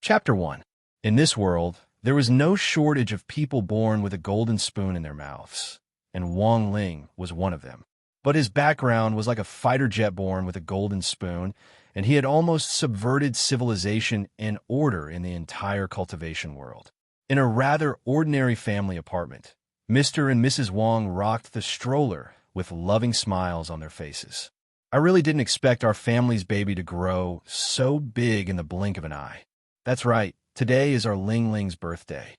Chapter 1. In this world, there was no shortage of people born with a golden spoon in their mouths, and Wang Ling was one of them. But his background was like a fighter jet born with a golden spoon, and he had almost subverted civilization and order in the entire cultivation world. In a rather ordinary family apartment, Mr. and Mrs. Wang rocked the stroller with loving smiles on their faces. I really didn't expect our family's baby to grow so big in the blink of an eye. That's right, today is our Ling Ling's birthday.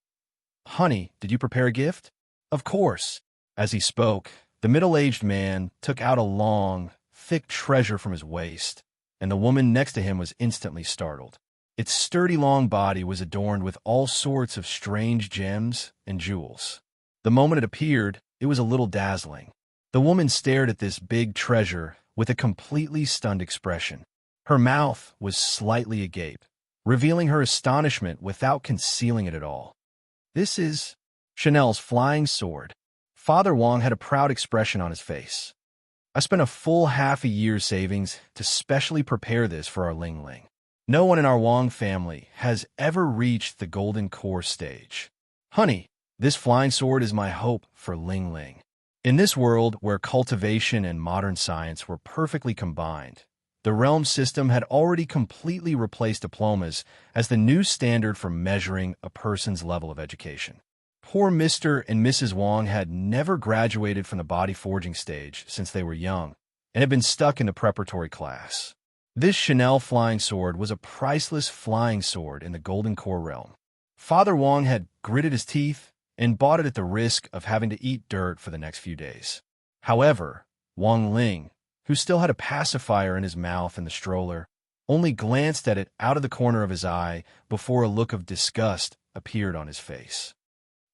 Honey, did you prepare a gift? Of course. As he spoke, the middle-aged man took out a long, thick treasure from his waist, and the woman next to him was instantly startled. Its sturdy long body was adorned with all sorts of strange gems and jewels. The moment it appeared, it was a little dazzling. The woman stared at this big treasure with a completely stunned expression. Her mouth was slightly agape, revealing her astonishment without concealing it at all. This is Chanel's flying sword. Father Wang had a proud expression on his face. I spent a full half a year's savings to specially prepare this for our Ling Ling. No one in our Wang family has ever reached the golden core stage. Honey, this flying sword is my hope for Ling Ling. In this world where cultivation and modern science were perfectly combined, the realm system had already completely replaced diplomas as the new standard for measuring a person's level of education. Poor Mr. and Mrs. Wang had never graduated from the body forging stage since they were young and had been stuck in the preparatory class. This Chanel flying sword was a priceless flying sword in the golden core realm. Father Wang had gritted his teeth and bought it at the risk of having to eat dirt for the next few days. However, Wang Ling, who still had a pacifier in his mouth in the stroller, only glanced at it out of the corner of his eye before a look of disgust appeared on his face.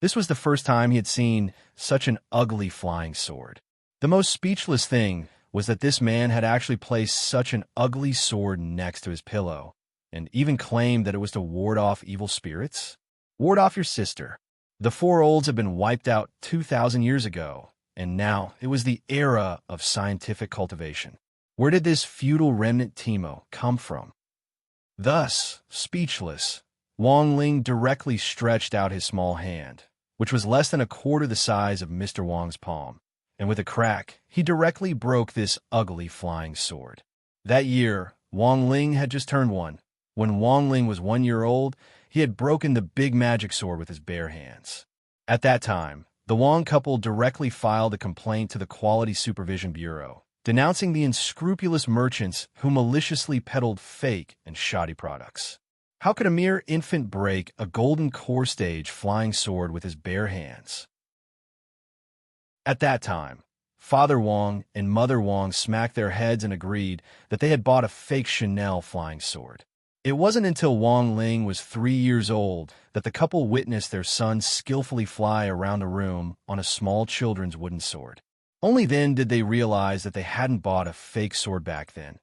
This was the first time he had seen such an ugly flying sword. The most speechless thing was that this man had actually placed such an ugly sword next to his pillow, and even claimed that it was to ward off evil spirits. Ward off your sister. The four olds had been wiped out 2,000 years ago, and now it was the era of scientific cultivation. Where did this feudal remnant Timo come from? Thus, speechless, Wang Ling directly stretched out his small hand, which was less than a quarter the size of Mr. Wang's palm, and with a crack, he directly broke this ugly flying sword. That year, Wang Ling had just turned 1. When Wang Ling was 1 year old, he had broken the big magic sword with his bare hands. At that time, the Wang couple directly filed a complaint to the Quality Supervision Bureau, denouncing the unscrupulous merchants who maliciously peddled fake and shoddy products. How could a mere infant break a golden core stage flying sword with his bare hands? At that time, Father Wang and Mother Wang smacked their heads and agreed that they had bought a fake Chanel flying sword. It wasn't until Wang Ling was 3 years old that the couple witnessed their son skillfully fly around the room on a small children's wooden sword. Only then did they realize that they hadn't bought a fake sword back then.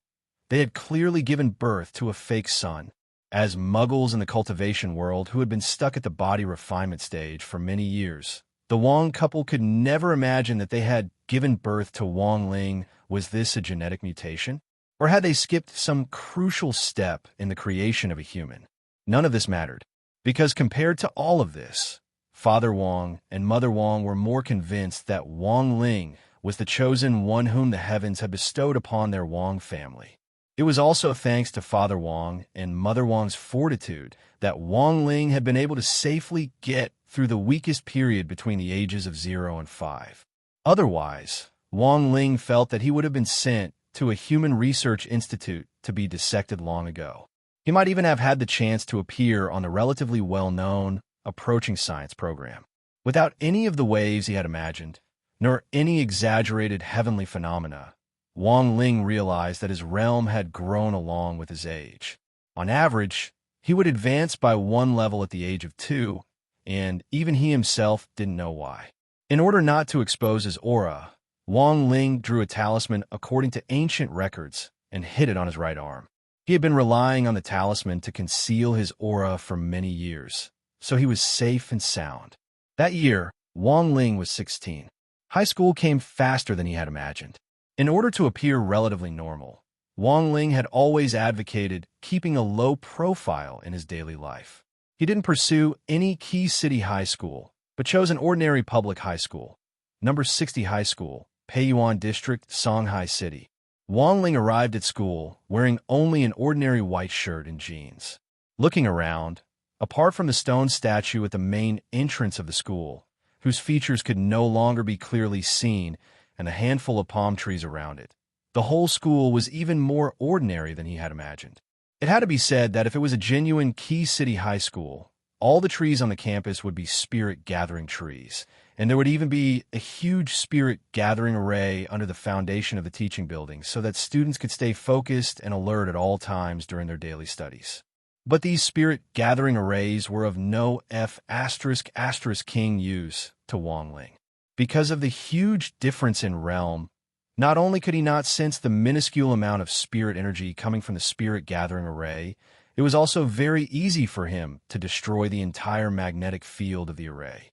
They had clearly given birth to a fake son. As muggles in the cultivation world who had been stuck at the body refinement stage for many years, the Wang couple could never imagine that they had given birth to Wang Ling. Was this a genetic mutation? Or had they skipped some crucial step in the creation of a human? None of this mattered, because compared to all of this, Father Wang and Mother Wang were more convinced that Wang Ling was the chosen one whom the heavens had bestowed upon their Wang family. It was also thanks to Father Wang and Mother Wang's fortitude that Wang Ling had been able to safely get through the weakest period between the ages of 0 and 5. Otherwise, Wang Ling felt that he would have been sent to a human research institute to be dissected long ago. He might even have had the chance to appear on the relatively well-known Approaching Science program. Without any of the waves he had imagined, nor any exaggerated heavenly phenomena, Wang Ling realized that his realm had grown along with his age. On average, he would advance by 1 level at the age of 2, and even he himself didn't know why. In order not to expose his aura, Wang Ling drew a talisman according to ancient records and hid it on his right arm. He had been relying on the talisman to conceal his aura for many years, so he was safe and sound. That year, Wang Ling was 16. High school came faster than he had imagined. In order to appear relatively normal, Wang Ling had always advocated keeping a low profile in his daily life. He didn't pursue any key city high school, but chose an ordinary public high school, number 60 High School, Peiyuan District, Songhai City. Wang Ling arrived at school wearing only an ordinary white shirt and jeans. Looking around, apart from the stone statue at the main entrance of the school, whose features could no longer be clearly seen, and a handful of palm trees around it, the whole school was even more ordinary than he had imagined. It had to be said that if it was a genuine key city high school, all the trees on the campus would be spirit-gathering trees, and there would even be a huge spirit-gathering array under the foundation of the teaching building so that students could stay focused and alert at all times during their daily studies. But these spirit-gathering arrays were of no F***king use to Wang Ling. Because of the huge difference in realm, not only could he not sense the minuscule amount of spirit energy coming from the spirit-gathering array, it was also very easy for him to destroy the entire magnetic field of the array.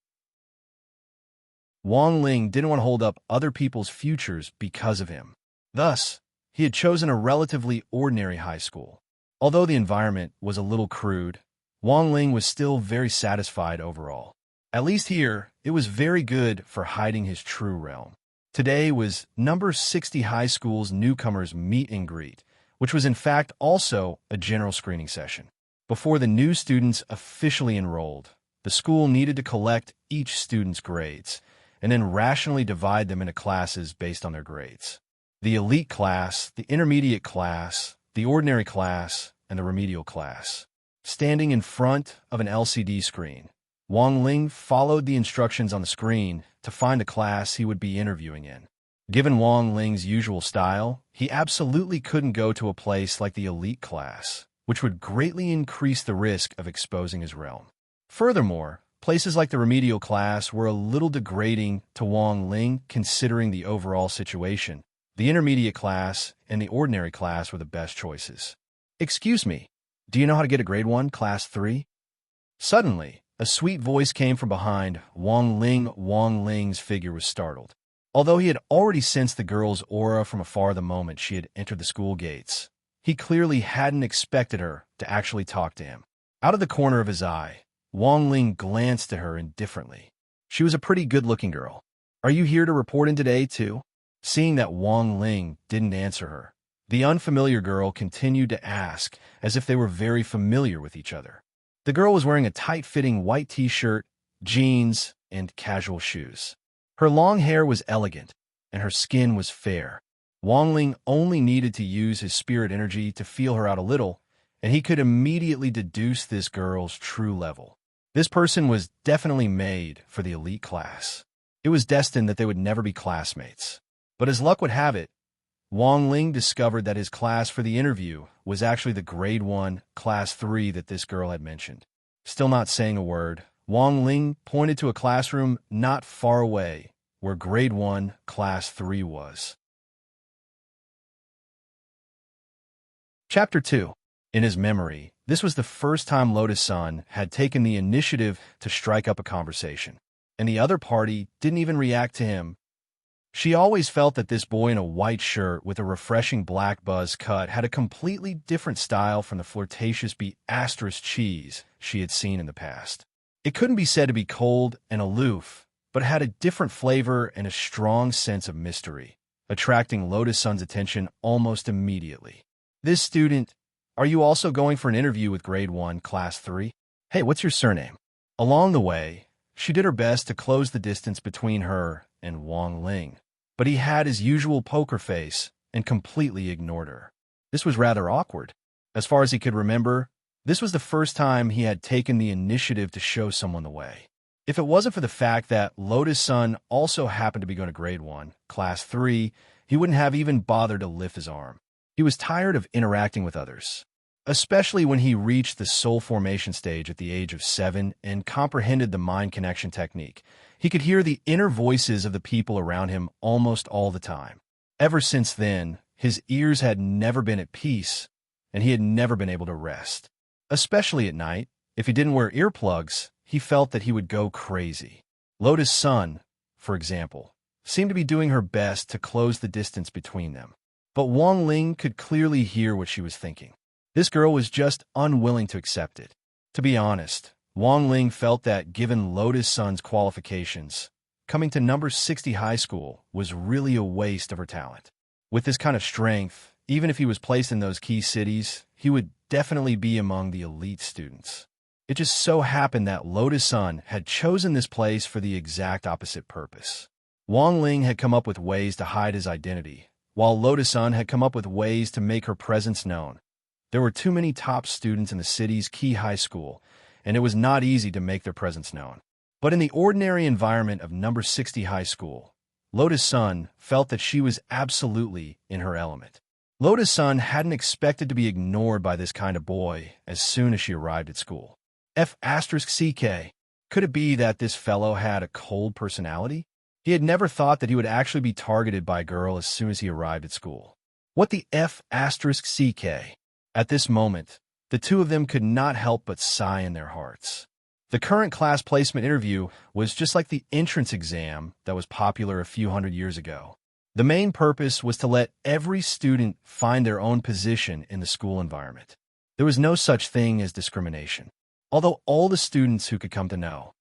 Wang Ling didn't want to hold up other people's futures because of him. Thus, he had chosen a relatively ordinary high school. Although the environment was a little crude, Wang Ling was still very satisfied overall. At least here, it was very good for hiding his true realm. Today was number 60 High School's newcomers meet and greet, which was in fact also a general screening session. Before the new students officially enrolled, the school needed to collect each student's grades, and then rationally divide them into classes based on their grades. The elite class, the intermediate class, the ordinary class, and the remedial class. Standing in front of an LCD screen, Wang Ling followed the instructions on the screen to find the class he would be interviewing in. Given Wang Ling's usual style, he absolutely couldn't go to a place like the elite class, which would greatly increase the risk of exposing his realm. Furthermore, places like the remedial class were a little degrading to Wang Ling considering the overall situation. The intermediate class and the ordinary class were the best choices. "Excuse me, do you know how to get a grade 1, class 3? Suddenly, a sweet voice came from behind Wang Ling. Wang Ling's figure was startled. Although he had already sensed the girl's aura from afar the moment she had entered the school gates, he clearly hadn't expected her to actually talk to him. Out of the corner of his eye, Wang Ling glanced at her indifferently. She was a pretty good-looking girl. "Are you here to report in today, too?" Seeing that Wang Ling didn't answer her, the unfamiliar girl continued to ask as if they were very familiar with each other. The girl was wearing a tight-fitting white t-shirt, jeans, and casual shoes. Her long hair was elegant, and her skin was fair. Wang Ling only needed to use his spirit energy to feel her out a little, and he could immediately deduce this girl's true level. This person was definitely made for the elite class. It was destined that they would never be classmates. But as luck would have it, Wang Ling discovered that his class for the interview was actually the grade 1, class 3 that this girl had mentioned. Still not saying a word, Wang Ling pointed to a classroom not far away where grade 1, class 3 was. Chapter 2. In his memory, this was the first time Lotus-san had taken the initiative to strike up a conversation, and the other party didn't even react to him. She always felt that this boy in a white shirt with a refreshing black buzz cut had a completely different style from the flirtatious cheese she had seen in the past. It couldn't be said to be cold and aloof, but had a different flavor and a strong sense of mystery, attracting Lotus-san's attention almost immediately. "This student, are you also going for an interview with grade 1, class 3? Hey, what's your surname?" Along the way, she did her best to close the distance between her and Wang Ling, but he had his usual poker face and completely ignored her. This was rather awkward. As far as he could remember, this was the first time he had taken the initiative to show someone the way. If it wasn't for the fact that Lotus-san also happened to be going to grade 1, class 3, he wouldn't have even bothered to lift his arm. He was tired of interacting with others, especially when he reached the soul formation stage at the age of 7 and comprehended the mind connection technique. He could hear the inner voices of the people around him almost all the time. Ever since then, his ears had never been at peace, and he had never been able to rest. Especially at night, if he didn't wear earplugs, he felt that he would go crazy. Lotus-san, for example, seemed to be doing her best to close the distance between them. But Wang Ling could clearly hear what she was thinking. This girl was just unwilling to accept it. To be honest, Wang Ling felt that given Lotus Sun's qualifications, coming to number 60 high school was really a waste of her talent. With this kind of strength, even if he was placed in those key cities, he would definitely be among the elite students. It just so happened that Lotus Sun had chosen this place for the exact opposite purpose. Wang Ling had come up with ways to hide his identity, while Lotus Sun had come up with ways to make her presence known. There were too many top students in the city's key high school, and it was not easy to make their presence known. But in the ordinary environment of number 60 high school, Lotus Sun felt that she was absolutely in her element. Lotus Sun hadn't expected to be ignored by this kind of boy as soon as she arrived at school. F***CK. Could it be that this fellow had a cold personality? He had never thought that he would actually be targeted by a girl as soon as he arrived at school. What the F***CK? At this moment, the two of them could not help but sigh in their hearts. The current class placement interview was just like the entrance exam that was popular a few hundred years ago. The main purpose was to let every student find their own position in the school environment. There was no such thing as discrimination, although all the students who could come to know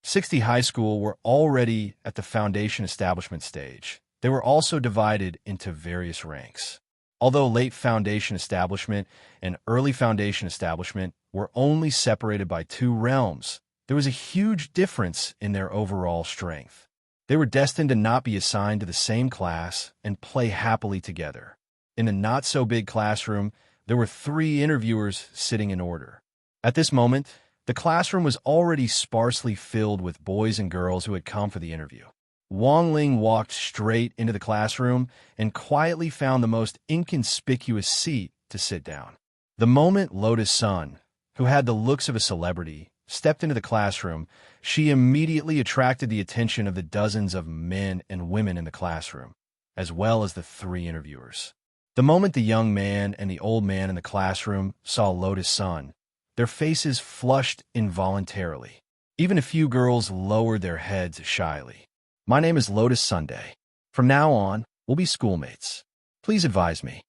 60 high school were already at the foundation establishment stage. They were also divided into various ranks. Although late foundation establishment and early foundation establishment were only separated by 2 realms, there was a huge difference in their overall strength. They were destined to not be assigned to the same class and play happily together. In the not-so-big classroom, there were 3 interviewers sitting in order. At this moment, the classroom was already sparsely filled with boys and girls who had come for the interview. Wang Ling walked straight into the classroom and quietly found the most inconspicuous seat to sit down. The moment Lotus Sun, who had the looks of a celebrity, stepped into the classroom, she immediately attracted the attention of the dozens of men and women in the classroom, as well as the 3 interviewers. The moment the young man and the old man in the classroom saw Lotus Sun, their faces flushed involuntarily. Even a few girls lowered their heads shyly. "My name is Lotus Sunday. From now on, we'll be schoolmates. Please advise me."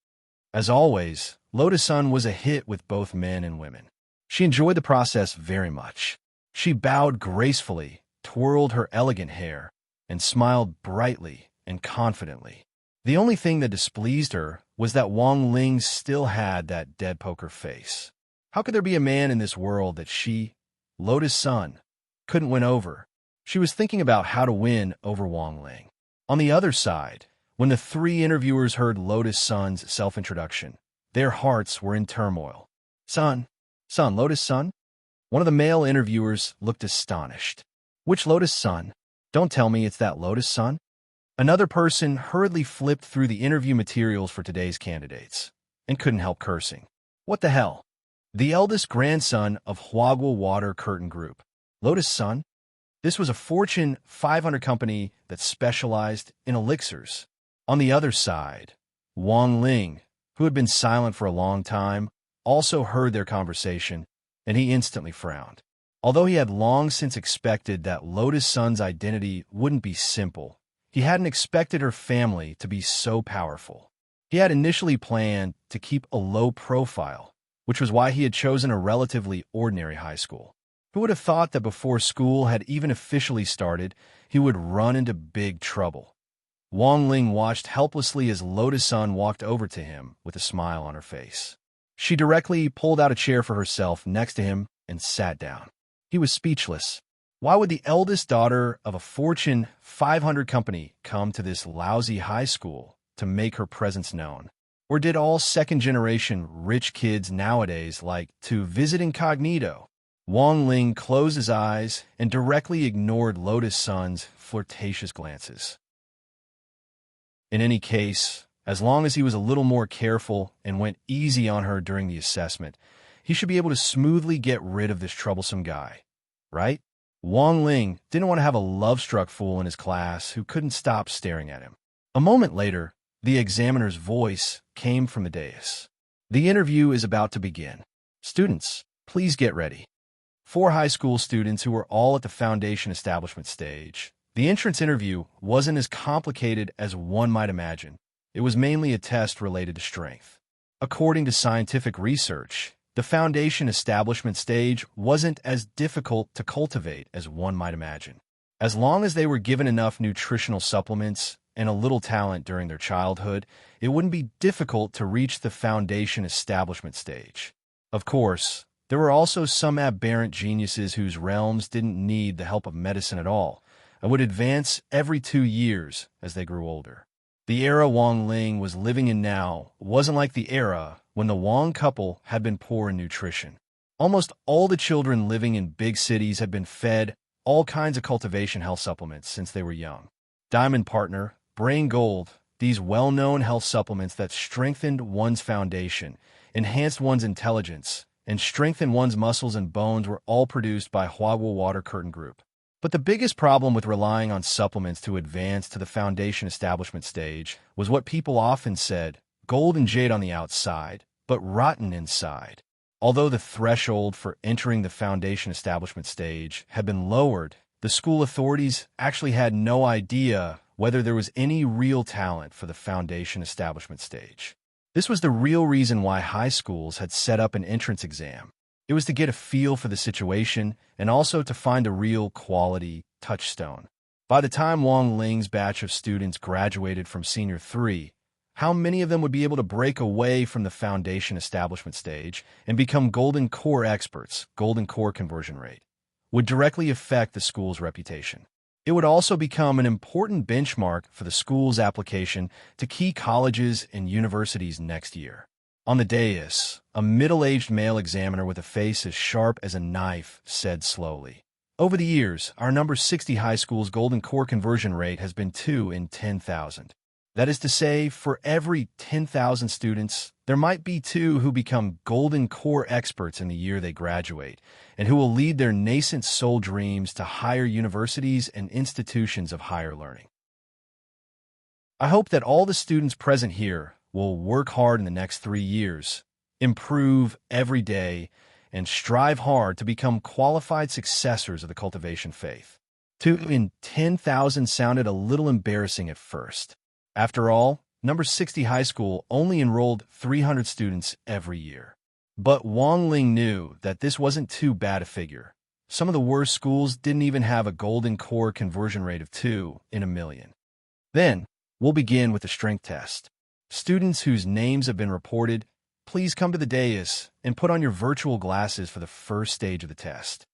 As always, Lotus Sun was a hit with both men and women. She enjoyed the process very much. She bowed gracefully, twirled her elegant hair, and smiled brightly and confidently. The only thing that displeased her was that Wang Ling still had that dead poker face. How could there be a man in this world that she, Lotus Sun, couldn't win over? She was thinking about how to win over Wang Ling. On the other side, when the 3 interviewers heard Lotus Sun's self-introduction, their hearts were in turmoil. Sun, Lotus Sun?" One of the male interviewers looked astonished. "Which Lotus Sun? Don't tell me it's that Lotus Sun?" Another person hurriedly flipped through the interview materials for today's candidates and couldn't help cursing. What the hell? The eldest grandson of Huagua Water Curtain Group. Lotus Sun? This was a Fortune 500 company that specialized in elixirs. On the other side, Wang Ling, who had been silent for a long time, also heard their conversation, and he instantly frowned. Although he had long since expected that Lotus Sun's identity wouldn't be simple, he hadn't expected her family to be so powerful. He had initially planned to keep a low profile, which was why he had chosen a relatively ordinary high school. Who would have thought that before school had even officially started, he would run into big trouble? Wang Ling watched helplessly as Lotus Sun walked over to him with a smile on her face. She directly pulled out a chair for herself next to him and sat down. He was speechless. Why would the eldest daughter of a Fortune 500 company come to this lousy high school to make her presence known? Or did all second-generation rich kids nowadays like to visit incognito? Wang Ling closed his eyes and directly ignored Lotus Sun's flirtatious glances. In any case, as long as he was a little more careful and went easy on her during the assessment, he should be able to smoothly get rid of this troublesome guy, right? Wang Ling didn't want to have a love-struck fool in his class who couldn't stop staring at him. A moment later, the examiner's voice came from the dais. "The interview is about to begin. Students, please get ready." 4 high school students who were all at the foundation establishment stage. The entrance interview wasn't as complicated as one might imagine. it was mainly a test related to strength. According to scientific research, the foundation establishment stage wasn't as difficult to cultivate as one might imagine. As long as they were given enough nutritional supplements and a little talent during their childhood, it wouldn't be difficult to reach the foundation establishment stage. Of course, there were also some aberrant geniuses whose realms didn't need the help of medicine at all and would advance every 2 years as they grew older. The era Wang Ling was living in now wasn't like the era when the Wang couple had been poor in nutrition. Almost all the children living in big cities had been fed all kinds of cultivation health supplements since they were young. Diamond Partner, Brain Gold, these well-known health supplements that strengthened one's foundation, enhanced one's intelligence, and strengthened one's muscles and bones were all produced by Huahua Water Curtain Group. But the biggest problem with relying on supplements to advance to the foundation establishment stage was what people often said, gold and jade on the outside, but rotten inside. Although the threshold for entering the foundation establishment stage had been lowered, the school authorities actually had no idea whether there was any real talent for the foundation establishment stage. This was the real reason why high schools had set up an entrance exam. It was to get a feel for the situation and also to find a real quality touchstone. By the time Wang Ling's batch of students graduated from Senior 3, how many of them would be able to break away from the foundation establishment stage and become Golden Core experts, Golden Core conversion rate, would directly affect the school's reputation. It would also become an important benchmark for the school's application to key colleges and universities next year. On the dais, a middle-aged male examiner with a face as sharp as a knife said slowly, "Over the years, our number 60 high school's Golden Core conversion rate has been 2 in 10,000. That is to say, for every 10,000 students, there might be 2 who become Golden Core experts in the year they graduate, and who will lead their nascent soul dreams to higher universities and institutions of higher learning. I hope that all the students present here will work hard in the next 3 years, improve every day, and strive hard to become qualified successors of the cultivation faith." 2 in 10,000 sounded a little embarrassing at first. After all, number 60 high school only enrolled 300 students every year. But Wang Ling knew that this wasn't too bad a figure. Some of the worst schools didn't even have a Golden Core conversion rate of 2 in a million. Then, we'll begin with the strength test. Students whose names have been reported, please come to the dais and put on your virtual glasses for the first stage of the test.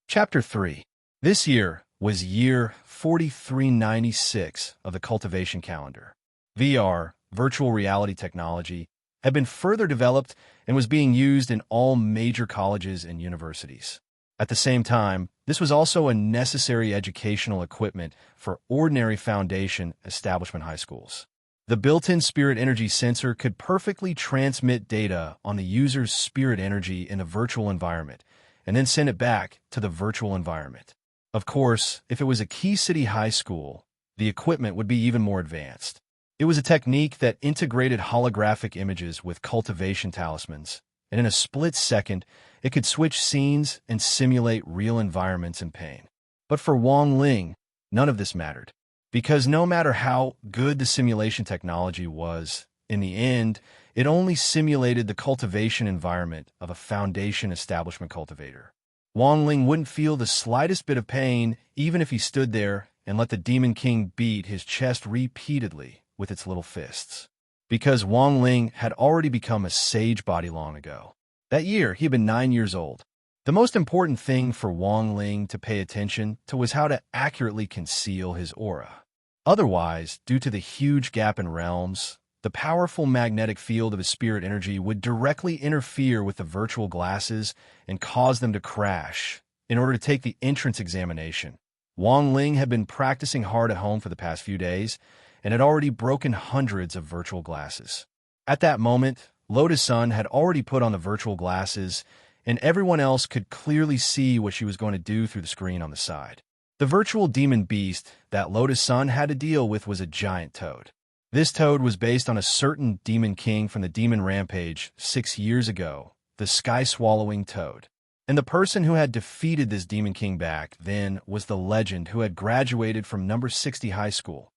Chapter 3. This year was year 4396 of the cultivation calendar. VR, virtual reality technology, had been further developed and was being used in all major colleges and universities. At the same time, this was also a necessary educational equipment for ordinary foundation establishment high schools. The built-in spirit energy sensor could perfectly transmit data on the user's spirit energy in a virtual environment and then send it back to the virtual environment. Of course, if it was a key city high school, the equipment would be even more advanced. It was a technique that integrated holographic images with cultivation talismans, and in a split second, it could switch scenes and simulate real environments in pain. But for Wang Ling, none of this mattered, because no matter how good the simulation technology was, in the end, it only simulated the cultivation environment of a foundation establishment cultivator. Wang Ling wouldn't feel the slightest bit of pain even if he stood there and let the Demon King beat his chest repeatedly with its little fists. Because Wang Ling had already become a sage body long ago. That year, he had been 9 years old. The most important thing for Wang Ling to pay attention to was how to accurately conceal his aura. Otherwise, due to the huge gap in realms, the powerful magnetic field of his spirit energy would directly interfere with the virtual glasses and cause them to crash. In order to take the entrance examination, Wang Ling had been practicing hard at home for the past few days and had already broken hundreds of virtual glasses. At that moment, Lotus Sun had already put on the virtual glasses, and everyone else could clearly see what she was going to do through the screen on the side. The virtual demon beast that Lotus Sun had to deal with was a giant toad. This toad was based on a certain demon king from the Demon Rampage 6 years ago, the sky-swallowing toad. And the person who had defeated this Demon King back then was the legend who had graduated from number 60 high school.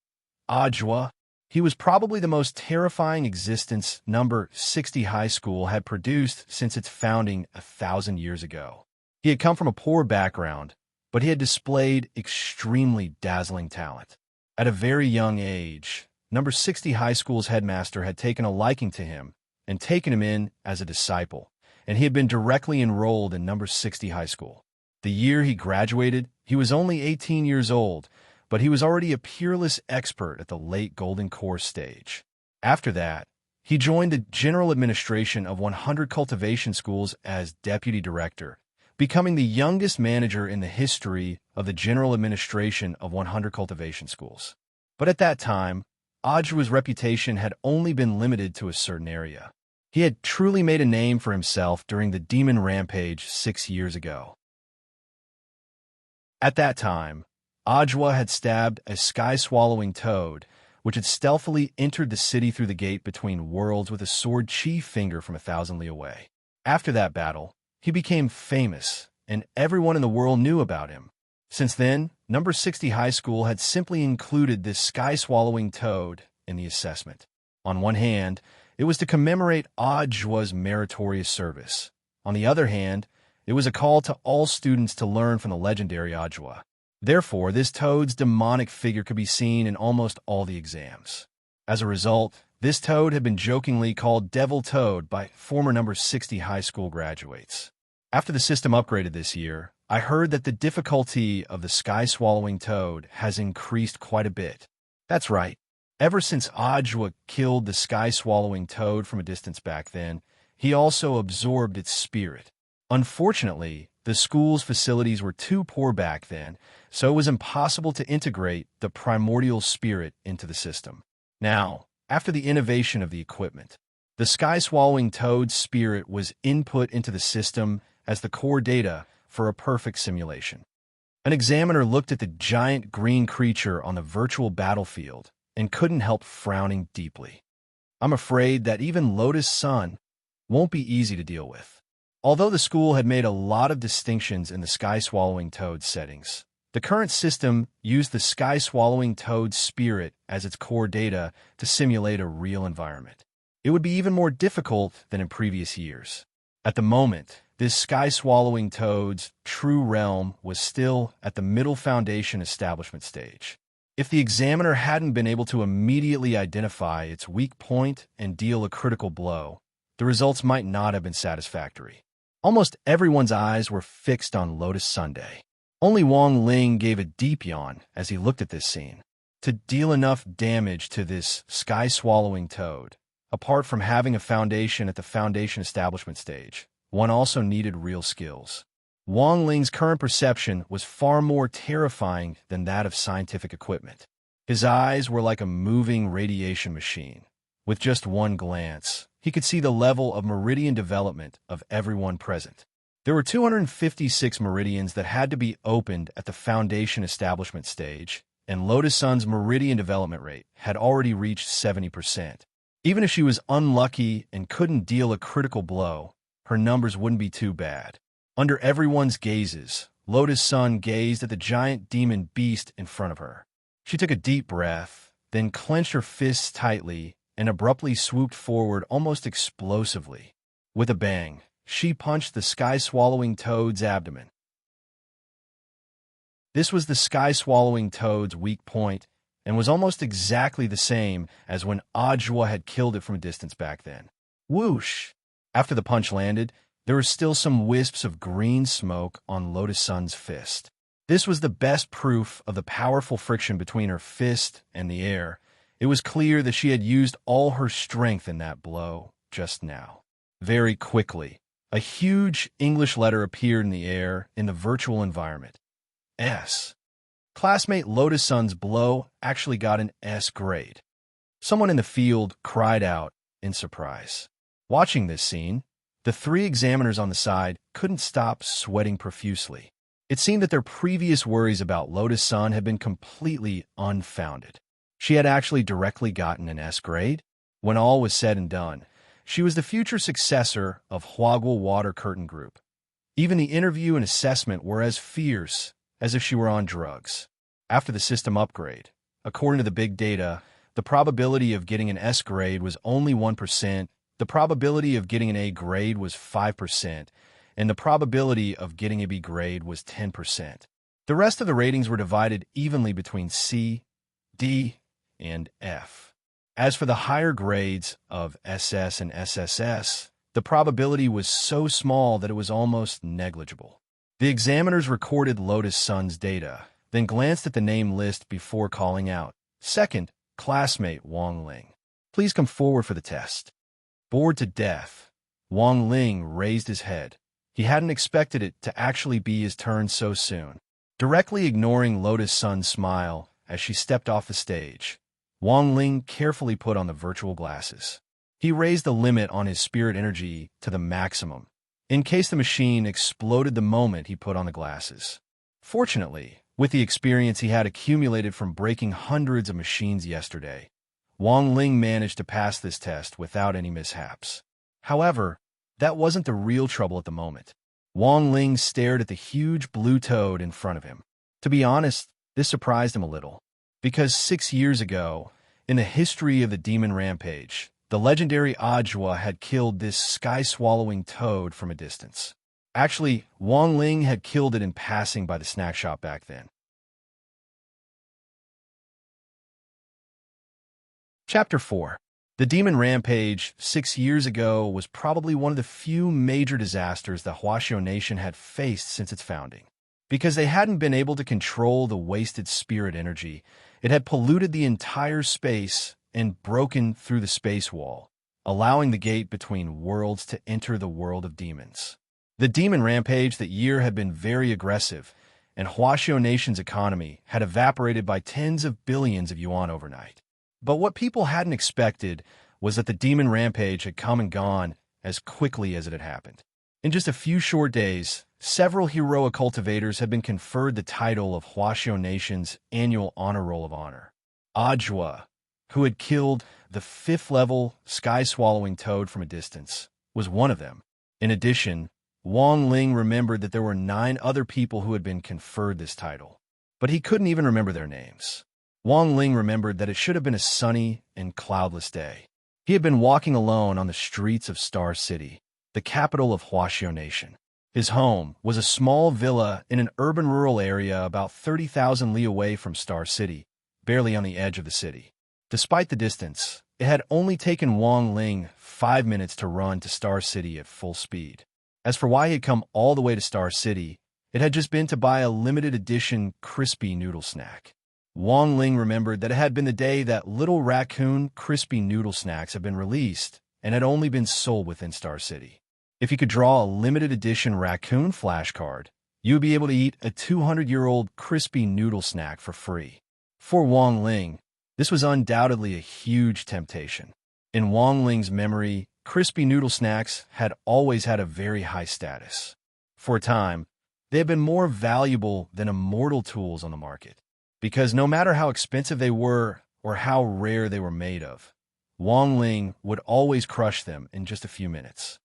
Ajwa. He was probably the most terrifying existence number 60 high school had produced since its founding 1,000 years ago. He had come from a poor background, but he had displayed extremely dazzling talent. At a very young age, number 60 high school's headmaster had taken a liking to him and taken him in as a disciple, and he had been directly enrolled in number 60 high school. The year he graduated, he was only 18 years old, but he was already a peerless expert at the late Golden Core stage. After that, he joined the general administration of 100 cultivation schools as deputy director, becoming the youngest manager in the history of the general administration of 100 cultivation schools. But at that time, Ajwa's reputation had only been limited to a certain area. He had truly made a name for himself during the Demon Rampage 6 years ago. At that time, Ajwa had stabbed a sky-swallowing toad, which had stealthily entered the city through the gate between worlds with a sword chi finger from 1,000 li away. After that battle, he became famous, and everyone in the world knew about him. Since then, number 60 high school had simply included this sky-swallowing toad in the assessment. On one hand, it was to commemorate Ajwa's meritorious service. On the other hand, it was a call to all students to learn from the legendary Ajwa. Therefore, this toad's demonic figure could be seen in almost all the exams. As a result, this toad had been jokingly called Devil Toad by former number 60 high school graduates. After the system upgraded this year, I heard that the difficulty of the sky-swallowing toad has increased quite a bit. That's right. Ever since Ajwa killed the sky-swallowing toad from a distance back then, he also absorbed its spirit. Unfortunately, the school's facilities were too poor back then, so it was impossible to integrate the primordial spirit into the system. Now, after the innovation of the equipment, the sky-swallowing toad's spirit was input into the system as the core data for a perfect simulation. An examiner looked at the giant green creature on the virtual battlefield and couldn't help frowning deeply. I'm afraid that even Lotus Sun won't be easy to deal with. Although the school had made a lot of distinctions in the sky-swallowing toad settings, the current system used the sky-swallowing toad's spirit as its core data to simulate a real environment. It would be even more difficult than in previous years. At the moment, this sky-swallowing toad's true realm was still at the middle foundation establishment stage. If the examiner hadn't been able to immediately identify its weak point and deal a critical blow, the results might not have been satisfactory. Almost everyone's eyes were fixed on Lotus Sunday. Only Wang Ling gave a deep yawn as he looked at this scene. To deal enough damage to this sky-swallowing toad, apart from having a foundation at the foundation establishment stage, one also needed real skills. Wang Ling's current perception was far more terrifying than that of scientific equipment. His eyes were like a moving radiation machine. With just one glance, he could see the level of meridian development of everyone present. There were 256 meridians that had to be opened at the foundation establishment stage, and Lotus Sun's meridian development rate had already reached 70%. Even if she was unlucky and couldn't deal a critical blow, her numbers wouldn't be too bad. Under everyone's gazes, Lotus Sun gazed at the giant demon beast in front of her. She took a deep breath, then clenched her fists tightly and abruptly swooped forward almost explosively. With a bang, she punched the sky-swallowing toad's abdomen. This was the sky-swallowing toad's weak point and was almost exactly the same as when Ajwa had killed it from a distance back then. Whoosh! After the punch landed, there were still some wisps of green smoke on Lotus Sun's fist. This was the best proof of the powerful friction between her fist and the air. It was clear that she had used all her strength in that blow just now. Very quickly, a huge English letter appeared in the air in the virtual environment. S. Classmate Lotus Sun's blow actually got an S grade. Someone in the field cried out in surprise. Watching this scene, the three examiners on the side couldn't stop sweating profusely. It seemed that their previous worries about Lotus Sun had been completely unfounded. She had actually directly gotten an S grade. When all was said and done, she was the future successor of Huagua Water Curtain Group. Even the interview and assessment were as fierce as if she were on drugs. After the system upgrade, according to the big data, the probability of getting an S grade was only 1%, the probability of getting an A grade was 5%, and the probability of getting a B grade was 10%. The rest of the ratings were divided evenly between C, D, and F. As for the higher grades of SS and SSS, the probability was so small that it was almost negligible. The examiners recorded Lotus Sun's data, then glanced at the name list before calling out, "Second, classmate Wang Ling. Please come forward for the test." Bored to death, Wang Ling raised his head. He hadn't expected it to actually be his turn so soon. Directly ignoring Lotus Sun's smile as she stepped off the stage, Wang Ling carefully put on the virtual glasses. He raised the limit on his spirit energy to the maximum, in case the machine exploded the moment he put on the glasses. Fortunately, with the experience he had accumulated from breaking hundreds of machines yesterday, Wang Ling managed to pass this test without any mishaps. However, that wasn't the real trouble at the moment. Wang Ling stared at the huge blue toad in front of him. To be honest, this surprised him a little, because 6 years ago, in the history of the Demon Rampage, the legendary Ajwa had killed this sky-swallowing toad from a distance. Actually, Wang Ling had killed it in passing by the snack shop back then. Chapter 4. The Demon Rampage 6 years ago was probably one of the few major disasters the Huaxiao Nation had faced since its founding. Because they hadn't been able to control the wasted spirit energy, it had polluted the entire space and broken through the space wall, allowing the gate between worlds to enter the world of demons. The Demon Rampage that year had been very aggressive, and Huaxiao Nation's economy had evaporated by tens of billions of yuan overnight. But what people hadn't expected was that the Demon Rampage had come and gone as quickly as it had happened. In just a few short days, several heroic cultivators had been conferred the title of Huaxiao Nation's annual Honor Roll of Honor. Ajwa, who had killed the 5th-level sky-swallowing toad from a distance, was one of them. In addition, Wang Ling remembered that there were 9 other people who had been conferred this title, but he couldn't even remember their names. Wang Ling remembered that it should have been a sunny and cloudless day. He had been walking alone on the streets of Star City, the capital of Huaxiao Nation. His home was a small villa in an urban rural area about 30,000 li away from Star City, barely on the edge of the city. Despite the distance, it had only taken Wang Ling 5 minutes to run to Star City at full speed. As for why he had come all the way to Star City, it had just been to buy a limited edition crispy noodle snack. Wang Ling remembered that it had been the day that Little Raccoon crispy noodle snacks had been released and had only been sold within Star City. If you could draw a limited edition raccoon flashcard, you would be able to eat a 200-year-old crispy noodle snack for free. For Wang Ling, this was undoubtedly a huge temptation. In Wang Ling's memory, crispy noodle snacks had always had a very high status. For a time, they had been more valuable than immortal tools on the market, because no matter how expensive they were or how rare they were made of, Wang Ling would always crush them in just a few minutes.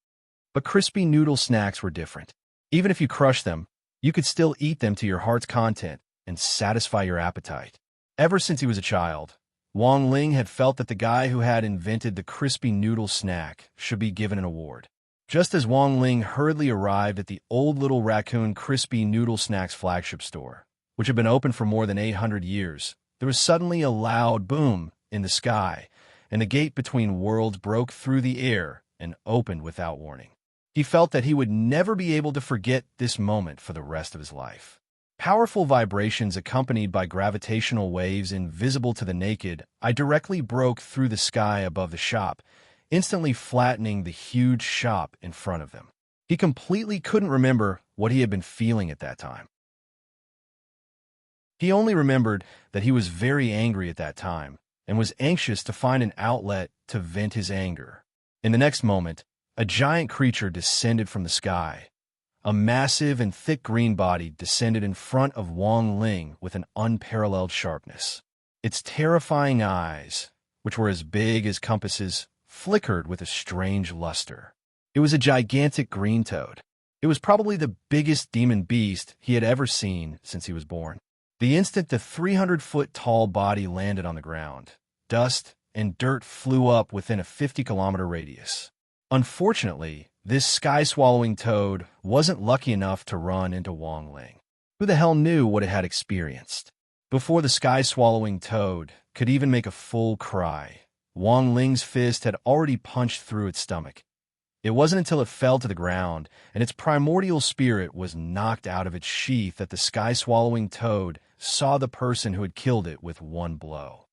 But crispy noodle snacks were different. Even if you crushed them, you could still eat them to your heart's content and satisfy your appetite. Ever since he was a child, Wang Ling had felt that the guy who had invented the crispy noodle snack should be given an award. Just as Wang Ling hurriedly arrived at the old Little Raccoon crispy noodle snacks flagship store, which had been open for more than 800 years, there was suddenly a loud boom in the sky, and the gate between worlds broke through the air and opened without warning. He felt that he would never be able to forget this moment for the rest of his life. Powerful vibrations accompanied by gravitational waves invisible to the naked eye directly broke through the sky above the shop, instantly flattening the huge shop in front of them. He completely couldn't remember what he had been feeling at that time. He only remembered that he was very angry at that time and was anxious to find an outlet to vent his anger. In the next moment, a giant creature descended from the sky. A massive and thick green body descended in front of Wang Ling with an unparalleled sharpness. Its terrifying eyes, which were as big as compasses, flickered with a strange luster. It was a gigantic green toad. It was probably the biggest demon beast he had ever seen since he was born. The instant the 300-foot-tall body landed on the ground, dust and dirt flew up within a 50-kilometer radius. Unfortunately, this sky-swallowing toad wasn't lucky enough to run into Wang Ling. Who the hell knew what it had experienced? Before the sky-swallowing toad could even make a full cry, Wang Ling's fist had already punched through its stomach. It wasn't until it fell to the ground and its primordial spirit was knocked out of its sheath that the sky-swallowing toad saw the person who had killed it with one blow.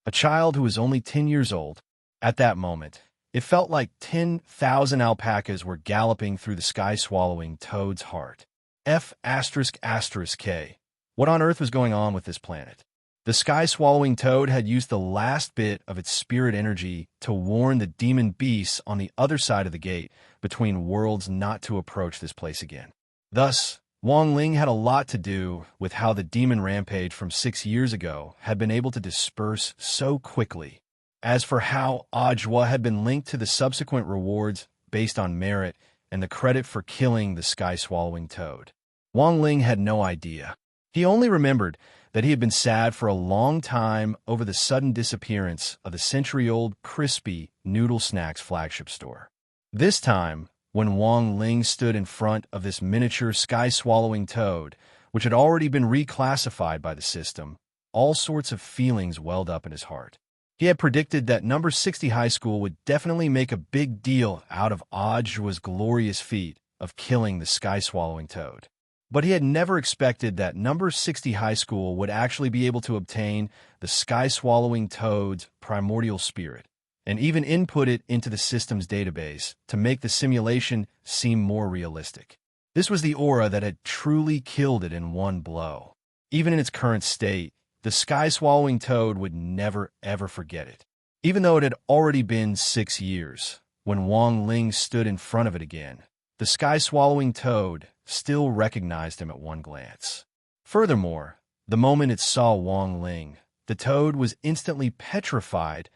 A child who was only 10 years old. At that moment, it felt like 10,000 alpacas were galloping through the sky-swallowing toad's heart. F***K. What on earth was going on with this planet? The sky-swallowing toad had used the last bit of its spirit energy to warn the demon beasts on the other side of the gate between worlds not to approach this place again. Thus, Wang Ling had a lot to do with how the demon rampage from 6 years ago had been able to disperse so quickly. As for how Ajwa had been linked to the subsequent rewards based on merit and the credit for killing the sky-swallowing toad, Wang Ling had no idea. He only remembered that he had been sad for a long time over the sudden disappearance of the century-old crispy noodle snacks flagship store. This time, when Wang Ling stood in front of this miniature sky-swallowing toad, which had already been reclassified by the system, all sorts of feelings welled up in his heart. He had predicted that number 60 high school would definitely make a big deal out of Ajwa's glorious feat of killing the sky-swallowing toad. But he had never expected that number 60 high school would actually be able to obtain the sky-swallowing toad's primordial spirit and even input it into the system's database to make the simulation seem more realistic. This was the aura that had truly killed it in one blow. Even in its current state, the sky-swallowing toad would never ever forget it. Even though it had already been 6 years, when Wang Ling stood in front of it again, the sky-swallowing toad still recognized him at one glance. Furthermore, the moment it saw Wang Ling, the toad was instantly petrified.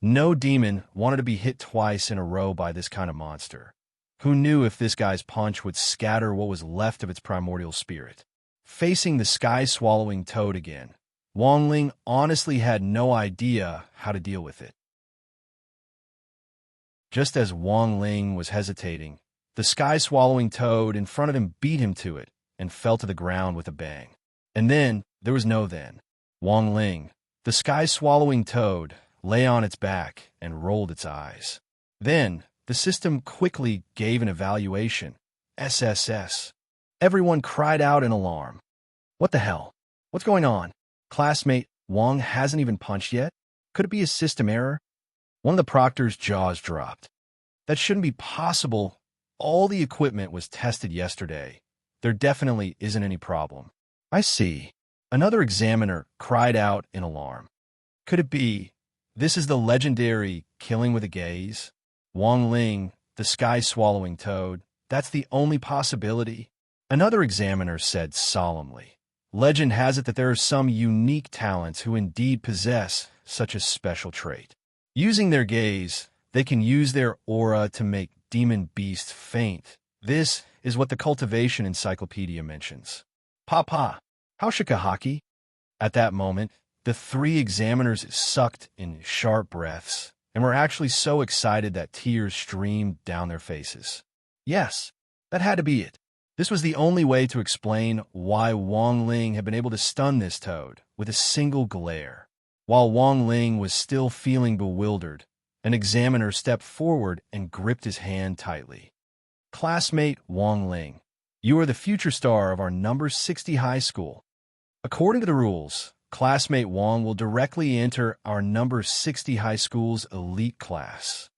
No demon wanted to be hit twice in a row by this kind of monster. Who knew if this guy's punch would scatter what was left of its primordial spirit? Facing the sky-swallowing toad again, Wang Ling honestly had no idea how to deal with it. Just as Wang Ling was hesitating, the sky-swallowing toad in front of him beat him to it and fell to the ground with a bang. And then, there was no then. Wang Ling, the sky-swallowing toad, lay on its back and rolled its eyes. Then, the system quickly gave an evaluation. SSS. Everyone cried out in alarm. What the hell? What's going on? Classmate Wang hasn't even punched yet? Could it be a system error? One of the proctor's jaws dropped. That shouldn't be possible. All the equipment was tested yesterday. There definitely isn't any problem. I see. Another examiner cried out in alarm. Could it be? This is the legendary killing with a gaze? Wang Ling, the sky-swallowing toad. That's the only possibility. Another examiner said solemnly. Legend has it that there are some unique talents who indeed possess such a special trait. Using their gaze, they can use their aura to make demon beasts faint. This is what the Cultivation Encyclopedia mentions. Papa, how shikahaki? At that moment, the 3 examiners sucked in sharp breaths and were actually so excited that tears streamed down their faces. Yes, that had to be it. This was the only way to explain why Wang Ling had been able to stun this toad with a single glare. While Wang Ling was still feeling bewildered, an examiner stepped forward and gripped his hand tightly. Classmate Wang Ling, you are the future star of our number 60 high school. According to the rules, classmate Wang will directly enter our number 60 high school's elite class.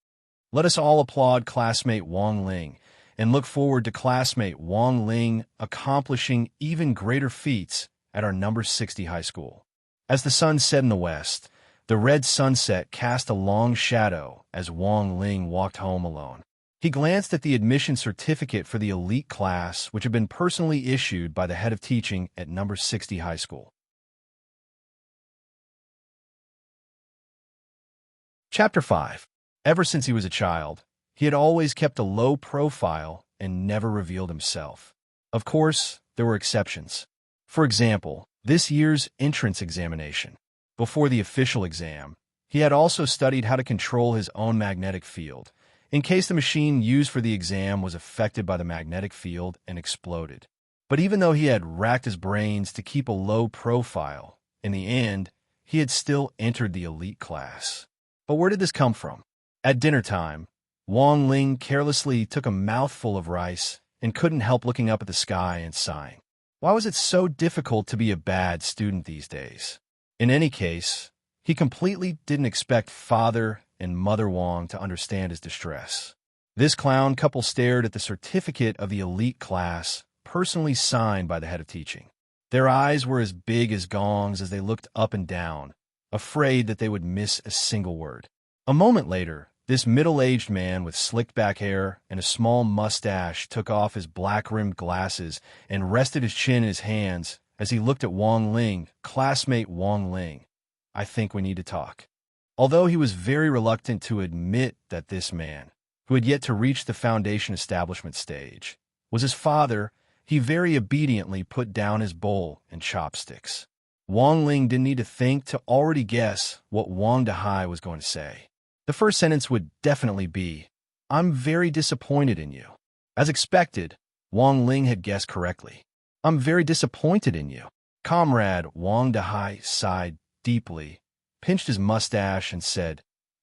Let us all applaud classmate Wang Ling and look forward to classmate Wang Ling accomplishing even greater feats at our number 60 high school. As the sun set in the west, the red sunset cast a long shadow as Wang Ling walked home alone. He glanced at the admission certificate for the elite class, which had been personally issued by the head of teaching at number 60 high school. Chapter 5. Ever since he was a child, he had always kept a low profile and never revealed himself. Of course, there were exceptions. For example, this year's entrance examination. Before the official exam, he had also studied how to control his own magnetic field, in case the machine used for the exam was affected by the magnetic field and exploded. But even though he had racked his brains to keep a low profile, in the end, he had still entered the elite class. But where did this come from? At dinner time, Wang Ling carelessly took a mouthful of rice and couldn't help looking up at the sky and sighing. Why was it so difficult to be a bad student these days? In any case, he completely didn't expect Father and Mother Wang to understand his distress. This clown couple stared at the certificate of the elite class, personally signed by the head of teaching. Their eyes were as big as gongs as they looked up and down, afraid that they would miss a single word. A moment later, this middle-aged man with slicked back hair and a small mustache took off his black-rimmed glasses and rested his chin in his hands as he looked at Wang Ling. "Classmate Wang Ling, I think we need to talk." Although he was very reluctant to admit that this man, who had yet to reach the foundation establishment stage, was his father, he very obediently put down his bowl and chopsticks. Wang Ling didn't need to think to already guess what Wang Dehai was going to say. The first sentence would definitely be, "I'm very disappointed in you." As expected, Wang Ling had guessed correctly. "I'm very disappointed in you." Comrade Wang Dehai sighed deeply, pinched his mustache, and said,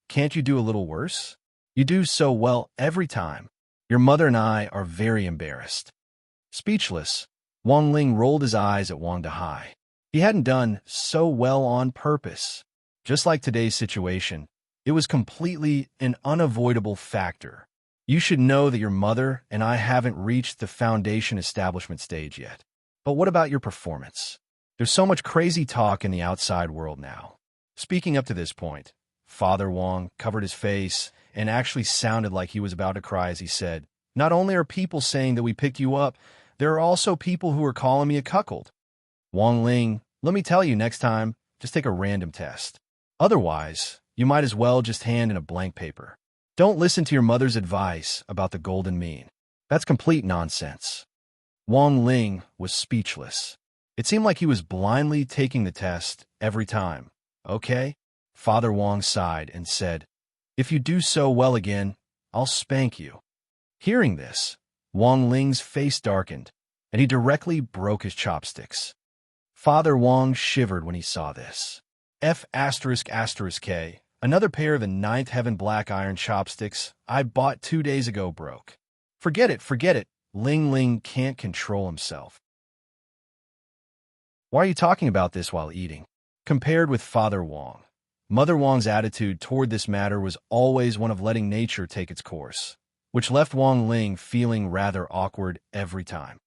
"Can't you do a little worse? You do so well every time. Your mother and I are very embarrassed." Speechless, Wang Ling rolled his eyes at Wang Dehai. He hadn't done so well on purpose. Just like today's situation, it was completely an unavoidable factor. You should know that your mother and I haven't reached the foundation establishment stage yet. But what about your performance? There's so much crazy talk in the outside world now. Speaking up to this point, Father Wang covered his face and actually sounded like he was about to cry as he said, "Not only are people saying that we picked you up, there are also people who are calling me a cuckold. Wang Ling, let me tell you next time, just take a random test. Otherwise, you might as well just hand in a blank paper. Don't listen to your mother's advice about the golden mean. That's complete nonsense." Wang Ling was speechless. It seemed like he was blindly taking the test every time. "Okay." Father Wang sighed and said, "If you do so well again, I'll spank you." Hearing this, Wang Ling's face darkened, and he directly broke his chopsticks. Father Wang shivered when he saw this. F***K, another pair of the ninth heaven black iron chopsticks I bought 2 days ago broke. Forget it. Ling Ling can't control himself. Why are you talking about this while eating? Compared with Father Wang, Mother Wang's attitude toward this matter was always one of letting nature take its course, which left Wang Ling feeling rather awkward every time.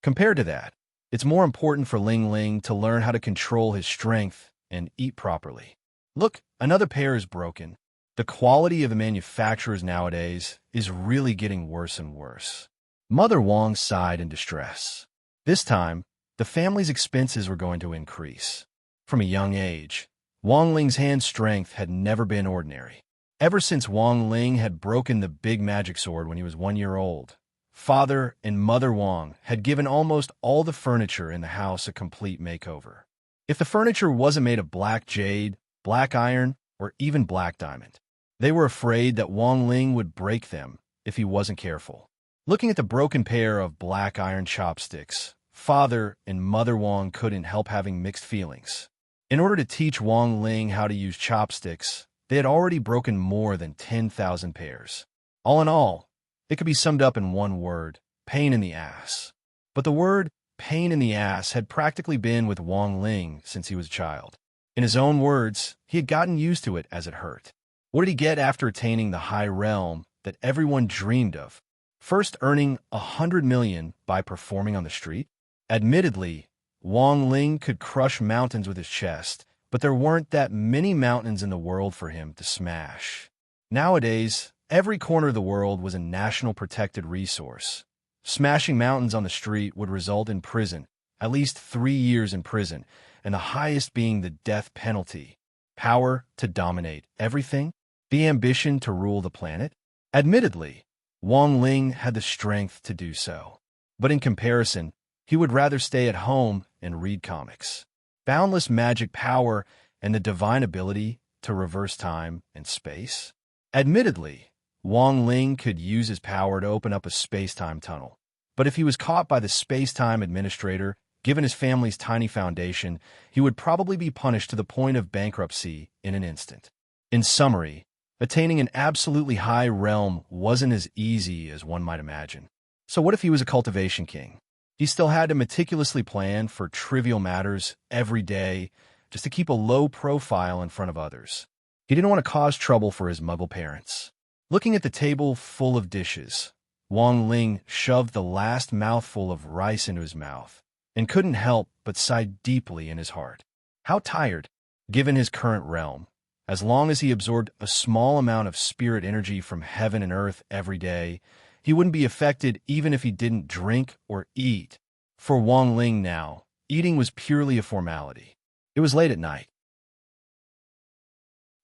Compared to that, it's more important for Ling Ling to learn how to control his strength and eat properly. Look, another pair is broken. The quality of the manufacturers nowadays is really getting worse and worse. Mother Wang sighed in distress. This time, the family's expenses were going to increase. From a young age, Wang Ling's hand strength had never been ordinary. Ever since Wang Ling had broken the big magic sword when he was 1 year old, Father and Mother Wang had given almost all the furniture in the house a complete makeover. If the furniture wasn't made of black jade, black iron, or even black diamond, they were afraid that Wang Ling would break them if he wasn't careful. Looking at the broken pair of black iron chopsticks, Father and Mother Wang couldn't help having mixed feelings. In order to teach Wang Ling how to use chopsticks, they had already broken more than 10,000 pairs. All in all, it could be summed up in one word: pain in the ass. But the word pain in the ass had practically been with Wang Ling since he was a child. In his own words, he had gotten used to it as it hurt. What did he get after attaining the high realm that everyone dreamed of? First earning 100 million by performing on the street? Admittedly, Wang Ling could crush mountains with his chest, but there weren't that many mountains in the world for him to smash. Nowadays, every corner of the world was a national protected resource. Smashing mountains on the street would result in prison, at least 3 years in prison, and the highest being the death penalty. Power to dominate everything? The ambition to rule the planet? Admittedly, Wang Ling had the strength to do so. But in comparison, he would rather stay at home and read comics. Boundless magic power and the divine ability to reverse time and space. Admittedly, Wang Ling could use his power to open up a space-time tunnel. But if he was caught by the space-time administrator, given his family's tiny foundation, he would probably be punished to the point of bankruptcy in an instant. In summary, attaining an absolutely high realm wasn't as easy as one might imagine. So what if he was a cultivation king? He still had to meticulously plan for trivial matters every day just to keep a low profile in front of others. He didn't want to cause trouble for his Muggle parents. Looking at the table full of dishes, Wang Ling shoved the last mouthful of rice into his mouth and couldn't help but sigh deeply in his heart. How tired, given his current realm. As long as he absorbed a small amount of spirit energy from heaven and earth every day, he wouldn't be affected even if he didn't drink or eat. For Wang Ling now, eating was purely a formality. It was late at night.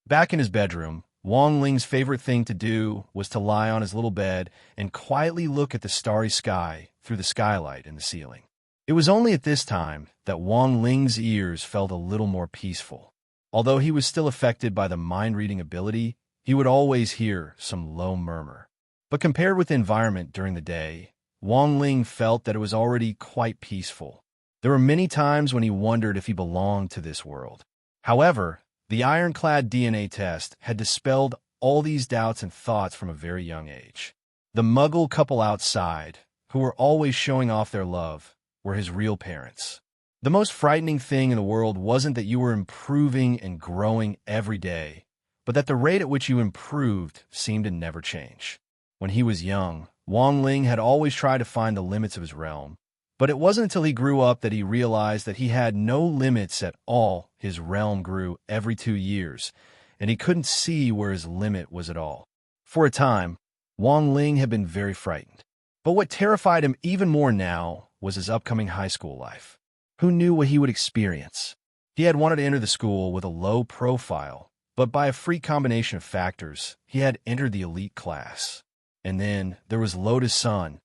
Back in his bedroom, Wang Ling's favorite thing to do was to lie on his little bed and quietly look at the starry sky through the skylight in the ceiling. It was only at this time that Wang Ling's ears felt a little more peaceful. Although he was still affected by the mind-reading ability, he would always hear some low murmur. But compared with the environment during the day, Wang Ling felt that it was already quite peaceful. There were many times when he wondered if he belonged to this world. However, the ironclad DNA test had dispelled all these doubts and thoughts from a very young age. The Muggle couple outside, who were always showing off their love, were his real parents. The most frightening thing in the world wasn't that you were improving and growing every day, but that the rate at which you improved seemed to never change. When he was young, Wang Ling had always tried to find the limits of his realm, but it wasn't until he grew up that he realized that he had no limits at all. His realm grew every 2 years, and he couldn't see where his limit was at all. For a time, Wang Ling had been very frightened. But what terrified him even more now was his upcoming high school life. Who knew what he would experience? He had wanted to enter the school with a low profile, but by a freak combination of factors, he had entered the elite class. And then there was Lotus Sun,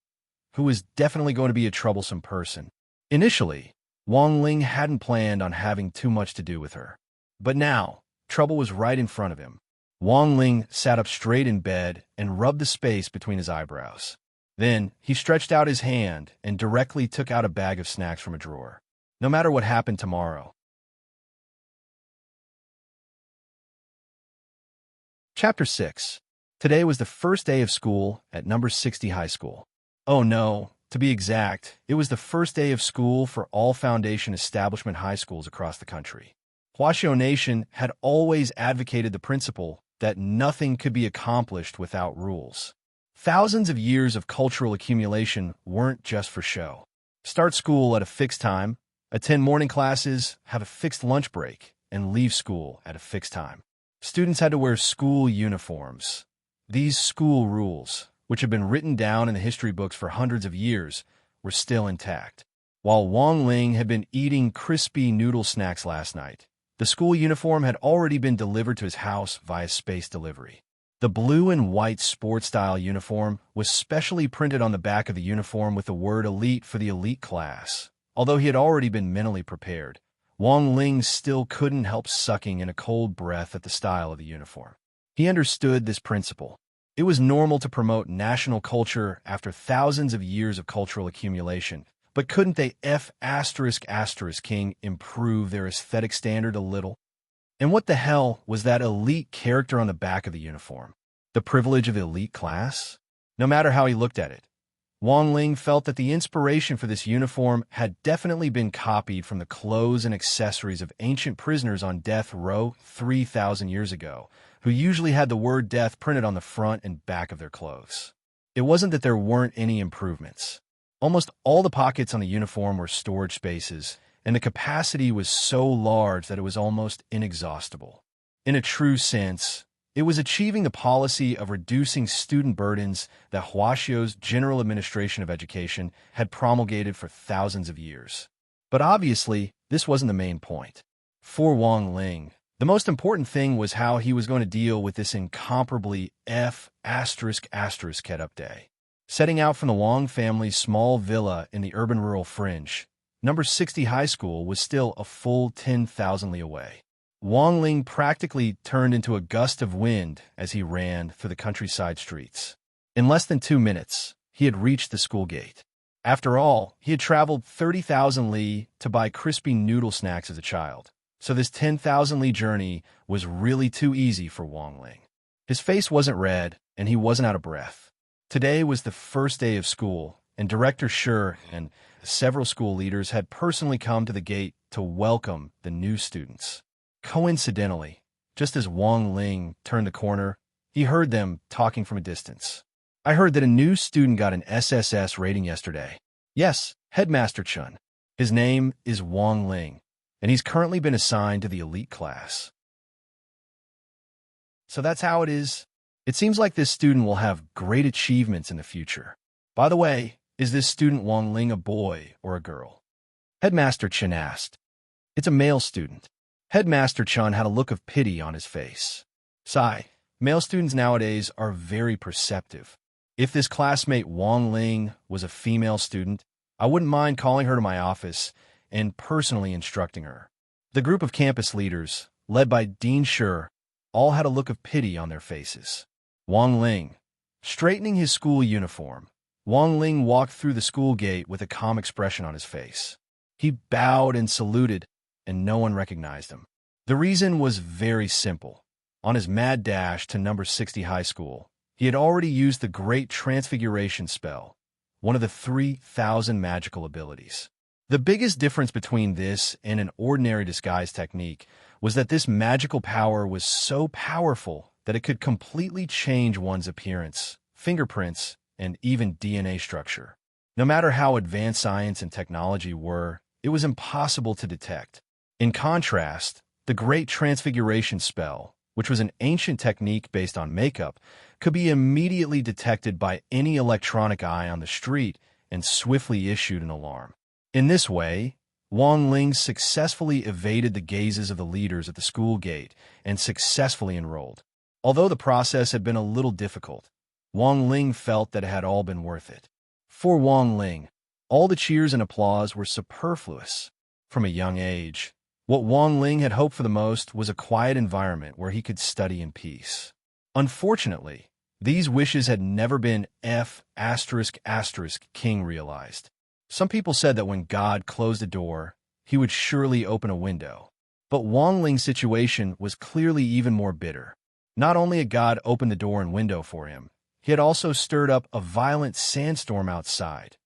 who was definitely going to be a troublesome person. Initially, Wang Ling hadn't planned on having too much to do with her. But now, trouble was right in front of him. Wang Ling sat up straight in bed and rubbed the space between his eyebrows. Then, he stretched out his hand and directly took out a bag of snacks from a drawer. No matter what happened tomorrow. Chapter 6. Today was the first day of school at number 60 high school. Oh no, to be exact, it was the first day of school for all foundation establishment high schools across the country. Huaxiao Nation had always advocated the principle that nothing could be accomplished without rules. Thousands of years of cultural accumulation weren't just for show. Start school at a fixed time, attend morning classes, have a fixed lunch break, and leave school at a fixed time. Students had to wear school uniforms. These school rules, which had been written down in the history books for hundreds of years, were still intact. While Wang Ling had been eating crispy noodle snacks last night, the school uniform had already been delivered to his house via space delivery. The blue and white sports-style uniform was specially printed on the back of the uniform with the word elite for the elite class. Although he had already been mentally prepared, Wang Ling still couldn't help sucking in a cold breath at the style of the uniform. He understood this principle. It was normal to promote national culture after thousands of years of cultural accumulation, but couldn't they ***king improve their aesthetic standard a little? And what the hell was that elite character on the back of the uniform? The privilege of the elite class? No matter how he looked at it, Wang Ling felt that the inspiration for this uniform had definitely been copied from the clothes and accessories of ancient prisoners on death row 3,000 years ago, who usually had the word death printed on the front and back of their clothes. It wasn't that there weren't any improvements. Almost all the pockets on the uniform were storage spaces, and the capacity was so large that it was almost inexhaustible. In a true sense, it was achieving the policy of reducing student burdens that Huaxiao's General Administration of Education had promulgated for thousands of years. But obviously, this wasn't the main point. For Wang Ling, The most important thing was how he was going to deal with this incomparably F***** day. Setting out from the Wong family's small villa in the urban-rural fringe, number 60 high school was still a full 10,000 li away. Wong Ling practically turned into a gust of wind as he ran through the countryside streets. In less than 2 minutes, he had reached the school gate. After all, he had traveled 30,000 li to buy crispy noodle snacks as a child, so this 10,000 li journey was really too easy for Wong Ling. His face wasn't red, and he wasn't out of breath. Today was the first day of school, and Director Shi and several school leaders had personally come to the gate to welcome the new students. Coincidentally, just as Wong Ling turned the corner, he heard them talking from a distance. I heard that a new student got an SSS rating yesterday. Yes, Headmaster Chun. His name is Wong Ling, and he's currently been assigned to the elite class. So that's how it is. It seems like this student will have great achievements in the future. By the way, is this student Wong Ling a boy or a girl? Headmaster Chun asked. It's a male student. Headmaster Chun had a look of pity on his face. Sigh, male students nowadays are very perceptive. If this classmate Wong Ling was a female student, I wouldn't mind calling her to my office and personally instructing her. The group of campus leaders, led by Dean Shi, all had a look of pity on their faces. Wong Ling, straightening his school uniform, Wong Ling walked through the school gate with a calm expression on his face. He bowed and saluted, and no one recognized him. The reason was very simple. On his mad dash to number 60 high school, he had already used the Great Transfiguration spell, one of the 3,000 magical abilities. The biggest difference between this and an ordinary disguise technique was that this magical power was so powerful that it could completely change one's appearance, fingerprints, and even DNA structure. No matter how advanced science and technology were, it was impossible to detect. In contrast, the Great Transfiguration spell, which was an ancient technique based on makeup, could be immediately detected by any electronic eye on the street and swiftly issued an alarm. In this way, Wong Ling successfully evaded the gazes of the leaders at the school gate and successfully enrolled. Although the process had been a little difficult, Wong Ling felt that it had all been worth it. For Wong Ling, all the cheers and applause were superfluous. From a young age, what Wong Ling had hoped for the most was a quiet environment where he could study in peace. Unfortunately, these wishes had never been King realized. Some people said that when God closed a door, he would surely open a window. But Wong Ling's situation was clearly even more bitter. Not only had God opened the door and window for him, he had also stirred up a violent sandstorm outside.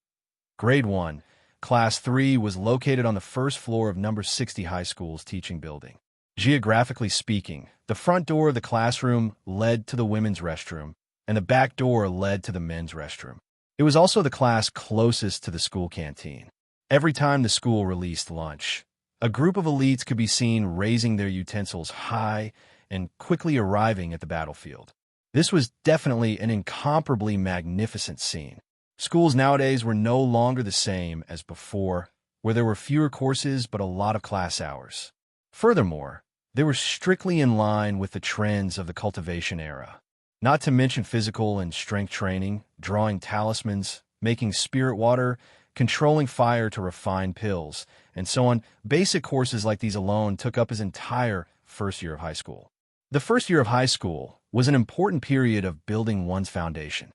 Grade 1, Class 3 was located on the first floor of number 60 high school's teaching building. Geographically speaking, the front door of the classroom led to the women's restroom, and the back door led to the men's restroom. It was also the class closest to the school canteen. Every time the school released lunch, a group of elites could be seen raising their utensils high and quickly arriving at the battlefield. This was definitely an incomparably magnificent scene. Schools nowadays were no longer the same as before, where there were fewer courses but a lot of class hours. Furthermore, they were strictly in line with the trends of the cultivation era. Not to mention physical and strength training, drawing talismans, making spirit water, controlling fire to refine pills, and so on. Basic courses like these alone took up his entire first year of high school. The first year of high school was an important period of building one's foundation.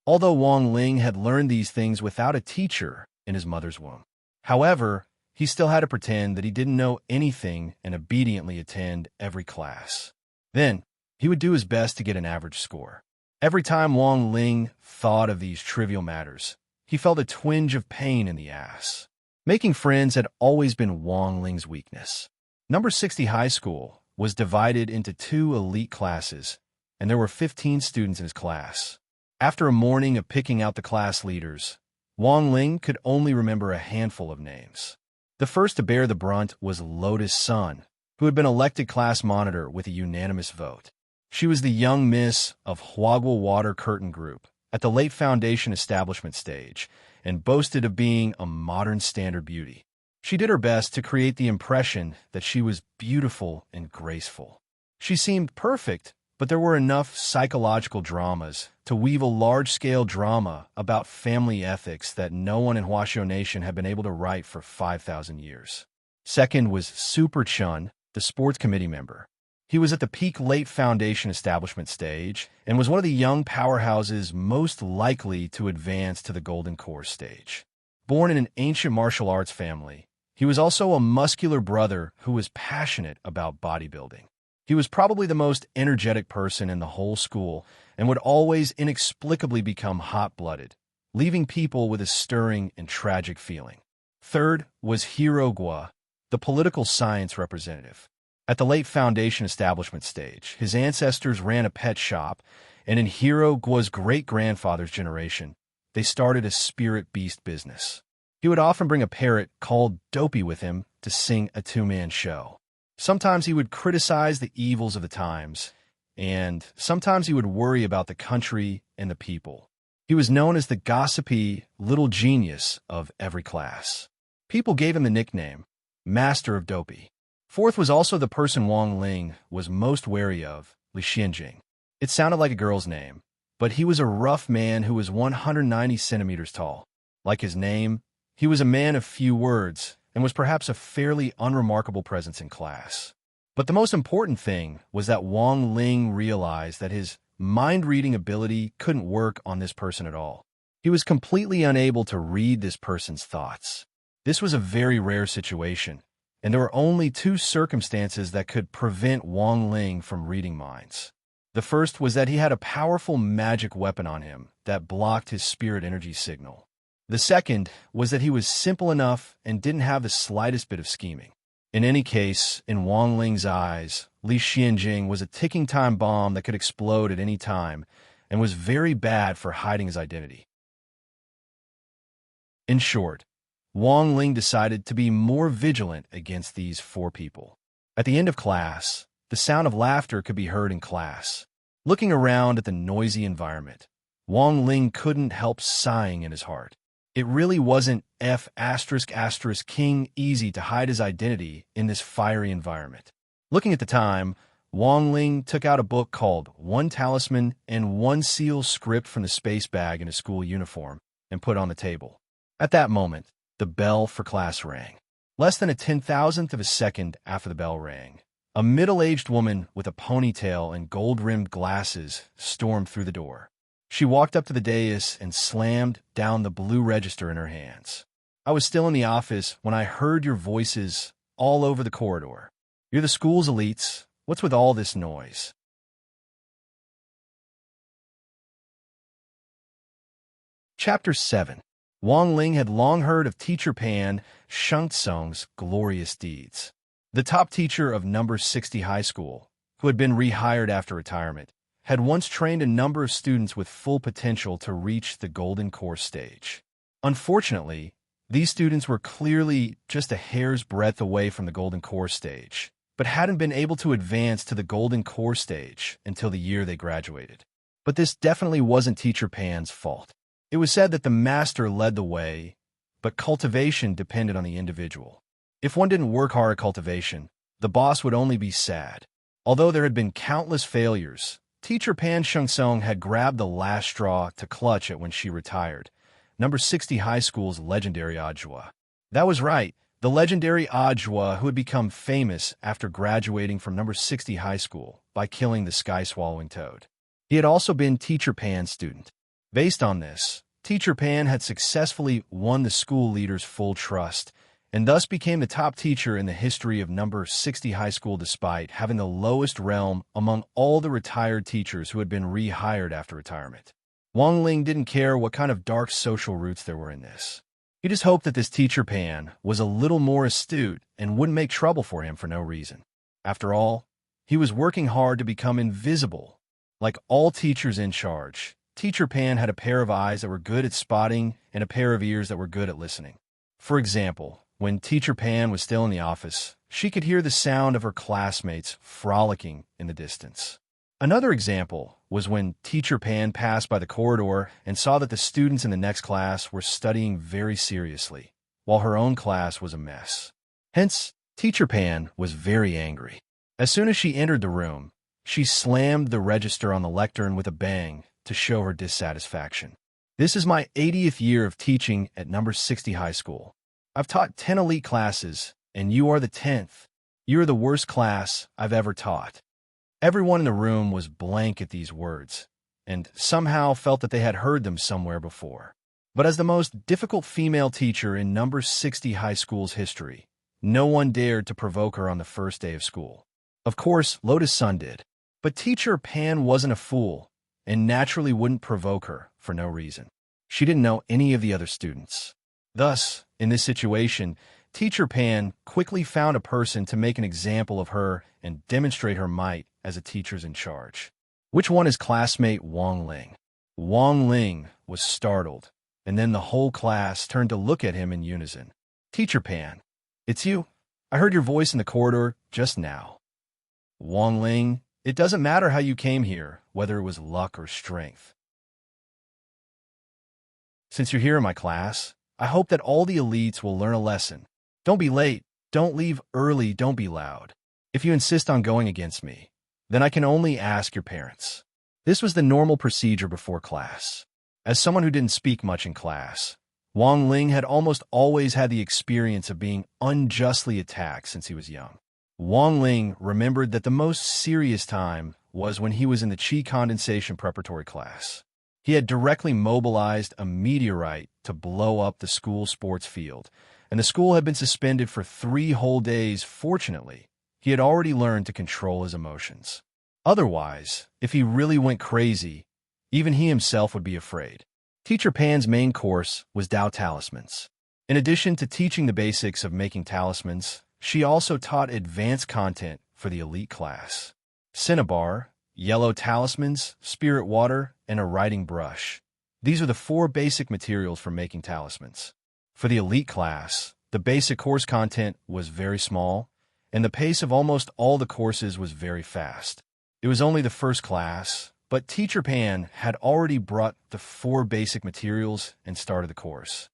Although Wong Ling had learned these things without a teacher in his mother's womb. However, he still had to pretend that he didn't know anything and obediently attend every class. Then, he would do his best to get an average score. Every time Wong Ling thought of these trivial matters, he felt a twinge of pain in the ass. Making friends had always been Wong Ling's weakness. Number 60 high school was divided into 2 elite classes, and there were 15 students in his class. After a morning of picking out the class leaders, Wong Ling could only remember a handful of names. The first to bear the brunt was Lotus Sun, who had been elected class monitor with a unanimous vote. She was the young miss of Huagua Water Curtain Group at the late foundation establishment stage and boasted of being a modern standard beauty. She did her best to create the impression that she was beautiful and graceful. She seemed perfect, but there were enough psychological dramas to weave a large-scale drama about family ethics that no one in Huaxiao Nation had been able to write for 5,000 years. Second was Super Chun, the sports committee member. He was at the peak late foundation establishment stage and was one of the young powerhouses most likely to advance to the Golden Core stage. Born in an ancient martial arts family, he was also a muscular brother who was passionate about bodybuilding. He was probably the most energetic person in the whole school and would always inexplicably become hot-blooded, leaving people with a stirring and tragic feeling. Third was Hiro Gua, the political science representative. At the late foundation establishment stage, his ancestors ran a pet shop, and in Hiro Gua's great-grandfather's generation, they started a spirit beast business. He would often bring a parrot called Dopey with him to sing a two-man show. Sometimes he would criticize the evils of the times, and sometimes he would worry about the country and the people. He was known as the gossipy little genius of every class. People gave him the nickname, Master of Dopey. Fourth was also the person Wang Ling was most wary of, Li Xianjing. It sounded like a girl's name, but he was a rough man who was 190 centimeters tall. Like his name, he was a man of few words and was perhaps a fairly unremarkable presence in class. But the most important thing was that Wang Ling realized that his mind-reading ability couldn't work on this person at all. He was completely unable to read this person's thoughts. This was a very rare situation, and there were only two circumstances that could prevent Wang Ling from reading minds. The first was that he had a powerful magic weapon on him that blocked his spirit energy signal. The second was that he was simple enough and didn't have the slightest bit of scheming. In any case, in Wang Ling's eyes, Li Xianjing was a ticking time bomb that could explode at any time and was very bad for hiding his identity. In short, Wang Ling decided to be more vigilant against these four people. At the end of class, the sound of laughter could be heard in class. Looking around at the noisy environment, Wang Ling couldn't help sighing in his heart. It really wasn't King easy to hide his identity in this fiery environment. Looking at the time, Wang Ling took out a book called One Talisman and One Seal script from the space bag in his school uniform and put it on the table. At that moment, the bell for class rang. Less than a 10,000th of a second after the bell rang, a middle-aged woman with a ponytail and gold-rimmed glasses stormed through the door. She walked up to the dais and slammed down the blue register in her hands. I was still in the office when I heard your voices all over the corridor. You're the school's elites. What's with all this noise? Chapter 7. Wang Ling had long heard of Teacher Pan Shengtsong's glorious deeds. The top teacher of number 60 high school, who had been rehired after retirement, had once trained a number of students with full potential to reach the Golden Core stage. Unfortunately, these students were clearly just a hair's breadth away from the Golden Core stage, but hadn't been able to advance to the Golden Core stage until the year they graduated. But this definitely wasn't Teacher Pan's fault. It was said that the master led the way, but cultivation depended on the individual. If one didn't work hard at cultivation, the boss would only be sad. Although there had been countless failures, Teacher Pan Shengtsong had grabbed the last straw to clutch at when she retired, number 60 high school's legendary Ajua. That was right, the legendary Ajua who had become famous after graduating from number 60 high school by killing the sky-swallowing toad. He had also been Teacher Pan's student. Based on this, Teacher Pan had successfully won the school leader's full trust and thus became the top teacher in the history of number 60 high school despite having the lowest realm among all the retired teachers who had been rehired after retirement. Wang Ling didn't care what kind of dark social roots there were in this. He just hoped that this Teacher Pan was a little more astute and wouldn't make trouble for him for no reason. After all, he was working hard to become invisible. Like all teachers in charge, Teacher Pan had a pair of eyes that were good at spotting and a pair of ears that were good at listening. For example, when Teacher Pan was still in the office, she could hear the sound of her classmates frolicking in the distance. Another example was when Teacher Pan passed by the corridor and saw that the students in the next class were studying very seriously. while her own class was a mess. Hence, Teacher Pan was very angry. As soon as she entered the room, she slammed the register on the lectern with a bang to show her dissatisfaction. This is my 80th year of teaching at number 60 high school. I've taught 10 elite classes, and you are the 10th. You are the worst class I've ever taught. Everyone in the room was blank at these words, and somehow felt that they had heard them somewhere before. But as the most difficult female teacher in number 60 high school's history, no one dared to provoke her on the first day of school. Of course, Lotus Sun did. But Teacher Pan wasn't a fool, and naturally wouldn't provoke her for no reason. She didn't know any of the other students. Thus, in this situation, Teacher Pan quickly found a person to make an example of her and demonstrate her might as a teacher's in charge. Which one is classmate Wang Ling? Wang Ling was startled, and then the whole class turned to look at him in unison. Teacher Pan, it's you. I heard your voice in the corridor just now. Wang Ling, it doesn't matter how you came here, whether it was luck or strength. Since you're here in my class, I hope that all the elites will learn a lesson. Don't be late, don't leave early, don't be loud. If you insist on going against me, then I can only ask your parents. This was the normal procedure before class. As someone who didn't speak much in class, Wang Ling had almost always had the experience of being unjustly attacked since he was young. Wang Ling remembered that the most serious time was when he was in the Qi condensation preparatory class. He had directly mobilized a meteorite to blow up the school sports field, and the school had been suspended for 3 whole days. Fortunately, he had already learned to control his emotions. Otherwise, if he really went crazy, even he himself would be afraid. Teacher Pan's main course was Tao Talismans. In addition to teaching the basics of making talismans, she also taught advanced content for the elite class. Cinnabar, yellow talismans, spirit water, and a writing brush. These are the 4 basic materials for making talismans. For the elite class, the basic course content was very small, and the pace of almost all the courses was very fast. It was only the first class, but Teacher Pan had already brought the 4 basic materials and started the course.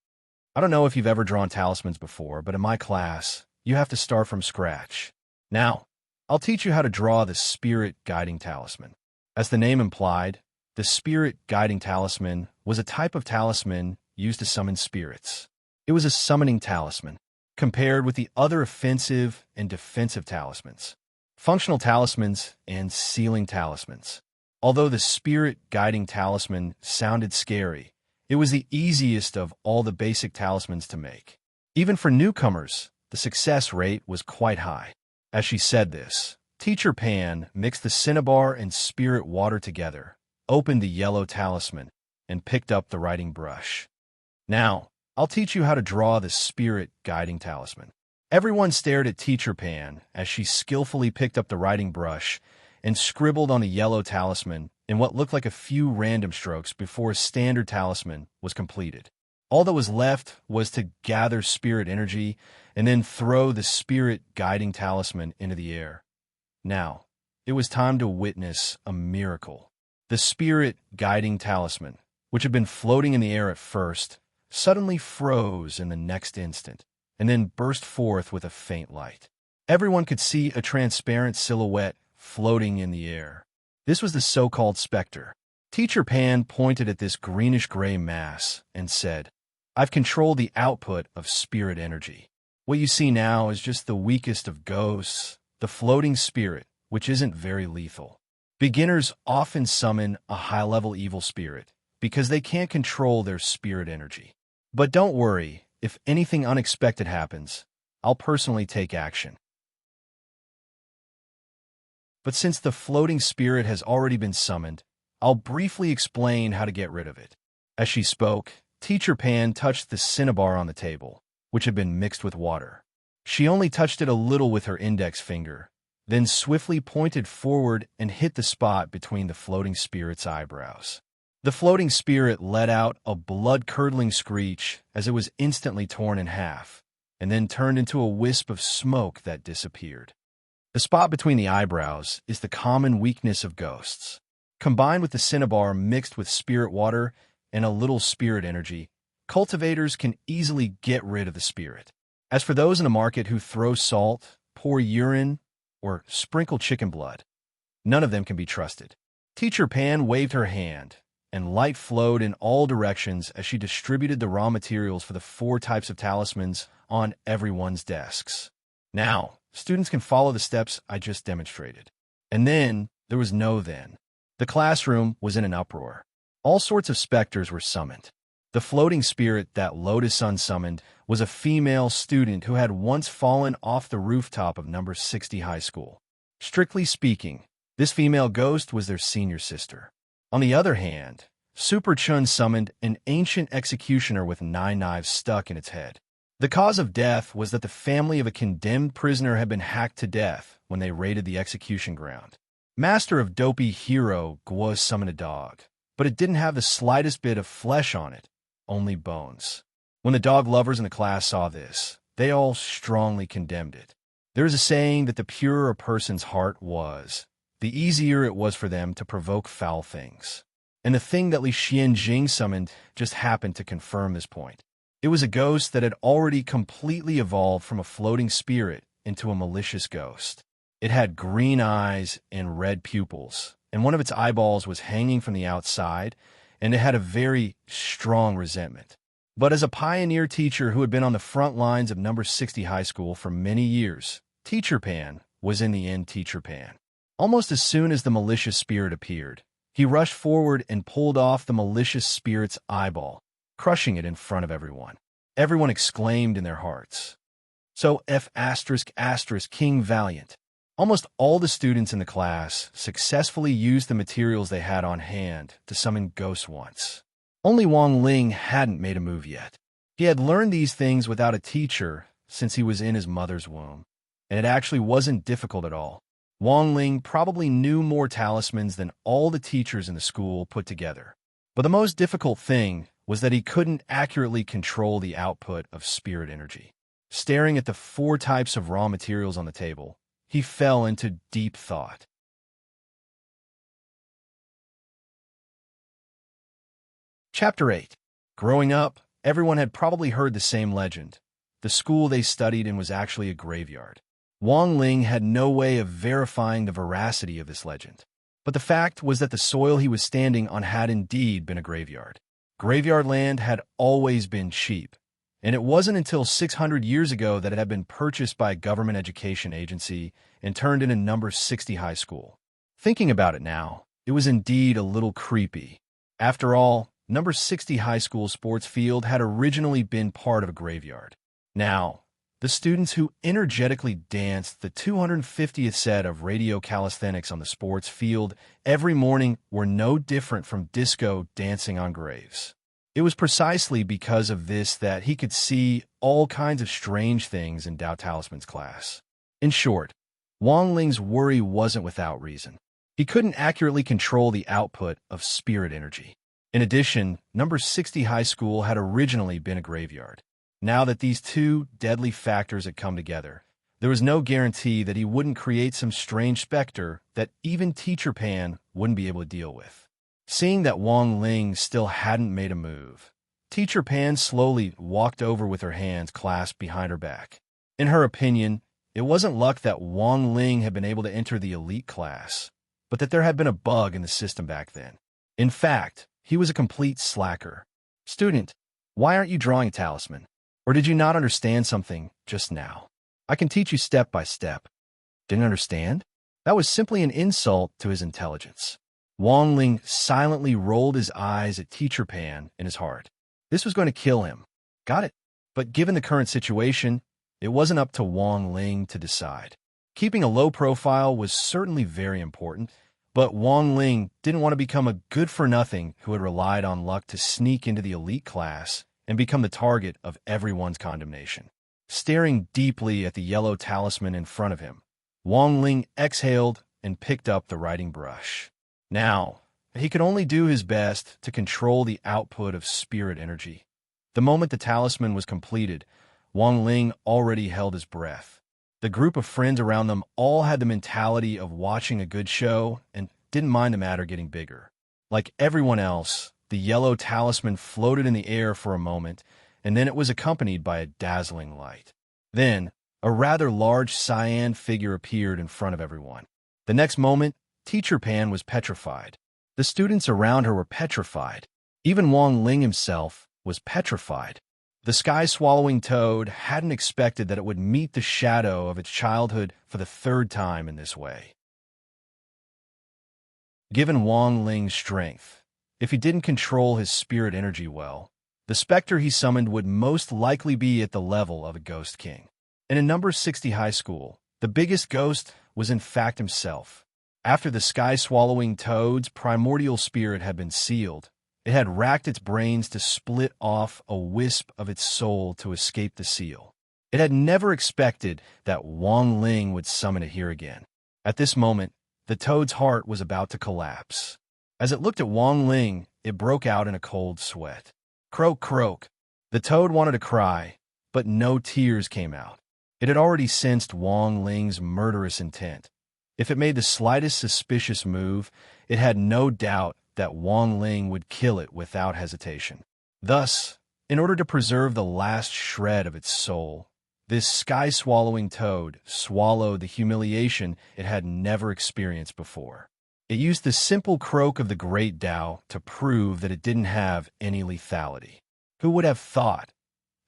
I don't know if you've ever drawn talismans before, but in my class, you have to start from scratch. Now, I'll teach you how to draw the Spirit Guiding Talisman. As the name implied, the Spirit Guiding Talisman was a type of talisman used to summon spirits. It was a summoning talisman, compared with the other offensive and defensive talismans, functional talismans, and sealing talismans. Although the Spirit Guiding Talisman sounded scary, it was the easiest of all the basic talismans to make. Even for newcomers, the success rate was quite high. As she said this, Teacher Pan mixed the cinnabar and spirit water together, opened the yellow talisman, and picked up the writing brush. Now, I'll teach you how to draw the Spirit Guiding Talisman. Everyone stared at Teacher Pan as she skillfully picked up the writing brush and scribbled on the yellow talisman in what looked like a few random strokes before a standard talisman was completed. All that was left was to gather spirit energy and then throw the Spirit Guiding Talisman into the air. Now, it was time to witness a miracle. The Spirit Guiding Talisman, which had been floating in the air at first, suddenly froze in the next instant, and then burst forth with a faint light. Everyone could see a transparent silhouette floating in the air. This was the so-called specter. Teacher Pan pointed at this greenish-gray mass and said, "I've controlled the output of spirit energy. What you see now is just the weakest of ghosts, the floating spirit, which isn't very lethal. Beginners often summon a high-level evil spirit because they can't control their spirit energy. But don't worry, if anything unexpected happens, I'll personally take action. But since the floating spirit has already been summoned, I'll briefly explain how to get rid of it." As she spoke, Teacher Pan touched the cinnabar on the table, which had been mixed with water. She only touched it a little with her index finger, then swiftly pointed forward and hit the spot between the floating spirit's eyebrows. The floating spirit let out a blood-curdling screech as it was instantly torn in half, and then turned into a wisp of smoke that disappeared. The spot between the eyebrows is the common weakness of ghosts. Combined with the cinnabar mixed with spirit water and a little spirit energy, cultivators can easily get rid of the spirit. As for those in the market who throw salt, pour urine, or sprinkle chicken blood, none of them can be trusted. Teacher Pan waved her hand, and light flowed in all directions as she distributed the raw materials for the 4 types of talismans on everyone's desks. Now, students can follow the steps I just demonstrated. And then, there was no then. The classroom was in an uproar. All sorts of specters were summoned. The floating spirit that Lotus Sun summoned was a female student who had once fallen off the rooftop of number 60 high school. Strictly speaking, this female ghost was their senior sister. On the other hand, Super Chun summoned an ancient executioner with 9 knives stuck in its head. The cause of death was that the family of a condemned prisoner had been hacked to death when they raided the execution ground. Master of Dopey Hero Guo summoned a dog, but it didn't have the slightest bit of flesh on it, only bones. When the dog lovers in the class saw this, they all strongly condemned it. There is a saying that the purer a person's heart was, the easier it was for them to provoke foul things. And the thing that Li Xianjing summoned just happened to confirm this point. It was a ghost that had already completely evolved from a floating spirit into a malicious ghost. It had green eyes and red pupils, and one of its eyeballs was hanging from the outside, and it had a very strong resentment. But as a pioneer teacher who had been on the front lines of number 60 high school for many years, Teacher Pan was in the end Teacher Pan. Almost as soon as the malicious spirit appeared, he rushed forward and pulled off the malicious spirit's eyeball, crushing it in front of everyone. Everyone exclaimed in their hearts. So King Valiant. Almost all the students in the class successfully used the materials they had on hand to summon ghosts once. Only Wang Ling hadn't made a move yet. He had learned these things without a teacher since he was in his mother's womb, and it actually wasn't difficult at all. Wang Ling probably knew more talismans than all the teachers in the school put together. But the most difficult thing was that he couldn't accurately control the output of spirit energy. Staring at the 4 types of raw materials on the table, he fell into deep thought. Chapter 8. Growing up, everyone had probably heard the same legend. The school they studied in was actually a graveyard. Wang Ling had no way of verifying the veracity of this legend. But the fact was that the soil he was standing on had indeed been a graveyard. Graveyard land had always been cheap, and it wasn't until 600 years ago that it had been purchased by a government education agency and turned into number 60 high school. Thinking about it now, it was indeed a little creepy. After all, number 60 high school sports field had originally been part of a graveyard. Now, the students who energetically danced the 250th set of radio calisthenics on the sports field every morning were no different from disco dancing on graves. It was precisely because of this that he could see all kinds of strange things in Dao Talisman's class. In short, Wang Ling's worry wasn't without reason. He couldn't accurately control the output of spirit energy. In addition, number 60 high school had originally been a graveyard. Now that these 2 deadly factors had come together, there was no guarantee that he wouldn't create some strange specter that even Teacher Pan wouldn't be able to deal with. Seeing that Wang Ling still hadn't made a move, Teacher Pan slowly walked over with her hands clasped behind her back. In her opinion, it wasn't luck that Wang Ling had been able to enter the elite class, but that there had been a bug in the system back then. In fact, he was a complete slacker. Student, why aren't you drawing a talisman? Or did you not understand something just now? I can teach you step by step. Didn't understand? That was simply an insult to his intelligence. Wang Ling silently rolled his eyes at Teacher Pan in his heart. This was going to kill him. Got it. But given the current situation, it wasn't up to Wang Ling to decide. Keeping a low profile was certainly very important, but Wang Ling didn't want to become a good-for-nothing who had relied on luck to sneak into the elite class and become the target of everyone's condemnation. Staring deeply at the yellow talisman in front of him, Wang Ling exhaled and picked up the writing brush. Now, he could only do his best to control the output of spirit energy. The moment the talisman was completed, Wang Ling already held his breath. The group of friends around them all had the mentality of watching a good show and didn't mind the matter getting bigger. Like everyone else, the yellow talisman floated in the air for a moment, and then it was accompanied by a dazzling light. Then, a rather large cyan figure appeared in front of everyone. The next moment, Teacher Pan was petrified. The students around her were petrified. Even Wang Ling himself was petrified. The sky-swallowing toad hadn't expected that it would meet the shadow of its childhood for the third time in this way. Given Wang Ling's strength, if he didn't control his spirit energy well, the specter he summoned would most likely be at the level of a ghost king. In a number 60 high school, the biggest ghost was in fact himself. After the sky-swallowing toad's primordial spirit had been sealed, it had racked its brains to split off a wisp of its soul to escape the seal. It had never expected that Wang Ling would summon it here again. At this moment, the toad's heart was about to collapse. As it looked at Wang Ling, it broke out in a cold sweat. Croak, croak. The toad wanted to cry, but no tears came out. It had already sensed Wang Ling's murderous intent. If it made the slightest suspicious move, it had no doubt that Wang Ling would kill it without hesitation. Thus, in order to preserve the last shred of its soul, this sky-swallowing toad swallowed the humiliation it had never experienced before. It used the simple croak of the great Tao to prove that it didn't have any lethality. Who would have thought?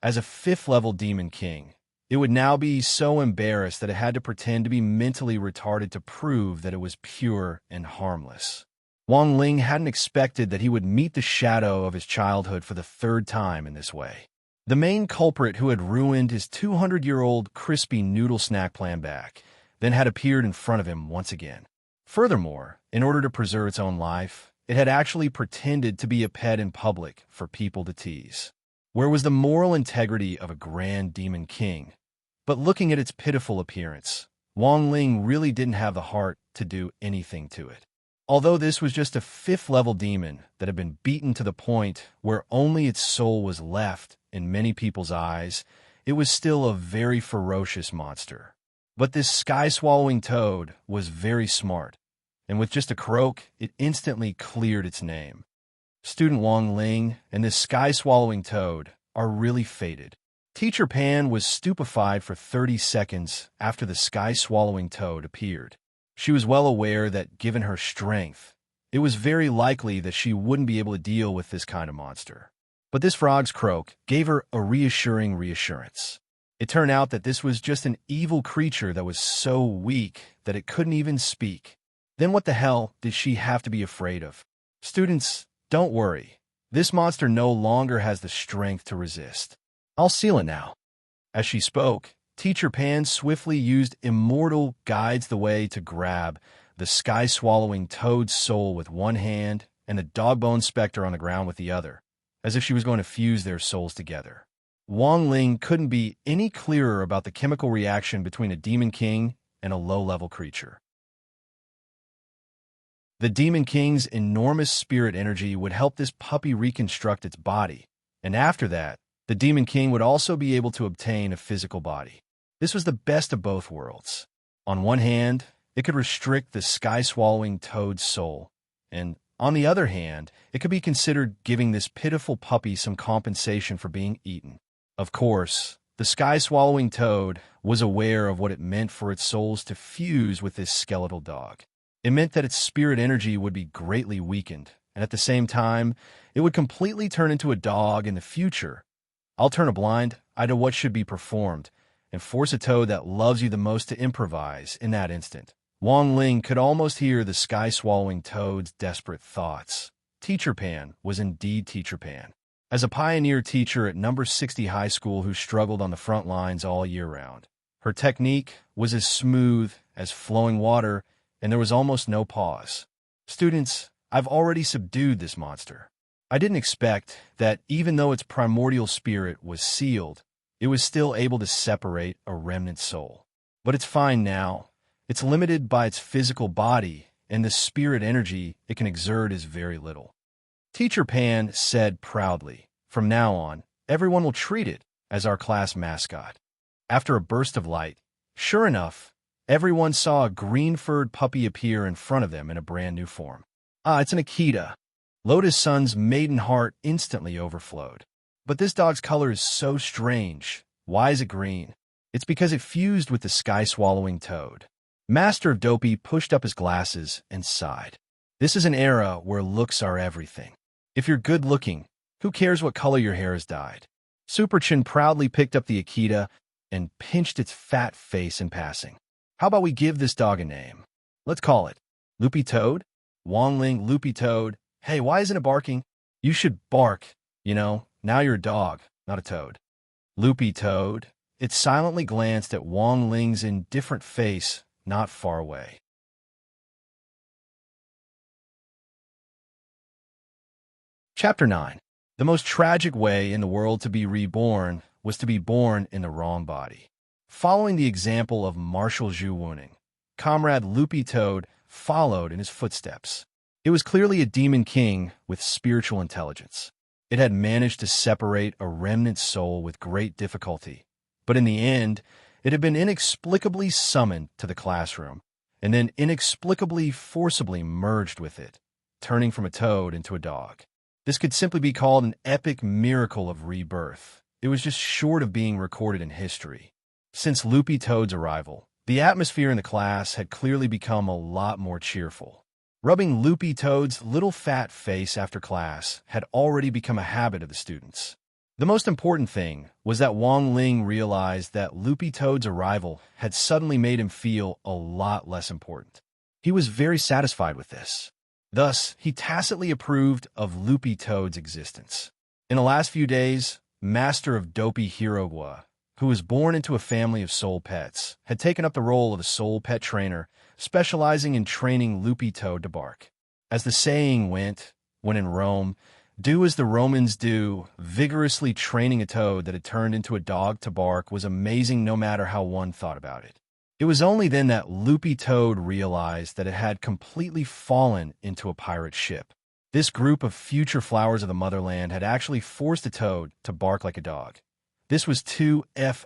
As a 5th-level demon king, it would now be so embarrassed that it had to pretend to be mentally retarded to prove that it was pure and harmless. Wang Ling hadn't expected that he would meet the shadow of his childhood for the third time in this way. The main culprit who had ruined his 200-year-old crispy noodle snack plan back then had appeared in front of him once again. Furthermore, in order to preserve its own life, it had actually pretended to be a pet in public for people to tease. Where was the moral integrity of a grand demon king? But looking at its pitiful appearance, Wang Ling really didn't have the heart to do anything to it. Although this was just a 5th-level demon that had been beaten to the point where only its soul was left in many people's eyes, it was still a very ferocious monster. But this sky-swallowing toad was very smart, and with just a croak, it instantly cleared its name. Student Wang Ling and this sky-swallowing toad are really fated. Teacher Pan was stupefied for 30 seconds after the sky-swallowing toad appeared. She was well aware that, given her strength, it was very likely that she wouldn't be able to deal with this kind of monster. But this frog's croak gave her a reassuring reassurance. It turned out that this was just an evil creature that was so weak that it couldn't even speak. Then what the hell did she have to be afraid of? Students, don't worry. This monster no longer has the strength to resist. I'll seal it now. As she spoke, Teacher Pan swiftly used Immortal Guides the Way to grab the sky-swallowing toad's soul with one hand and the dog-bone specter on the ground with the other, as if she was going to fuse their souls together. Wang Ling couldn't be any clearer about the chemical reaction between a demon king and a low-level creature. The demon king's enormous spirit energy would help this puppy reconstruct its body, and after that, the demon king would also be able to obtain a physical body. This was the best of both worlds. On one hand, it could restrict the sky-swallowing toad's soul, and on the other hand, it could be considered giving this pitiful puppy some compensation for being eaten. Of course, the sky-swallowing toad was aware of what it meant for its souls to fuse with this skeletal dog. It meant that its spirit energy would be greatly weakened, and at the same time, it would completely turn into a dog in the future. I'll turn a blind eye to what should be performed, and force a toad that loves you the most to improvise in that instant. Wang Ling could almost hear the sky-swallowing toad's desperate thoughts. Teacher Pan was indeed Teacher Pan. As a pioneer teacher at number 60 high school who struggled on the front lines all year round, her technique was as smooth as flowing water, and there was almost no pause. Students, I've already subdued this monster. I didn't expect that even though its primordial spirit was sealed, it was still able to separate a remnant soul. But it's fine now. It's limited by its physical body, and the spirit energy it can exert is very little. Teacher Pan said proudly, "From now on, everyone will treat it as our class mascot." After a burst of light, sure enough, everyone saw a green-furred puppy appear in front of them in a brand new form. "Ah, it's an Akita." Lotus Sun's maiden heart instantly overflowed. But this dog's color is so strange. Why is it green? It's because it fused with the sky-swallowing toad. Master of Dopey pushed up his glasses and sighed. This is an era where looks are everything. If you're good-looking, who cares what color your hair is dyed? Superchin proudly picked up the Akita and pinched its fat face in passing. How about we give this dog a name? Let's call it Loopy Toad? Wongling, Loopy Toad. Hey, why isn't it barking? You should bark. Now you're a dog, not a toad. Loopy Toad. It silently glanced at Wong Ling's indifferent face not far away. Chapter 9. The most tragic way in the world to be reborn was to be born in the wrong body. Following the example of Marshal Zhu Wuning, Comrade Loopy Toad followed in his footsteps. It was clearly a demon king with spiritual intelligence. It had managed to separate a remnant soul with great difficulty, but in the end, it had been inexplicably summoned to the classroom, and then inexplicably forcibly merged with it, turning from a toad into a dog. This could simply be called an epic miracle of rebirth. It was just short of being recorded in history. Since Loopy Toad's arrival, the atmosphere in the class had clearly become a lot more cheerful. Rubbing Loopy Toad's little fat face after class had already become a habit of the students. The most important thing was that Wong Ling realized that Loopy Toad's arrival had suddenly made him feel a lot less important. He was very satisfied with this. Thus, he tacitly approved of Loopy Toad's existence. In the last few days, Master of Dopey Hirogwa, who was born into a family of soul pets, had taken up the role of a soul pet trainer, specializing in training Loopy Toad to bark. As the saying went, when in Rome, do as the Romans do, vigorously training a toad that had turned into a dog to bark was amazing no matter how one thought about it. It was only then that Loopy Toad realized that it had completely fallen into a pirate ship. This group of future flowers of the motherland had actually forced a toad to bark like a dog. This was 2F***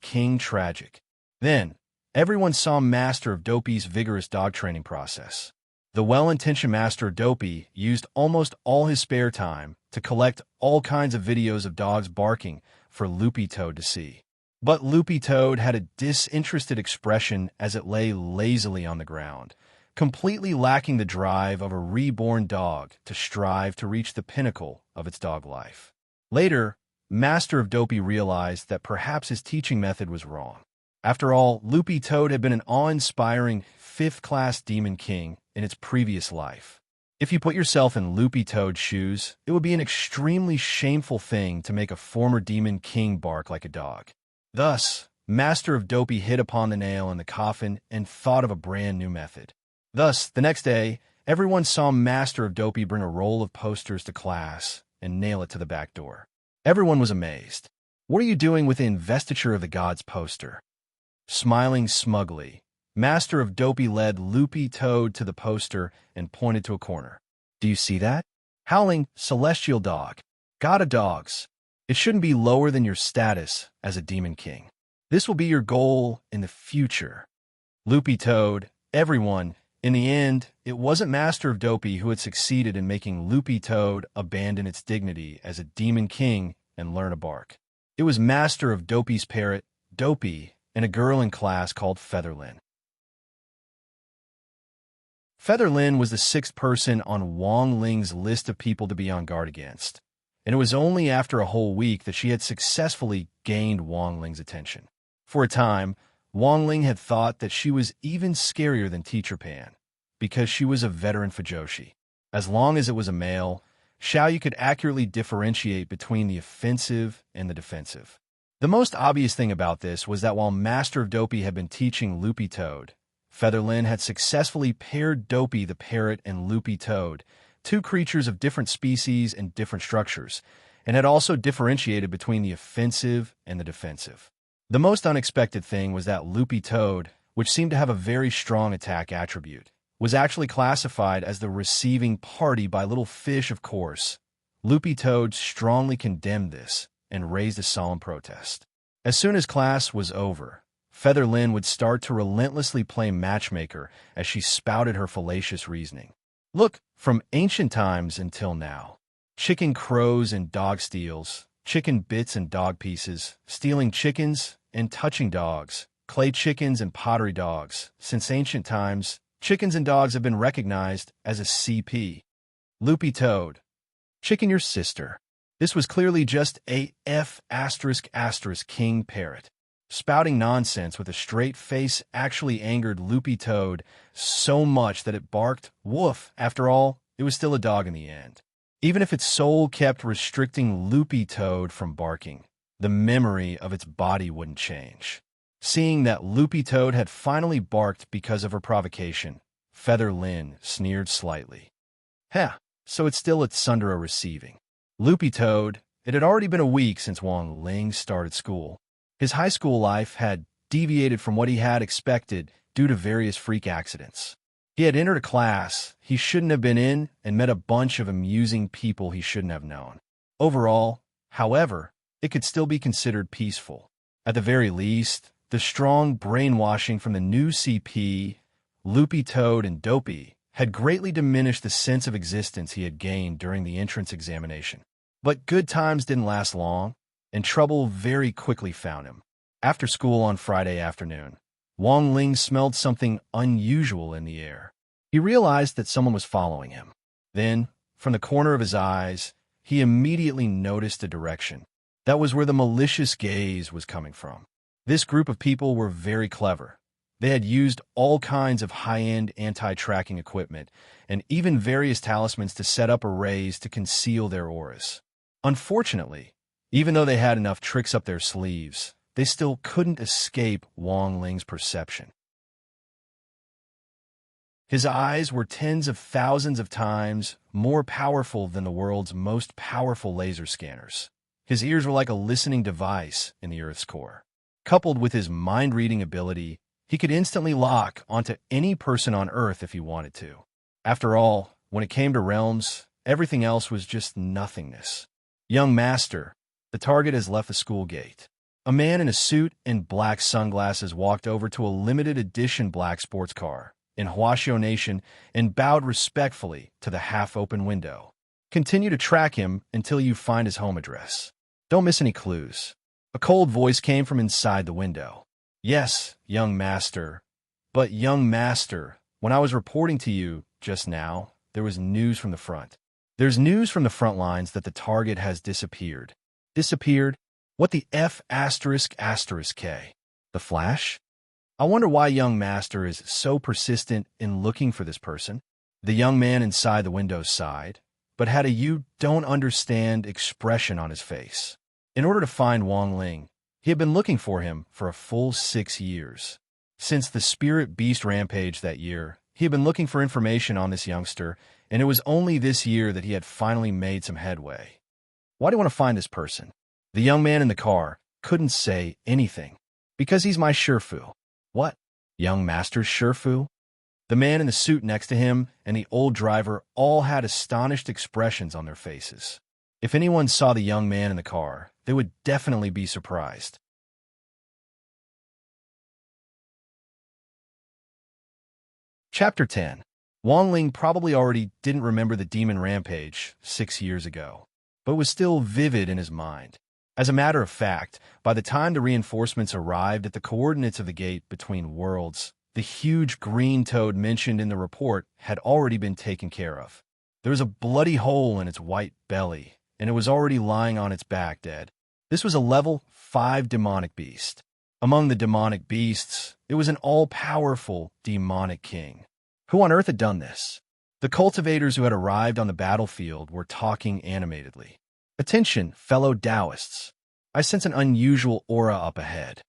king tragic. Then, everyone saw Master of Dopey's vigorous dog training process. The well-intentioned Master of Dopey used almost all his spare time to collect all kinds of videos of dogs barking for Loopy Toad to see. But Loopy Toad had a disinterested expression as it lay lazily on the ground, completely lacking the drive of a reborn dog to strive to reach the pinnacle of its dog life. Later, Master of Dopey realized that perhaps his teaching method was wrong. After all, Loopy Toad had been an awe-inspiring fifth-class demon king in its previous life. If you put yourself in Loopy Toad's shoes, it would be an extremely shameful thing to make a former demon king bark like a dog. Thus, Master of Dopey hit upon the nail in the coffin and thought of a brand new method. Thus, the next day, everyone saw Master of Dopey bring a roll of posters to class and nail it to the back door. Everyone was amazed. What are you doing with the investiture of the gods poster? Smiling smugly, Master of Dopey led Loopy Toad to the poster and pointed to a corner. Do you see that? Howling celestial dog. God of dogs. It shouldn't be lower than your status as a demon king. This will be your goal in the future. Loopy Toad, everyone. In the end, it wasn't Master of Dopey who had succeeded in making Loopy Toad abandon its dignity as a demon king and learn to bark. It was Master of Dopey's parrot, Dopey, and a girl in class called Featherlin. Featherlin was the sixth person on Wong Ling's list of people to be on guard against, and it was only after a whole week that she had successfully gained Wong Ling's attention. For a time, Wong Ling had thought that she was even scarier than Teacher Pan, because she was a veteran Fujoshi. As long as it was a male, Xiaoyu could accurately differentiate between the offensive and the defensive. The most obvious thing about this was that while Master of Dopey had been teaching Loopy Toad, Featherlin had successfully paired Dopey the parrot and Loopy Toad, two creatures of different species and different structures, and had also differentiated between the offensive and the defensive. The most unexpected thing was that Loopy Toad, which seemed to have a very strong attack attribute, was actually classified as the receiving party by Little Fish, of course. Loopy Toad strongly condemned this and raised a solemn protest. As soon as class was over, Featherlin would start to relentlessly play matchmaker as she spouted her fallacious reasoning. Look, from ancient times until now. Chicken crows and dog steals, chicken bits and dog pieces, stealing chickens and touching dogs, clay chickens and pottery dogs. Since ancient times, chickens and dogs have been recognized as a CP. Loopy toad. Chicken your sister. This was clearly just a F*** king parrot. Spouting nonsense with a straight face actually angered Loopy Toad so much that it barked, woof. After all, it was still a dog in the end. Even if its soul kept restricting Loopy Toad from barking, the memory of its body wouldn't change. Seeing that Loopy Toad had finally barked because of her provocation, Feather Lynn sneered slightly. Heh, so it's still at Sundara receiving. Loopy Toad, it had already been a week since Wang Ling started school. His high school life had deviated from what he had expected due to various freak accidents. He had entered a class he shouldn't have been in and met a bunch of amusing people he shouldn't have known. Overall, however, it could still be considered peaceful. At the very least, the strong brainwashing from the new CP, Loopy Toad and Dopey, had greatly diminished the sense of existence he had gained during the entrance examination. But good times didn't last long, and trouble very quickly found him. After school on Friday afternoon, Wang Ling smelled something unusual in the air. He realized that someone was following him. Then, from the corner of his eyes, he immediately noticed a direction. That was where the malicious gaze was coming from. This group of people were very clever. They had used all kinds of high-end anti-tracking equipment and even various talismans to set up arrays to conceal their auras. Unfortunately, even though they had enough tricks up their sleeves, they still couldn't escape Wang Ling's perception. His eyes were tens of thousands of times more powerful than the world's most powerful laser scanners. His ears were like a listening device in the Earth's core. Coupled with his mind-reading ability, he could instantly lock onto any person on Earth if he wanted to. After all, when it came to realms, everything else was just nothingness. Young master, the target has left the school gate. A man in a suit and black sunglasses walked over to a limited edition black sports car in Huaxiao Nation and bowed respectfully to the half-open window. Continue to track him until you find his home address. Don't miss any clues. A cold voice came from inside the window. Yes, young master. But young master, when I was reporting to you just now, there was news from the front. There's news from the front lines that the target has disappeared. Disappeared? What the F***K? The Flash? I wonder why young master is so persistent in looking for this person. The young man inside the window sighed, but had a "you don't understand" expression on his face. In order to find Wang Ling, he had been looking for him for a full 6 years. Since the Spirit Beast rampage that year, he had been looking for information on this youngster, and it was only this year that he had finally made some headway. Why do you want to find this person? The young man in the car couldn't say anything. Because he's my Shifu. What? Young master's Shifu? The man in the suit next to him and the old driver all had astonished expressions on their faces. If anyone saw the young man in the car, they would definitely be surprised. Chapter 10. Wang Ling probably already didn't remember the demon rampage 6 years ago, but was still vivid in his mind. As a matter of fact, by the time the reinforcements arrived at the coordinates of the gate between worlds, the huge green toad mentioned in the report had already been taken care of. There was a bloody hole in its white belly, and it was already lying on its back dead. This was a level 5 demonic beast. Among the demonic beasts, it was an all-powerful demonic king. Who on earth had done this? The cultivators who had arrived on the battlefield were talking animatedly. Attention, fellow Taoists. I sense an unusual aura up ahead.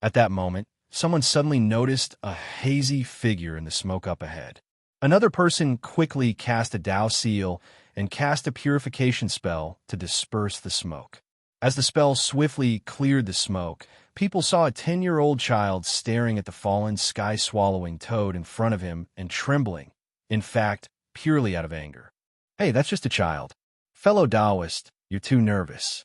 At that moment, someone suddenly noticed a hazy figure in the smoke up ahead. Another person quickly cast a Tao seal and cast a purification spell to disperse the smoke. As the spell swiftly cleared the smoke, people saw a 10-year-old child staring at the fallen sky-swallowing toad in front of him and trembling, in fact, purely out of anger. Hey, that's just a child. Fellow Taoist, you're too nervous.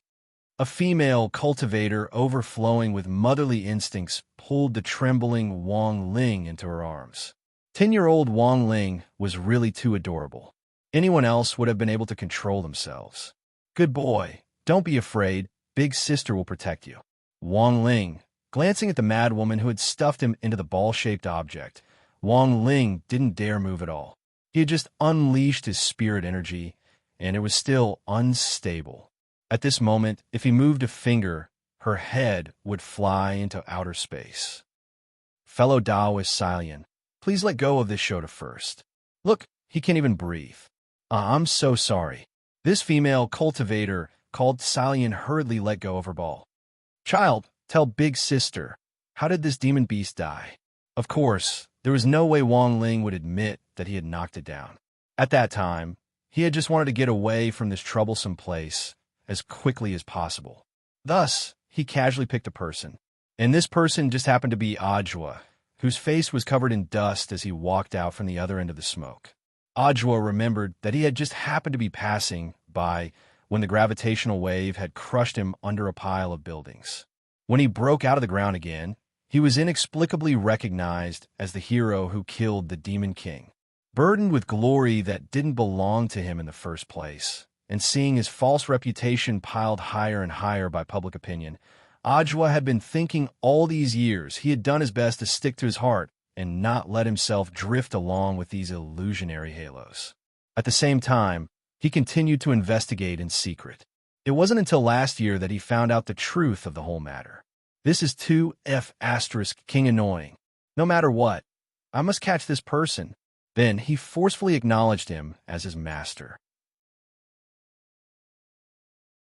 A female cultivator overflowing with motherly instincts pulled the trembling Wang Ling into her arms. 10-year-old Wang Ling was really too adorable. Anyone else would have been able to control themselves. Good boy, don't be afraid, big sister will protect you. Wang Ling, glancing at the mad woman who had stuffed him into the ball-shaped object, Wang Ling didn't dare move at all. He had just unleashed his spirit energy, and it was still unstable. At this moment, if he moved a finger, her head would fly into outer space. Fellow Taoist Salian, please let go of this Shota first. Look, he can't even breathe. I'm so sorry. This female cultivator called Salian hurriedly let go of her ball. Child, tell big sister, how did this demon beast die? Of course, there was no way Wang Ling would admit that he had knocked it down. At that time, he had just wanted to get away from this troublesome place as quickly as possible. Thus, he casually picked a person. And this person just happened to be Ajwa, whose face was covered in dust as he walked out from the other end of the smoke. Ajwa remembered that he had just happened to be passing by when the gravitational wave had crushed him under a pile of buildings. When he broke out of the ground again, he was inexplicably recognized as the hero who killed the Demon King. Burdened with glory that didn't belong to him in the first place, and seeing his false reputation piled higher and higher by public opinion, Ajwa had been thinking all these years he had done his best to stick to his heart and not let himself drift along with these illusionary halos. At the same time, he continued to investigate in secret. It wasn't until last year that he found out the truth of the whole matter. This is 2F** King annoying. No matter what, I must catch this person. Then he forcefully acknowledged him as his master.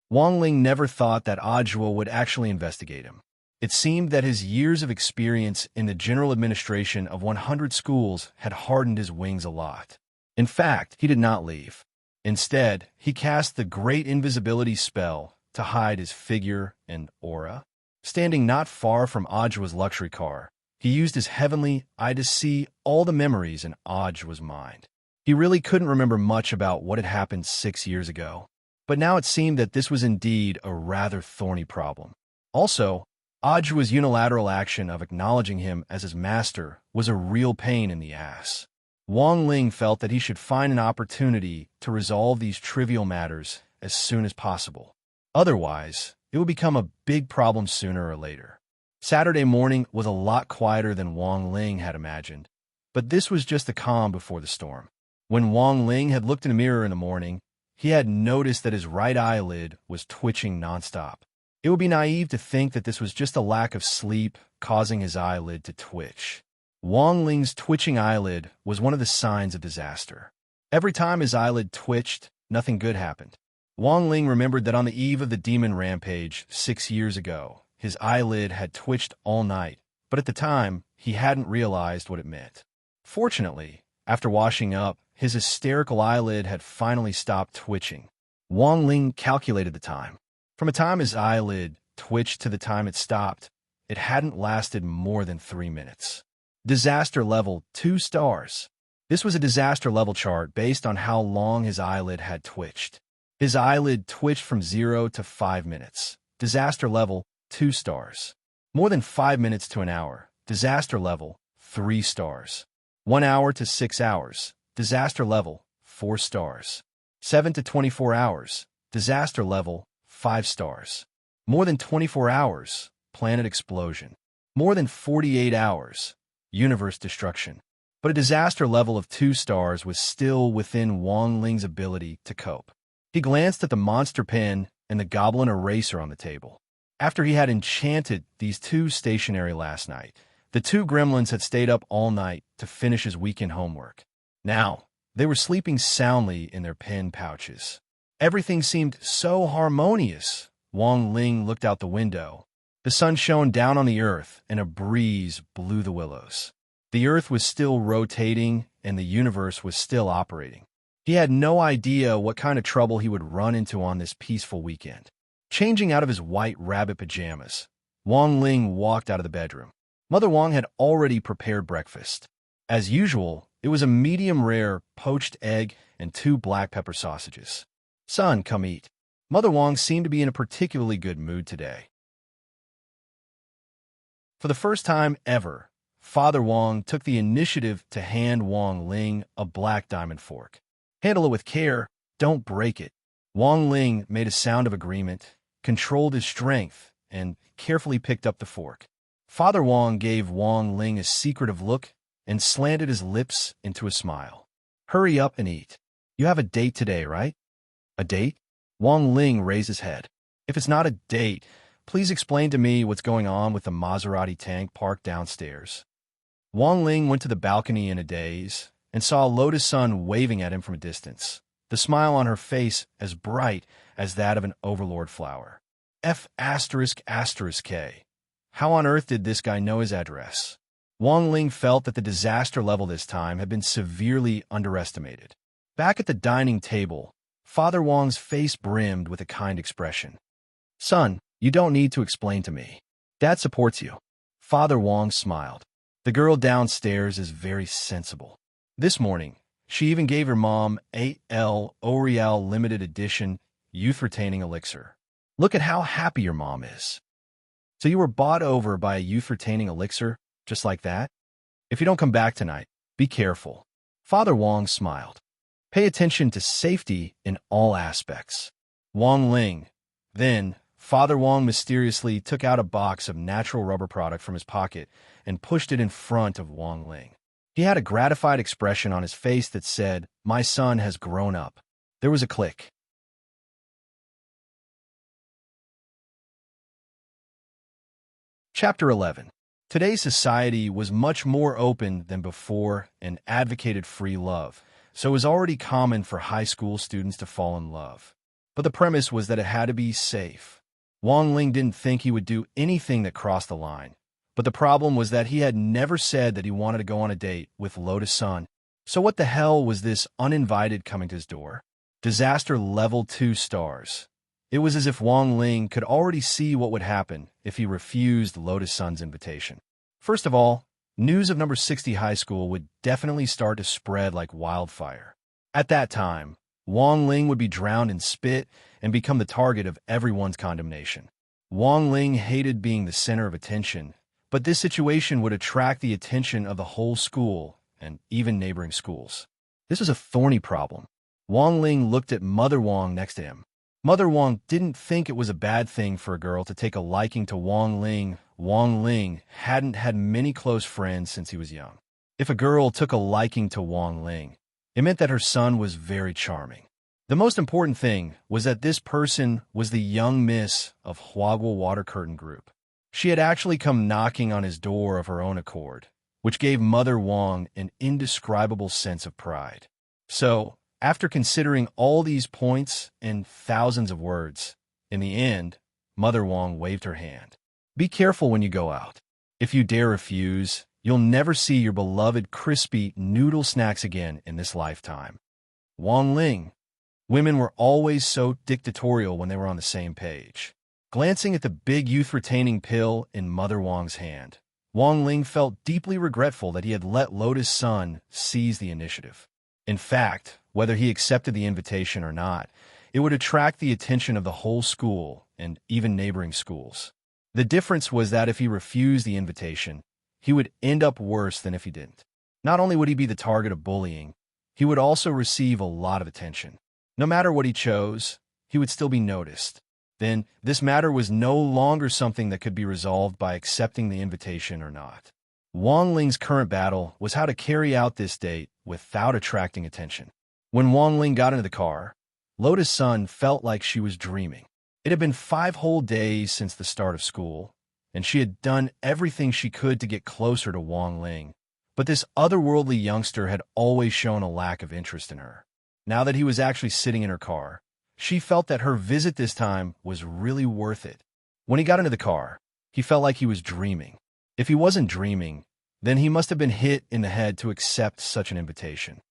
Wang Ling never thought that Ajwa would actually investigate him. It seemed that his years of experience in the general administration of 100 schools had hardened his wings a lot. In fact, he did not leave. Instead, he cast the great invisibility spell to hide his figure and aura. Standing not far from Ajwa's luxury car, he used his heavenly eye to see all the memories in Ajwa's mind. He really couldn't remember much about what had happened 6 years ago, but now it seemed that this was indeed a rather thorny problem. Also, Ajwa's unilateral action of acknowledging him as his master was a real pain in the ass. Wang Ling felt that he should find an opportunity to resolve these trivial matters as soon as possible. Otherwise, it would become a big problem sooner or later. Saturday morning was a lot quieter than Wang Ling had imagined, but this was just the calm before the storm. When Wang Ling had looked in a mirror in the morning, he had noticed that his right eyelid was twitching nonstop. It would be naive to think that this was just a lack of sleep causing his eyelid to twitch. Wang Ling's twitching eyelid was one of the signs of disaster. Every time his eyelid twitched, nothing good happened. Wang Ling remembered that on the eve of the demon rampage 6 years ago, his eyelid had twitched all night, but at the time, he hadn't realized what it meant. Fortunately, after washing up, his hysterical eyelid had finally stopped twitching. Wang Ling calculated the time. From the time his eyelid twitched to the time it stopped, it hadn't lasted more than 3 minutes. Disaster level 2 stars. This was a disaster level chart based on how long his eyelid had twitched. His eyelid twitched from 0 to 5 minutes. Disaster level 2 stars. More than 5 minutes to an hour. Disaster level 3 stars. 1 hour to 6 hours. Disaster level 4 stars. 7 to 24 hours. Disaster level 5 stars. More than 24 hours. Planet explosion. More than 48 hours. Universe destruction. But a disaster level of 2 stars was still within Wang Ling's ability to cope. He glanced at the monster pen and the goblin eraser on the table. After he had enchanted these 2 stationery last night, the 2 gremlins had stayed up all night to finish his weekend homework. Now, they were sleeping soundly in their pen pouches. Everything seemed so harmonious. Wang Ling looked out the window. The sun shone down on the earth, and a breeze blew the willows. The earth was still rotating, and the universe was still operating. He had no idea what kind of trouble he would run into on this peaceful weekend. Changing out of his white rabbit pajamas, Wang Ling walked out of the bedroom. Mother Wang had already prepared breakfast. As usual, it was a medium-rare poached egg and 2 black pepper sausages. Son, come eat. Mother Wang seemed to be in a particularly good mood today. For the first time ever, Father Wong took the initiative to hand Wong Ling a black diamond fork. "Handle it with care, don't break it." Wong Ling made a sound of agreement, controlled his strength, and carefully picked up the fork. Father Wong gave Wong Ling a secretive look and slanted his lips into a smile. "Hurry up and eat. You have a date today, right?" "A date?" Wong Ling raised his head. "If it's not a date, please explain to me what's going on with the Maserati tank parked downstairs." Wong Ling went to the balcony in a daze and saw Lotus Sun waving at him from a distance, the smile on her face as bright as that of an overlord flower. F***K. How on earth did this guy know his address? Wong Ling felt that the disaster level this time had been severely underestimated. Back at the dining table, Father Wong's face brimmed with a kind expression. "Son, you don't need to explain to me. Dad supports you." Father Wong smiled. "The girl downstairs is very sensible. This morning, she even gave her mom A.L. L'Oreal limited edition youth-retaining elixir. Look at how happy your mom is." "So you were bought over by a youth-retaining elixir, just like that? If you don't come back tonight, be careful." Father Wong smiled. "Pay attention to safety in all aspects." Wong Ling. Then, Father Wong mysteriously took out a box of natural rubber product from his pocket and pushed it in front of Wong Ling. He had a gratified expression on his face that said, "My son has grown up." There was a click. Chapter 11. Today's society was much more open than before and advocated free love, so it was already common for high school students to fall in love. But the premise was that it had to be safe. Wong Ling didn't think he would do anything that crossed the line, but the problem was that he had never said that he wanted to go on a date with Lotus Sun. So what the hell was this uninvited coming to his door? Disaster level 2 stars. It was as if Wong Ling could already see what would happen if he refused Lotus Sun's invitation. First of all, news of number 60 high school would definitely start to spread like wildfire. At that time, Wong Ling would be drowned in spit and become the target of everyone's condemnation. Wong Ling hated being the center of attention, but this situation would attract the attention of the whole school and even neighboring schools. This was a thorny problem. Wong Ling looked at Mother Wong next to him. Mother Wong didn't think it was a bad thing for a girl to take a liking to Wong Ling. Wong Ling hadn't had many close friends since he was young. If a girl took a liking to Wong Ling, it meant that her son was very charming. The most important thing was that this person was the young miss of Huagua Water Curtain Group. She had actually come knocking on his door of her own accord, which gave Mother Wong an indescribable sense of pride. So, after considering all these points in thousands of words, in the end, Mother Wong waved her hand. "Be careful when you go out. If you dare refuse, you'll never see your beloved crispy noodle snacks again in this lifetime." Wong Ling. Women were always so dictatorial when they were on the same page. Glancing at the big youth-retaining pill in Mother Wong's hand, Wong Ling felt deeply regretful that he had let Lotus Sun seize the initiative. In fact, whether he accepted the invitation or not, it would attract the attention of the whole school and even neighboring schools. The difference was that if he refused the invitation, he would end up worse than if he didn't. Not only would he be the target of bullying, he would also receive a lot of attention. No matter what he chose, he would still be noticed. Then, this matter was no longer something that could be resolved by accepting the invitation or not. Wong Ling's current battle was how to carry out this date without attracting attention. When Wong Ling got into the car, Lotus Sun felt like she was dreaming. It had been 5 whole days since the start of school, and she had done everything she could to get closer to Wong Ling. But this otherworldly youngster had always shown a lack of interest in her. Now that he was actually sitting in her car, she felt that her visit this time was really worth it. When he got into the car, he felt like he was dreaming. If he wasn't dreaming, then he must have been hit in the head to accept such an invitation.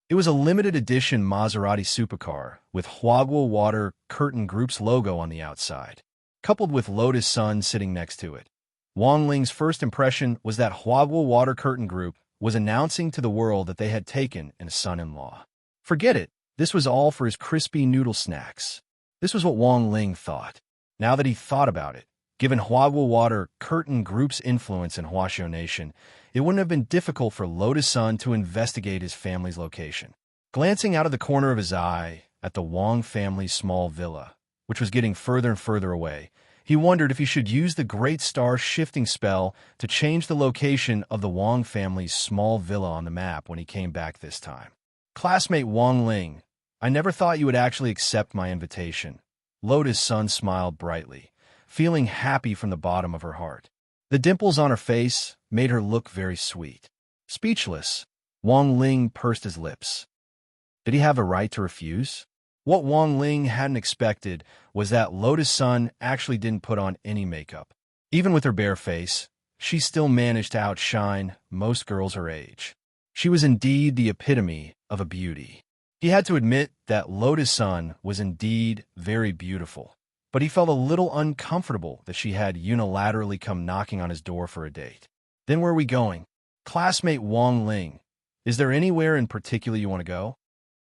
It was a limited edition Maserati supercar with Huagua Water Curtain Group's logo on the outside, coupled with Lotus Sun sitting next to it. Wong Ling's first impression was that Huagua Water Curtain Group was announcing to the world that they had taken a son-in-law. Forget it, this was all for his crispy noodle snacks. This was what Wong Ling thought. Now that he thought about it, Given Huaguo Water Curtain Group's influence in Huaxiao Nation, it wouldn't have been difficult for Lotus Sun to investigate his family's location. Glancing out of the corner of his eye at the Wang family's small villa, which was getting further and further away, he wondered if he should use the Great Star Shifting spell to change the location of the Wang family's small villa on the map when he came back this time. Classmate Wang Ling, I never thought you would actually accept my invitation. Lotus Sun smiled brightly, feeling happy from the bottom of her heart. The dimples on her face made her look very sweet. Speechless, Wang Ling pursed his lips. Did he have a right to refuse? What Wang Ling hadn't expected was that Lotus Sun actually didn't put on any makeup. Even with her bare face, she still managed to outshine most girls her age. She was indeed the epitome of a beauty. He had to admit that Lotus Sun was indeed very beautiful, but he felt a little uncomfortable that she had unilaterally come knocking on his door for a date. Then where are we going? Classmate Wang Ling, is there anywhere in particular you want to go?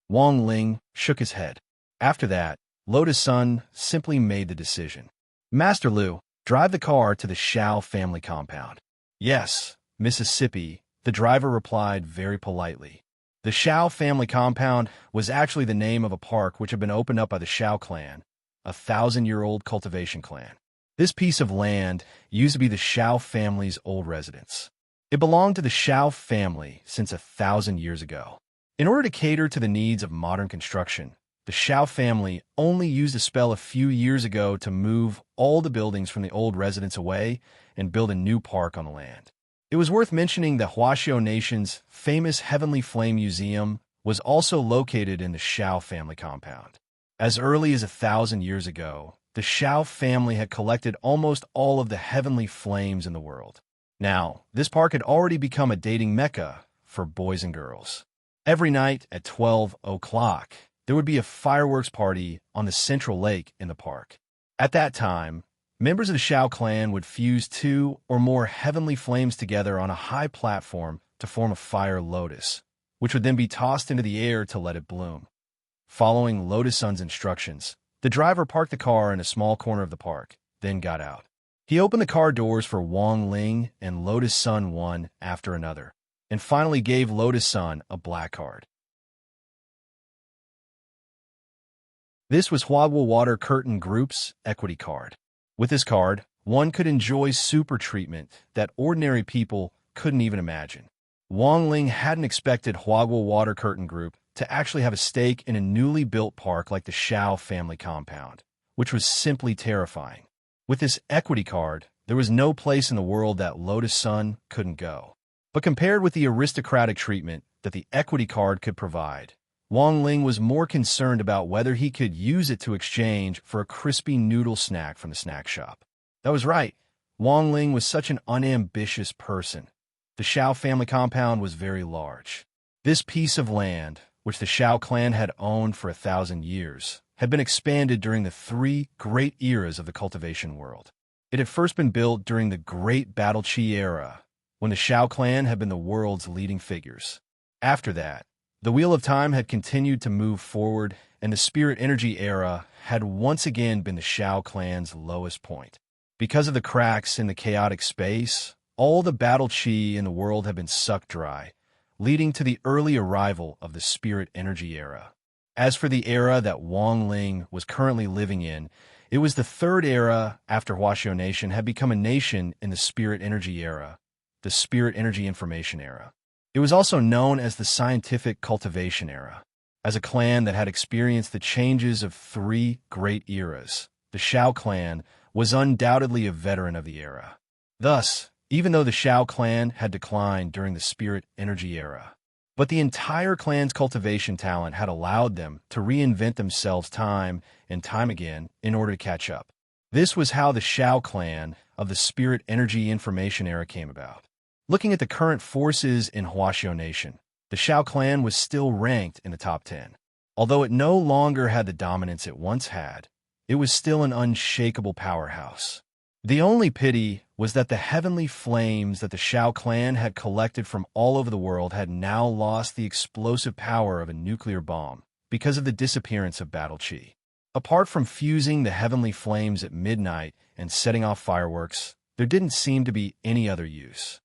Wang Ling shook his head. After that, Lotus Sun simply made the decision. Master Liu, drive the car to the Shao family compound. Yes, Mississippi, the driver replied very politely. The Shao family compound was actually the name of a park which had been opened up by the Shao clan, a 1,000-year-old cultivation clan. This piece of land used to be the Shao family's old residence. It belonged to the Shao family since 1,000 years ago. In order to cater to the needs of modern construction, the Shao family only used a spell a few years ago to move all the buildings from the old residence away and build a new park on the land. It was worth mentioning that Huaxiao Nation's famous Heavenly Flame Museum was also located in the Shao family compound. As early as 1,000 years ago, the Shao family had collected almost all of the heavenly flames in the world. Now, this park had already become a dating mecca for boys and girls. Every night at 12 o'clock, there would be a fireworks party on the central lake in the park. At that time, members of the Shao clan would fuse 2 or more heavenly flames together on a high platform to form a fire lotus, which would then be tossed into the air to let it bloom. Following Lotus Sun's instructions, the driver parked the car in a small corner of the park, then got out. He opened the car doors for Wang Ling and Lotus Sun one after another, and finally gave Lotus Sun a black card. This was Huaguo Water Curtain Group's equity card. With this card, one could enjoy super treatment that ordinary people couldn't even imagine. Wang Ling hadn't expected Huaguo Water Curtain Group to actually have a stake in a newly built park like the Shao family compound, which was simply terrifying. With this equity card, there was no place in the world that Lotus Sun couldn't go. But compared with the aristocratic treatment that the equity card could provide, Wang Ling was more concerned about whether he could use it to exchange for a crispy noodle snack from the snack shop. That was right. Wang Ling was such an unambitious person. The Shao family compound was very large. This piece of land, which the Shao clan had owned for 1,000 years, had been expanded during the 3 great eras of the cultivation world. It had first been built during the Great Battle Qi era, when the Shao clan had been the world's leading figures. After that, the Wheel of Time had continued to move forward, and the Spirit Energy era had once again been the Shao clan's lowest point. Because of the cracks in the chaotic space, all the battle chi in the world had been sucked dry, leading to the early arrival of the Spirit Energy era. As for the era that Wang Ling was currently living in, it was the 3rd era after Huaxiao Nation had become a nation in the Spirit Energy era, the Spirit Energy Information era. It was also known as the Scientific Cultivation era. As a clan that had experienced the changes of 3 great eras, the Shao clan was undoubtedly a veteran of the era. Thus, even though the Shao clan had declined during the Spirit Energy era, but the entire clan's cultivation talent had allowed them to reinvent themselves time and time again in order to catch up. This was how the Shao clan of the Spirit Energy Information era came about. Looking at the current forces in Huaxiao Nation, the Shao clan was still ranked in the top 10. Although it no longer had the dominance it once had, it was still an unshakable powerhouse. The only pity was that the heavenly flames that the Shao clan had collected from all over the world had now lost the explosive power of a nuclear bomb because of the disappearance of Battle Qi. Apart from fusing the heavenly flames at midnight and setting off fireworks, there didn't seem to be any other use.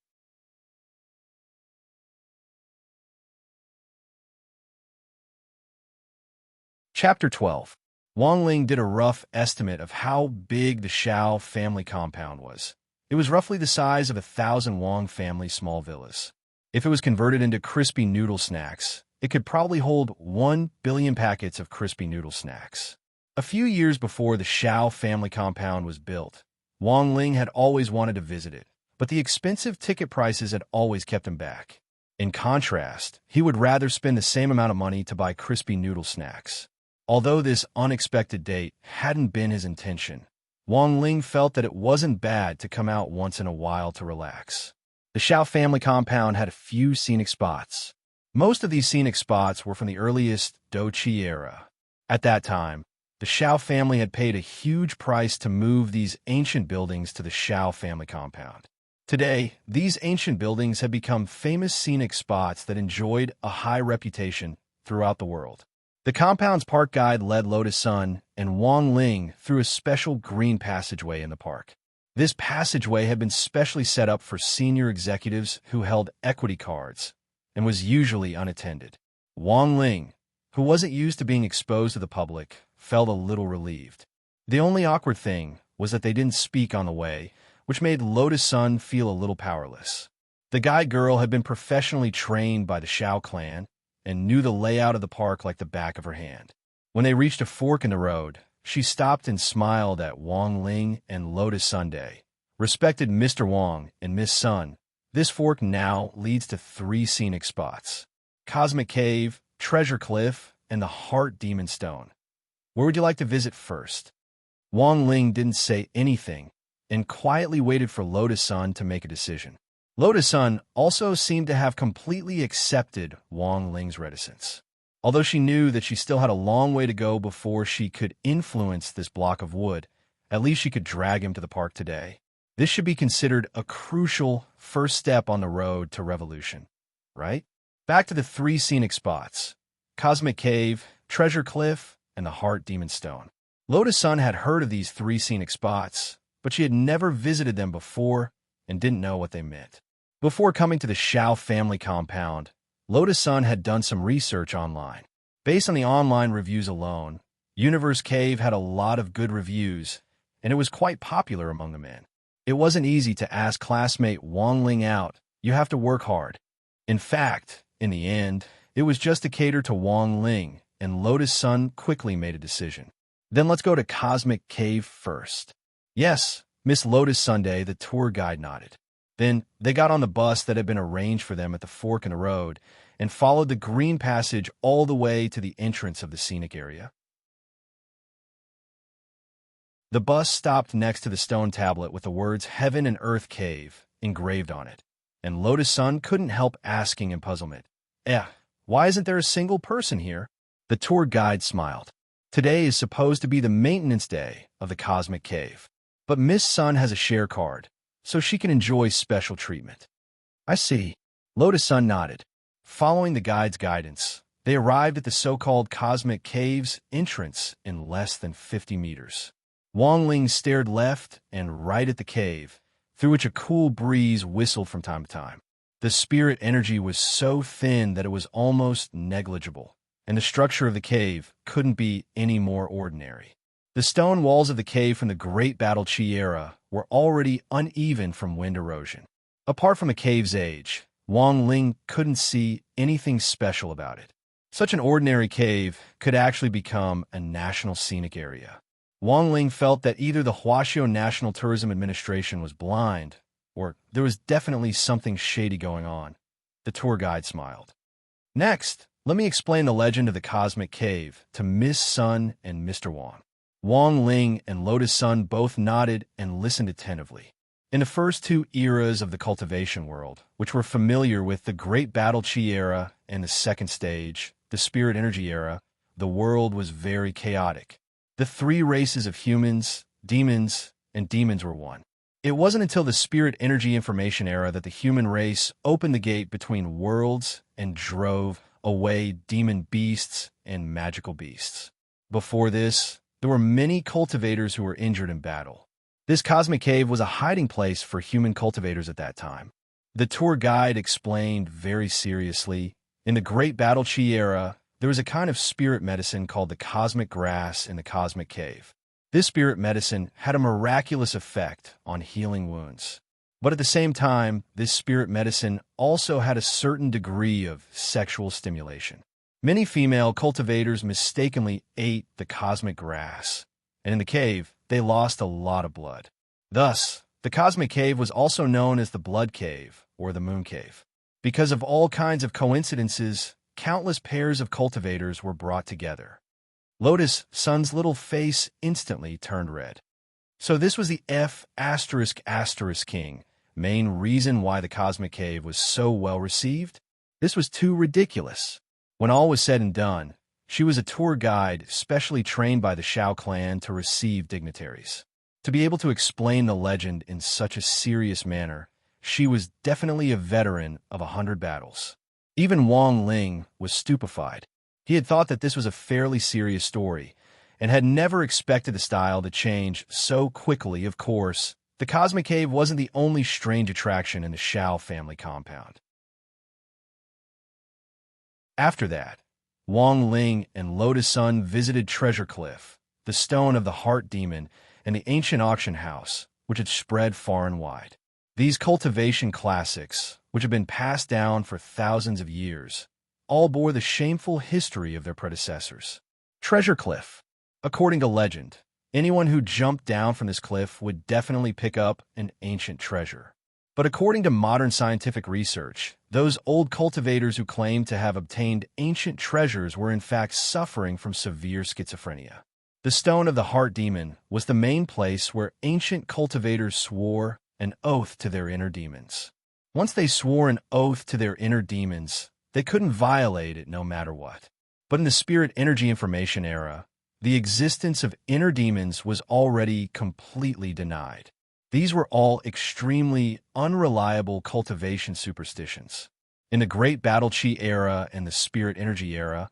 Chapter 12. Wang Ling did a rough estimate of how big the Shao family compound was. It was roughly the size of 1,000 Wang family small villas. If it was converted into crispy noodle snacks, it could probably hold 1 billion packets of crispy noodle snacks. A few years before the Shao family compound was built, Wang Ling had always wanted to visit it, but the expensive ticket prices had always kept him back. In contrast, he would rather spend the same amount of money to buy crispy noodle snacks. Although this unexpected date hadn't been his intention, Wang Ling felt that it wasn't bad to come out once in a while to relax. The Shao family compound had a few scenic spots. Most of these scenic spots were from the earliest Douqi era. At that time, the Shao family had paid a huge price to move these ancient buildings to the Shao family compound. Today, these ancient buildings have become famous scenic spots that enjoyed a high reputation throughout the world. The compound's park guide led Lotus Sun and Wang Ling through a special green passageway in the park. This passageway had been specially set up for senior executives who held equity cards and was usually unattended. Wang Ling, who wasn't used to being exposed to the public, felt a little relieved. The only awkward thing was that they didn't speak on the way, which made Lotus Sun feel a little powerless. The guide girl had been professionally trained by the Shao clan and knew the layout of the park like the back of her hand. When they reached a fork in the road, she stopped and smiled at Wang Ling and Lotus Sunday. Respected Mr. Wang and Miss Sun, this fork now leads to 3 scenic spots: Cosmic Cave, Treasure Cliff, and the Heart Demon Stone. Where would you like to visit first? Wang Ling didn't say anything and quietly waited for Lotus Sun to make a decision. Lotus Sun also seemed to have completely accepted Wang Ling's reticence. Although she knew that she still had a long way to go before she could influence this block of wood, at least she could drag him to the park today. This should be considered a crucial first step on the road to revolution, right? Back to the 3 scenic spots: Cosmic Cave, Treasure Cliff, and the Heart Demon Stone. Lotus Sun had heard of these 3 scenic spots, but she had never visited them before and didn't know what they meant. Before coming to the Shao family compound, Lotus Sun had done some research online. Based on the online reviews alone, Universe Cave had a lot of good reviews, and it was quite popular among the men. It wasn't easy to ask classmate Wang Ling out. You have to work hard. In fact, in the end, it was just to cater to Wang Ling, and Lotus Sun quickly made a decision. Then let's go to Cosmic Cave first. Yes, Miss Lotus Sunday, the tour guide nodded. Then they got on the bus that had been arranged for them at the fork in the road and followed the green passage all the way to the entrance of the scenic area. The bus stopped next to the stone tablet with the words Heaven and Earth Cave engraved on it, and Lotus Sun couldn't help asking in puzzlement, why isn't there a single person here? The tour guide smiled. Today is supposed to be the maintenance day of the Cosmic Cave, but Miss Sun has a share card, so she can enjoy special treatment. I see. Lotus Sun nodded. Following the guide's guidance, they arrived at the so-called Cosmic Cave's entrance in less than 50 meters. Wang Ling stared left and right at the cave, through which a cool breeze whistled from time to time. The spirit energy was so thin that it was almost negligible, and the structure of the cave couldn't be any more ordinary. The stone walls of the cave from the Great Battle Chi era were already uneven from wind erosion. Apart from the cave's age, Wang Ling couldn't see anything special about it. Such an ordinary cave could actually become a national scenic area. Wang Ling felt that either the Huaxiao National Tourism Administration was blind, or there was definitely something shady going on. The tour guide smiled. Next, let me explain the legend of the Cosmic Cave to Miss Sun and Mr. Wang. Wang Ling and Lotus Sun both nodded and listened attentively. In the first 2 eras of the cultivation world, which were familiar with the Great Battle Chi era and the second stage, the Spirit Energy era, the world was very chaotic. The 3 races of humans, demons, and demons were one. It wasn't until the Spirit Energy Information era that the human race opened the gate between worlds and drove away demon beasts and magical beasts. Before this, there were many cultivators who were injured in battle. This cosmic cave was a hiding place for human cultivators at that time. The tour guide explained very seriously, in the Great Battle Chi era, there was a kind of spirit medicine called the cosmic grass in the cosmic cave. This spirit medicine had a miraculous effect on healing wounds. But at the same time, this spirit medicine also had a certain degree of sexual stimulation. Many female cultivators mistakenly ate the cosmic grass, and in the cave, they lost a lot of blood. Thus, the cosmic cave was also known as the blood cave or the moon cave. Because of all kinds of coincidences, countless pairs of cultivators were brought together. Lotus Sun's little face instantly turned red. So this was the F***** main reason why the cosmic cave was so well received? This was too ridiculous. When all was said and done, she was a tour guide specially trained by the Shao clan to receive dignitaries. To be able to explain the legend in such a serious manner, she was definitely a veteran of 100 battles. Even Wang Ling was stupefied. He had thought that this was a fairly serious story, and had never expected the style to change so quickly. Of course, the Cosmic Cave wasn't the only strange attraction in the Shao family compound. After that, Wang Ling and Lotus Sun visited Treasure Cliff, the Stone of the Heart Demon, and the ancient auction house, which had spread far and wide. These cultivation classics, which had been passed down for thousands of years, all bore the shameful history of their predecessors. Treasure Cliff. According to legend, anyone who jumped down from this cliff would definitely pick up an ancient treasure. But according to modern scientific research, those old cultivators who claimed to have obtained ancient treasures were in fact suffering from severe schizophrenia. The Stone of the Heart Demon was the main place where ancient cultivators swore an oath to their inner demons. Once they swore an oath to their inner demons, they couldn't violate it no matter what. But in the spirit energy information era, the existence of inner demons was already completely denied. These were all extremely unreliable cultivation superstitions. In the Great Battle Chi era and the Spirit Energy era,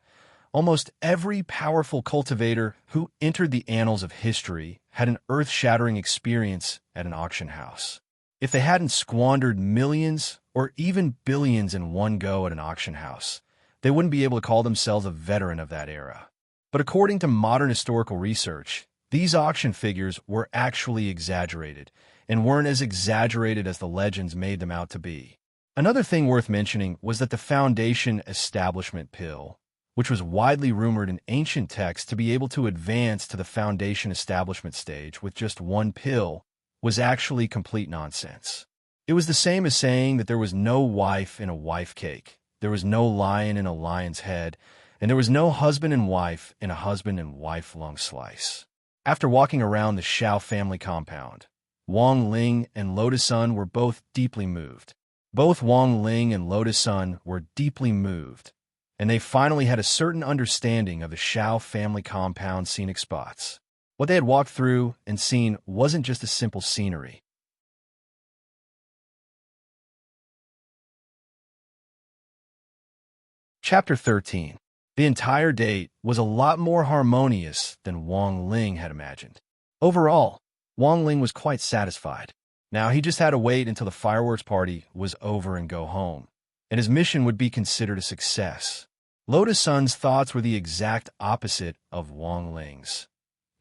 almost every powerful cultivator who entered the annals of history had an earth-shattering experience at an auction house. If they hadn't squandered millions or even billions in one go at an auction house, they wouldn't be able to call themselves a veteran of that era. But according to modern historical research, these auction figures were actually exaggerated, and weren't as exaggerated as the legends made them out to be. Another thing worth mentioning was that the Foundation Establishment Pill, which was widely rumored in ancient texts to be able to advance to the Foundation Establishment stage with just one pill, was actually complete nonsense. It was the same as saying that there was no wife in a wife cake, there was no lion in a lion's head, and there was no husband and wife in a husband and wife lung slice. After walking around the Shao family compound, Wang Ling and Lotus Sun were both deeply moved. Both Wang Ling and Lotus Sun were deeply moved, and they finally had a certain understanding of the Shao family compound scenic spots. What they had walked through and seen wasn't just a simple scenery. Chapter 13. The entire date was a lot more harmonious than Wang Ling had imagined. Overall, Wang Ling was quite satisfied. Now he just had to wait until the fireworks party was over and go home, and his mission would be considered a success. Lotus Sun's thoughts were the exact opposite of Wang Ling's.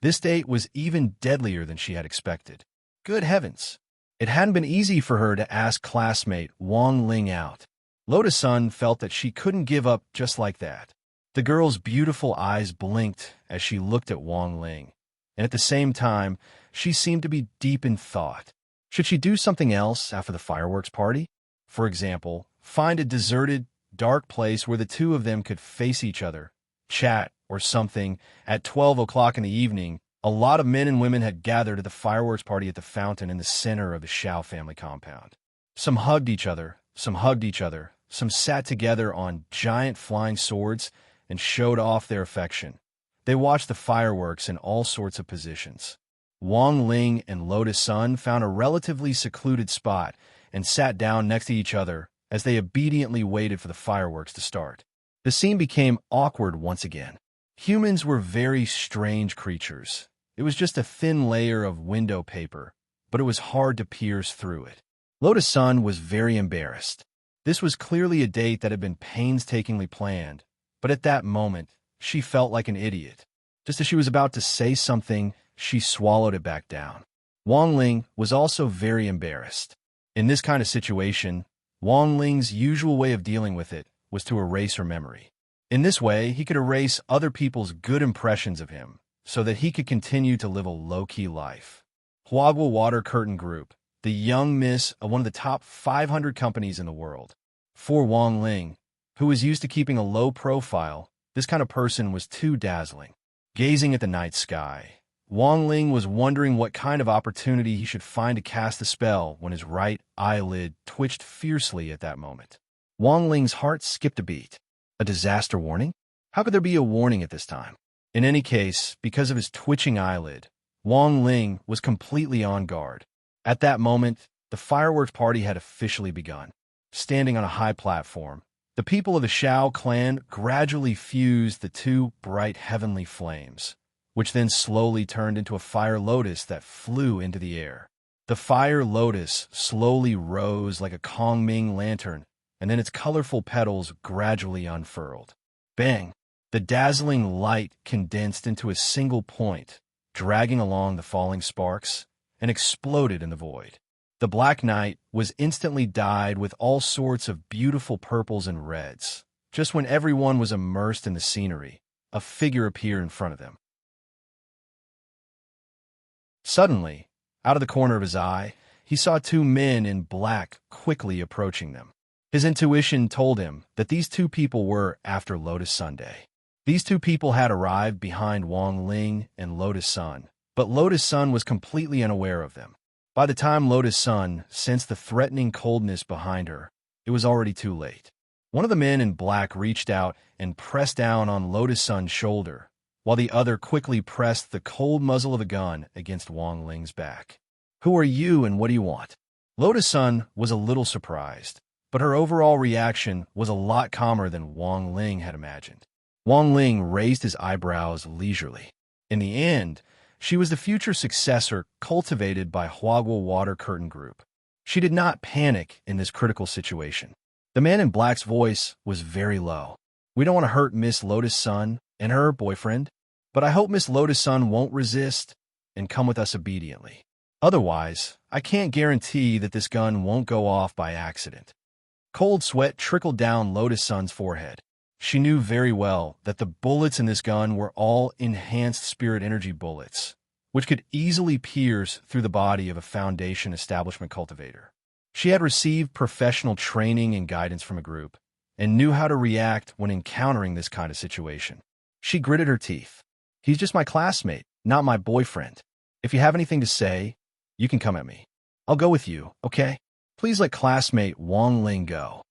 This date was even deadlier than she had expected. Good heavens! It hadn't been easy for her to ask classmate Wang Ling out. Lotus Sun felt that she couldn't give up just like that. The girl's beautiful eyes blinked as she looked at Wang Ling, and at the same time, she seemed to be deep in thought. Should she do something else after the fireworks party? For example, find a deserted, dark place where the two of them could face each other, chat, or something. At 12 o'clock in the evening, a lot of men and women had gathered at the fireworks party at the fountain in the center of the Shao family compound. Some hugged each other, some sat together on giant flying swords and showed off their affection. They watched the fireworks in all sorts of positions. Wang Ling and Lotus Sun found a relatively secluded spot and sat down next to each other as they obediently waited for the fireworks to start. The scene became awkward once again. Humans were very strange creatures. It was just a thin layer of window paper, but it was hard to pierce through it. Lotus Sun was very embarrassed. This was clearly a date that had been painstakingly planned, but at that moment, she felt like an idiot. Just as she was about to say something, she swallowed it back down. Wang Ling was also very embarrassed. In this kind of situation, Wang Ling's usual way of dealing with it was to erase her memory. In this way, he could erase other people's good impressions of him so that he could continue to live a low-key life. Huagua Water Curtain Group, the young miss of one of the top 500 companies in the world. For Wang Ling, who was used to keeping a low profile, this kind of person was too dazzling. Gazing at the night sky, Wang Ling was wondering what kind of opportunity he should find to cast the spell when his right eyelid twitched fiercely at that moment. Wang Ling's heart skipped a beat. A disaster warning? How could there be a warning at this time? In any case, because of his twitching eyelid, Wang Ling was completely on guard. At that moment, the fireworks party had officially begun. Standing on a high platform, the people of the Shao clan gradually fused the two bright heavenly flames, which then slowly turned into a fire lotus that flew into the air. The fire lotus slowly rose like a Kongming lantern, and then its colorful petals gradually unfurled. Bang! The dazzling light condensed into a single point, dragging along the falling sparks, and exploded in the void. The black night was instantly dyed with all sorts of beautiful purples and reds. Just when everyone was immersed in the scenery, a figure appeared in front of them. Suddenly, out of the corner of his eye, he saw two men in black quickly approaching them. His intuition told him that these two people were after Lotus Sunday. These two people had arrived behind Wang Ling and Lotus Sun, but Lotus Sun was completely unaware of them. By the time Lotus Sun sensed the threatening coldness behind her, it was already too late. One of the men in black reached out and pressed down on Lotus Sun's shoulder, while the other quickly pressed the cold muzzle of the gun against Wang Ling's back. "Who are you and what do you want?" Lotus Sun was a little surprised, but her overall reaction was a lot calmer than Wang Ling had imagined. Wang Ling raised his eyebrows leisurely. In the end, she was the future successor cultivated by Huagua Water Curtain Group. She did not panic in this critical situation. The man in black's voice was very low. "We don't want to hurt Miss Lotus Sun and her boyfriend, but I hope Miss Lotus Sun won't resist and come with us obediently. Otherwise, I can't guarantee that this gun won't go off by accident." Cold sweat trickled down Lotus Sun's forehead. She knew very well that the bullets in this gun were all enhanced spirit energy bullets, which could easily pierce through the body of a Foundation establishment cultivator. She had received professional training and guidance from a group, and knew how to react when encountering this kind of situation. She gritted her teeth. "He's just my classmate, not my boyfriend. If you have anything to say, you can come at me. I'll go with you, okay? Please let classmate Wang Ling go."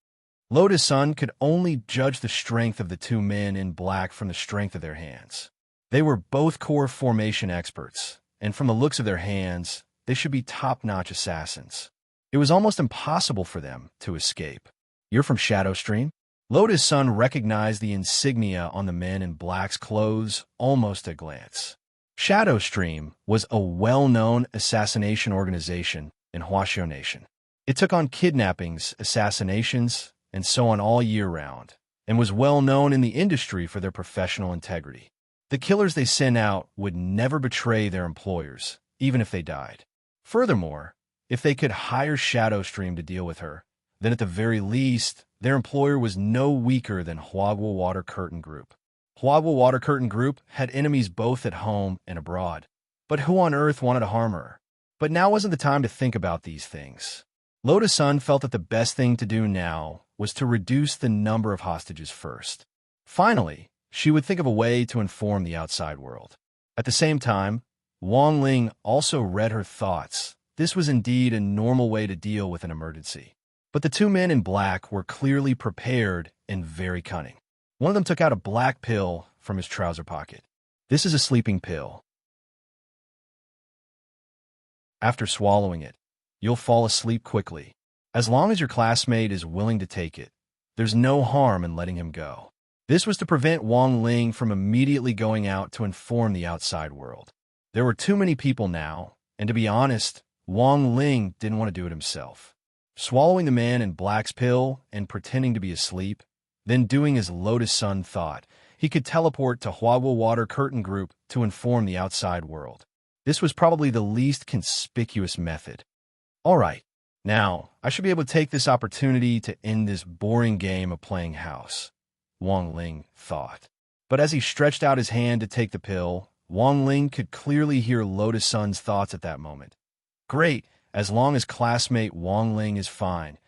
Lotus Sun could only judge the strength of the two men in black from the strength of their hands. They were both core formation experts, and from the looks of their hands, they should be top-notch assassins. It was almost impossible for them to escape. "You're from Shadow Stream?" Lotus Sun recognized the insignia on the men in black's clothes almost at a glance. Shadow Stream was a well-known assassination organization in Huaxiao Nation. It took on kidnappings, assassinations, and so on all year round, and was well known in the industry for their professional integrity. The killers they sent out would never betray their employers, even if they died. Furthermore, if they could hire Shadow Stream to deal with her, then at the very least, their employer was no weaker than Huagua Water Curtain Group. Huagua Water Curtain Group had enemies both at home and abroad. But who on earth wanted to harm her? But now wasn't the time to think about these things. Lotus Sun felt that the best thing to do now was to reduce the number of hostages first. Finally, she would think of a way to inform the outside world. At the same time, Wang Ling also read her thoughts. This was indeed a normal way to deal with an emergency. But the two men in black were clearly prepared and very cunning. One of them took out a black pill from his trouser pocket. "This is a sleeping pill. After swallowing it, you'll fall asleep quickly. As long as your classmate is willing to take it, there's no harm in letting him go." This was to prevent Wang Ling from immediately going out to inform the outside world. There were too many people now, and to be honest, Wang Ling didn't want to do it himself. Swallowing the man in black's pill and pretending to be asleep, then doing as Lotus Sun thought, he could teleport to Huawo Water Curtain Group to inform the outside world. This was probably the least conspicuous method. All right, now I should be able to take this opportunity to end this boring game of playing house, Wang Ling thought. But as he stretched out his hand to take the pill, Wang Ling could clearly hear Lotus Sun's thoughts at that moment. Great, as long as classmate Wang Ling is fine.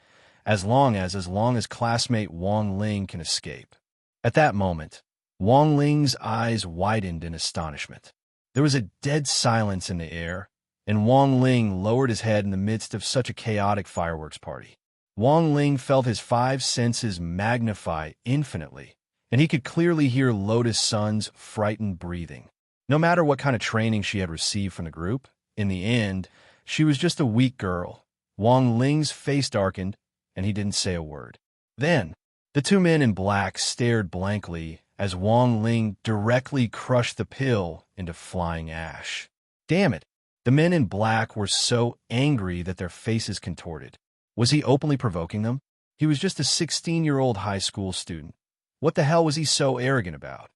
As long as classmate Wang Ling can escape. At that moment, Wang Ling's eyes widened in astonishment. There was a dead silence in the air, and Wang Ling lowered his head in the midst of such a chaotic fireworks party. Wang Ling felt his 5 senses magnify infinitely, and he could clearly hear Lotus Sun's frightened breathing. No matter what kind of training she had received from the group, in the end, she was just a weak girl. Wang Ling's face darkened, and he didn't say a word. Then, the 2 men in black stared blankly as Wang Ling directly crushed the pill into flying ash. Damn it! The men in black were so angry that their faces contorted. Was he openly provoking them? He was just a 16-year-old high school student. What the hell was he so arrogant about?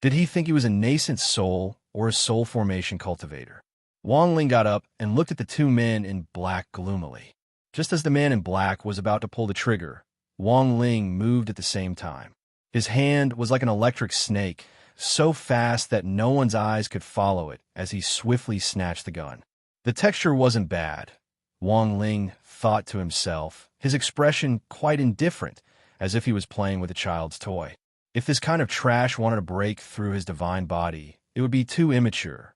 Did he think he was a nascent soul or a soul formation cultivator? Wang Ling got up and looked at the 2 men in black gloomily. Just as the man in black was about to pull the trigger, Wang Ling moved at the same time. His hand was like an electric snake, so fast that no one's eyes could follow it as he swiftly snatched the gun. The texture wasn't bad, Wang Ling thought to himself, his expression quite indifferent, as if he was playing with a child's toy. If this kind of trash wanted to break through his divine body, it would be too immature.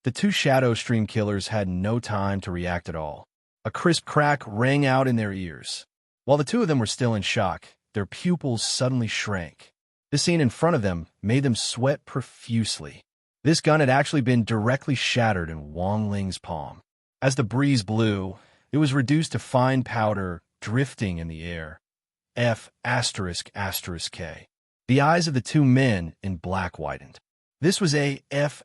The 2 shadow stream killers had no time to react at all. A crisp crack rang out in their ears. While the 2 of them were still in shock, their pupils suddenly shrank. The scene in front of them made them sweat profusely. This gun had actually been directly shattered in Wang Ling's palm. As the breeze blew, it was reduced to fine powder drifting in the air. F***K. The eyes of the 2 men in black widened. This was a F****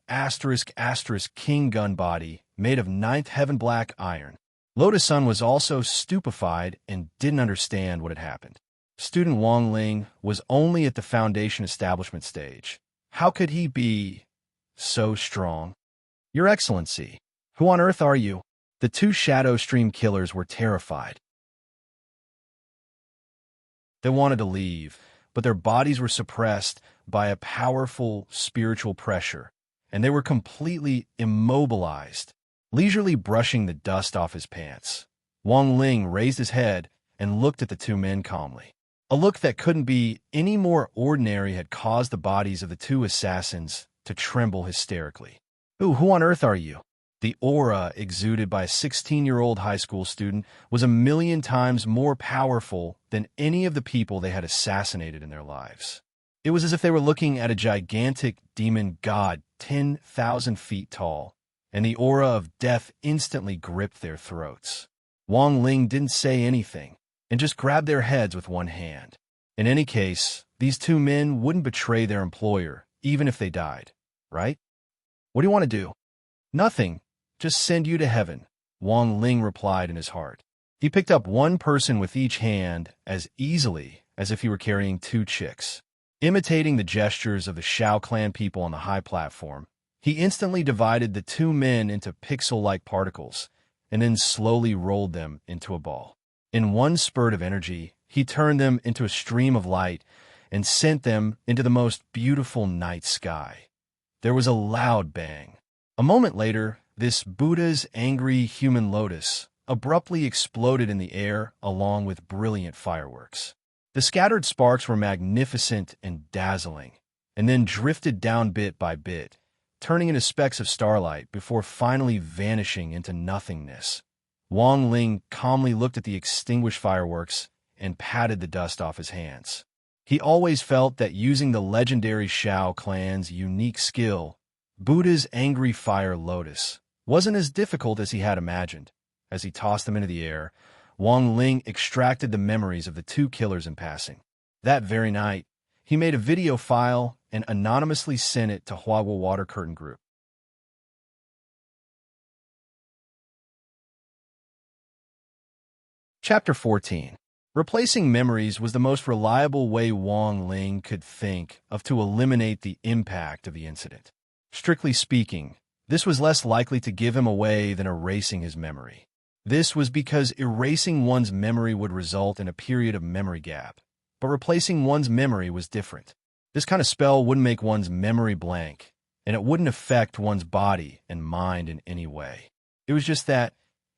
king gun body made of 9th heaven black iron. Lotus Sun was also stupefied and didn't understand what had happened. Student Wang Ling was only at the foundation establishment stage. How could he be so strong? Your Excellency, who on earth are you? The 2 shadow stream killers were terrified. They wanted to leave, but their bodies were suppressed by a powerful spiritual pressure, and they were completely immobilized. Leisurely brushing the dust off his pants, Wang Ling raised his head and looked at the 2 men calmly. A look that couldn't be any more ordinary had caused the bodies of the 2 assassins to tremble hysterically. Who on earth are you? The aura exuded by a 16-year-old high school student was 1,000,000 times more powerful than any of the people they had assassinated in their lives. It was as if they were looking at a gigantic demon god 10,000 feet tall, and the aura of death instantly gripped their throats. Wang Ling didn't say anything, and just grabbed their heads with one hand. In any case, these 2 men wouldn't betray their employer, even if they died, right? What do you want to do? Nothing. Just send you to heaven, Wang Ling replied in his heart. He picked up 1 person with each hand as easily as if he were carrying 2 chicks. Imitating the gestures of the Shao clan people on the high platform, he instantly divided the 2 men into pixel-like particles, and then slowly rolled them into a ball. In one spurt of energy, he turned them into a stream of light and sent them into the most beautiful night sky. There was a loud bang. A moment later, this Buddha's angry human lotus abruptly exploded in the air along with brilliant fireworks. The scattered sparks were magnificent and dazzling, and then drifted down bit by bit, turning into specks of starlight before finally vanishing into nothingness. Wang Ling calmly looked at the extinguished fireworks and patted the dust off his hands. He always felt that using the legendary Shao clan's unique skill, Buddha's angry fire lotus, wasn't as difficult as he had imagined. As he tossed them into the air, Wang Ling extracted the memories of the 2 killers in passing. That very night, He made a video file and anonymously sent it to Hua Water Curtain Group. Chapter 14. Replacing memories was the most reliable way Wang Ling could think of to eliminate the impact of the incident. Strictly speaking, this was less likely to give him away than erasing his memory. This was because erasing one's memory would result in a period of memory gap, but replacing one's memory was different. This kind of spell wouldn't make one's memory blank, and it wouldn't affect one's body and mind in any way. It was just that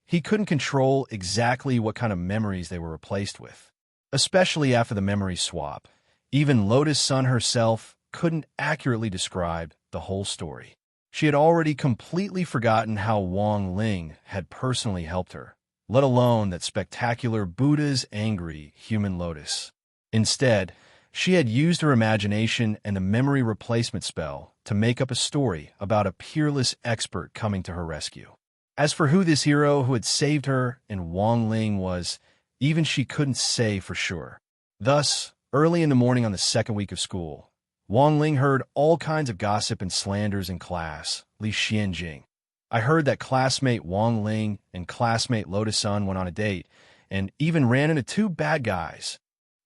he couldn't control exactly what kind of memories they were replaced with, especially after the memory swap. Even Lotus Sun herself couldn't accurately describe the whole story. She had already completely forgotten how Wang Ling had personally helped her, let alone that spectacular Buddha's angry human lotus. Instead, she had used her imagination and the memory replacement spell to make up a story about a peerless expert coming to her rescue. As for who this hero who had saved her and Wang Ling was, even she couldn't say for sure. Thus, early in the morning on the second week of school, Wang Ling heard all kinds of gossip and slanders in class. Li Xianjing. I heard that classmate Wang Ling and classmate Lotus Sun went on a date and even ran into two bad guys.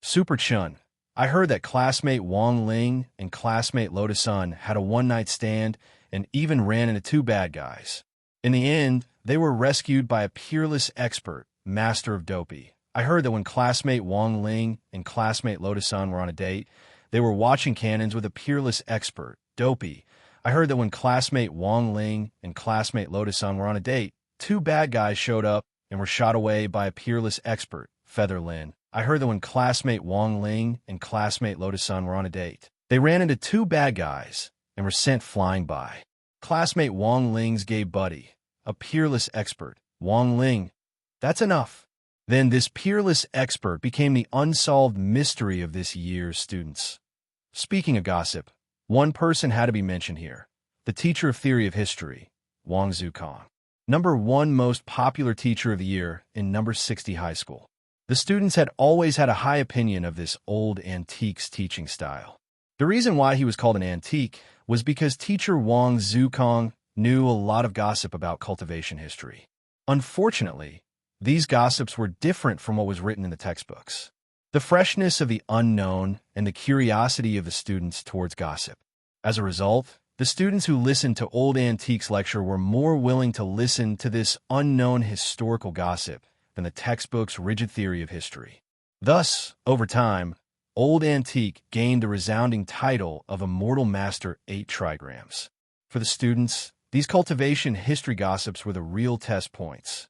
Super Chun. I heard that classmate Wang Ling and classmate Lotus Sun had a one-night stand and even ran into two bad guys. In the end, they were rescued by a peerless expert, master of dopey. I heard that when classmate Wang Ling and classmate Lotus Sun were on a date, they were watching cannons with a peerless expert, dopey. I heard that when classmate Wang Ling and classmate Lotus Sun were on a date, two bad guys showed up and were shot away by a peerless expert, Feather Lin. I heard that when classmate Wang Ling and classmate Lotus Sun were on a date, they ran into two bad guys and were sent flying by. Classmate Wang Ling's gay buddy, a peerless expert, Wang Ling. That's enough. Then this peerless expert became the unsolved mystery of this year's students. Speaking of gossip, one person had to be mentioned here. The teacher of theory of history, Wang Zukong. Number 1 most popular teacher of the year in number 60 high school. The students had always had a high opinion of this old antiques teaching style. The reason why he was called an antique was because teacher Wang Zukong knew a lot of gossip about cultivation history. Unfortunately, these gossips were different from what was written in the textbooks. The freshness of the unknown and the curiosity of the students towards gossip. As a result, the students who listened to Old Antiques lecture were more willing to listen to this unknown historical gossip than the textbook's rigid theory of history. Thus, over time, Old Antique gained the resounding title of Immortal Master 8 Trigrams. For the students, these cultivation history gossips were the real test points.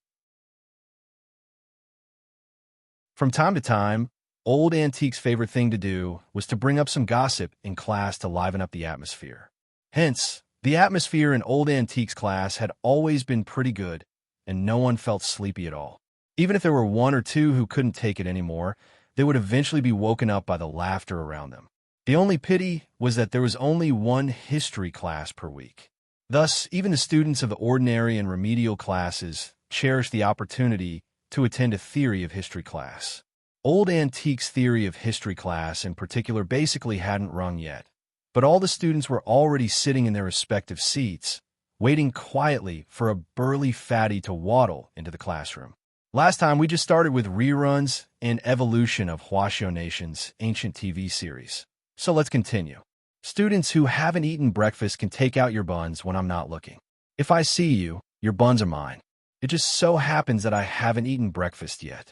From time to time, Old Antique's favorite thing to do was to bring up some gossip in class to liven up the atmosphere. Hence, the atmosphere in Old Antique's class had always been pretty good, and no one felt sleepy at all. Even if there were one or two who couldn't take it anymore, they would eventually be woken up by the laughter around them. The only pity was that there was only one history class per week. Thus, even the students of the ordinary and remedial classes cherished the opportunity to attend a theory of history class. Old Antique's theory of history class in particular basically hadn't rung yet, but all the students were already sitting in their respective seats, waiting quietly for a burly fatty to waddle into the classroom. Last time, we just started with reruns and evolution of Huaxiao Nation's ancient TV series. So let's continue. Students who haven't eaten breakfast can take out your buns when I'm not looking. If I see you, your buns are mine. It just so happens that I haven't eaten breakfast yet.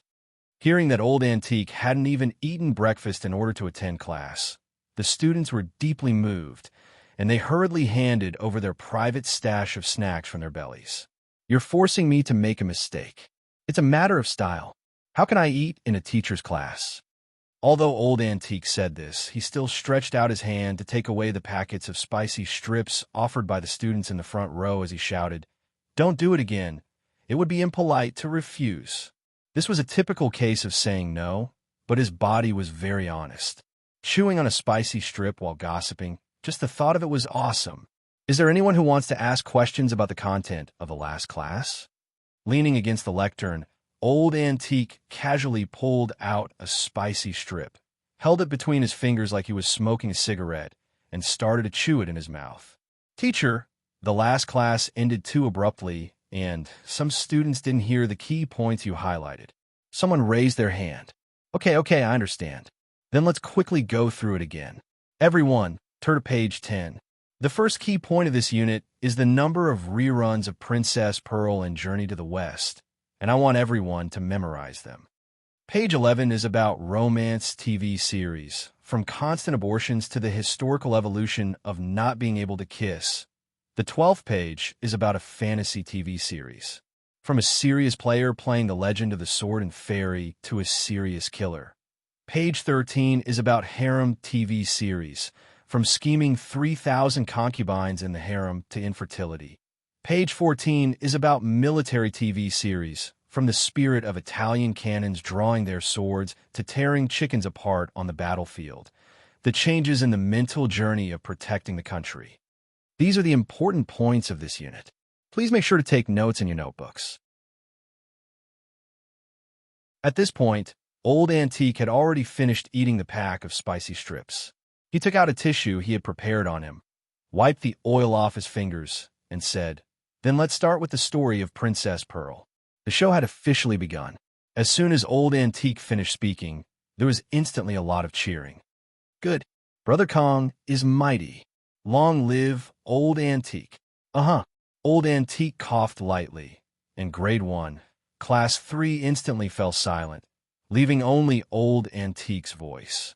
Hearing that Old Antique hadn't even eaten breakfast in order to attend class, the students were deeply moved, and they hurriedly handed over their private stash of snacks from their bellies. You're forcing me to make a mistake. It's a matter of style. How can I eat in a teacher's class? Although Old Antique said this, he still stretched out his hand to take away the packets of spicy strips offered by the students in the front row as he shouted, "Don't do it again. It would be impolite to refuse." This was a typical case of saying no, but his body was very honest. Chewing on a spicy strip while gossiping, just the thought of it was awesome. Is there anyone who wants to ask questions about the content of the last class? Leaning against the lectern, Old Antique casually pulled out a spicy strip. held it between his fingers like he was smoking a cigarette, and started to chew it in his mouth. "Teacher," the last class ended too abruptly, and some students didn't hear the key points you highlighted. Someone raised their hand. Okay, I understand. Then let's quickly go through it again. Everyone, turn to page 10. The first key point of this unit is the number of reruns of Princess Pearl and Journey to the West, and I want everyone to memorize them. Page 11 is about romance TV series, from constant abortions to the historical evolution of not being able to kiss. The 12th page is about a fantasy TV series, from a serious player playing The Legend of the Sword and Fairy to a serious killer. Page 13 is about harem TV series, from scheming 3,000 concubines in the harem to infertility. Page 14 is about military TV series, from the spirit of Italian cannons drawing their swords to tearing chickens apart on the battlefield, the changes in the mental journey of protecting the country. These are the important points of this unit. Please make sure to take notes in your notebooks. At this point, Old Antique had already finished eating the pack of spicy strips. He took out a tissue he had prepared on him, wiped the oil off his fingers, and said, "Then let's start with the story of Princess Pearl." The show had officially begun. As soon as Old Antique finished speaking, there was instantly a lot of cheering. "Good. Brother Kong is mighty. Long live Old Antique." Old Antique coughed lightly. In grade 1, class 3 instantly fell silent, leaving only Old Antique's voice.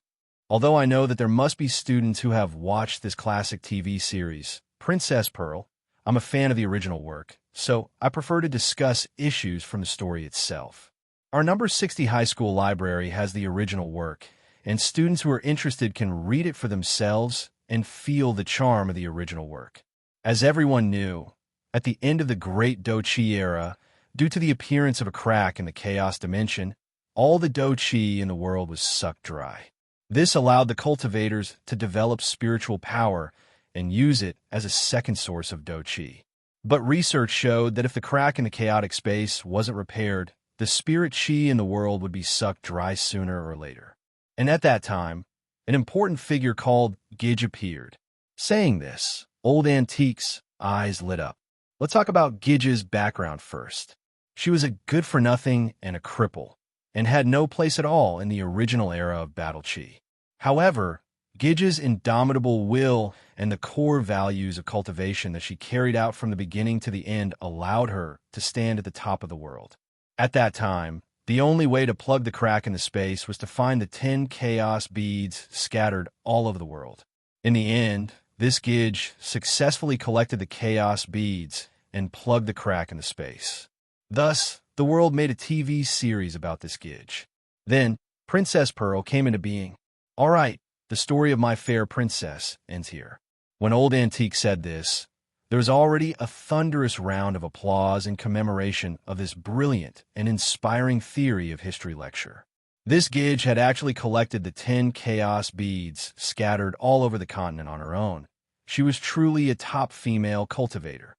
Although I know that there must be students who have watched this classic TV series, Princess Pearl, I'm a fan of the original work, so I prefer to discuss issues from the story itself. Our number 60 high school library has the original work, and students who are interested can read it for themselves and feel the charm of the original work. As everyone knew, at the end of the Great Do-Chi era, due to the appearance of a crack in the Chaos Dimension, all the Do-Chi in the world was sucked dry. This allowed the cultivators to develop spiritual power and use it as a second source of Do-Chi. But research showed that if the crack in the chaotic space wasn't repaired, the spirit Chi in the world would be sucked dry sooner or later. And at that time, an important figure called Gidge appeared. Saying this, Old Antique's eyes lit up. Let's talk about Gidge's background first. She was a good-for-nothing and a cripple, and had no place at all in the original era of Battle Chi. However, Gidge's indomitable will and the core values of cultivation that she carried out from the beginning to the end allowed her to stand at the top of the world. At that time, the only way to plug the crack in the space was to find the 10 chaos beads scattered all over the world. In the end, this Gidge successfully collected the chaos beads and plugged the crack in the space. Thus, the world made a TV series about this Gidge. Then, Princess Pearl came into being. All right, the story of my fair princess ends here. When Old Antique said this, there was already a thunderous round of applause in commemoration of this brilliant and inspiring theory of history lecture. This Gidge had actually collected the 10 chaos beads scattered all over the continent on her own. She was truly a top female cultivator.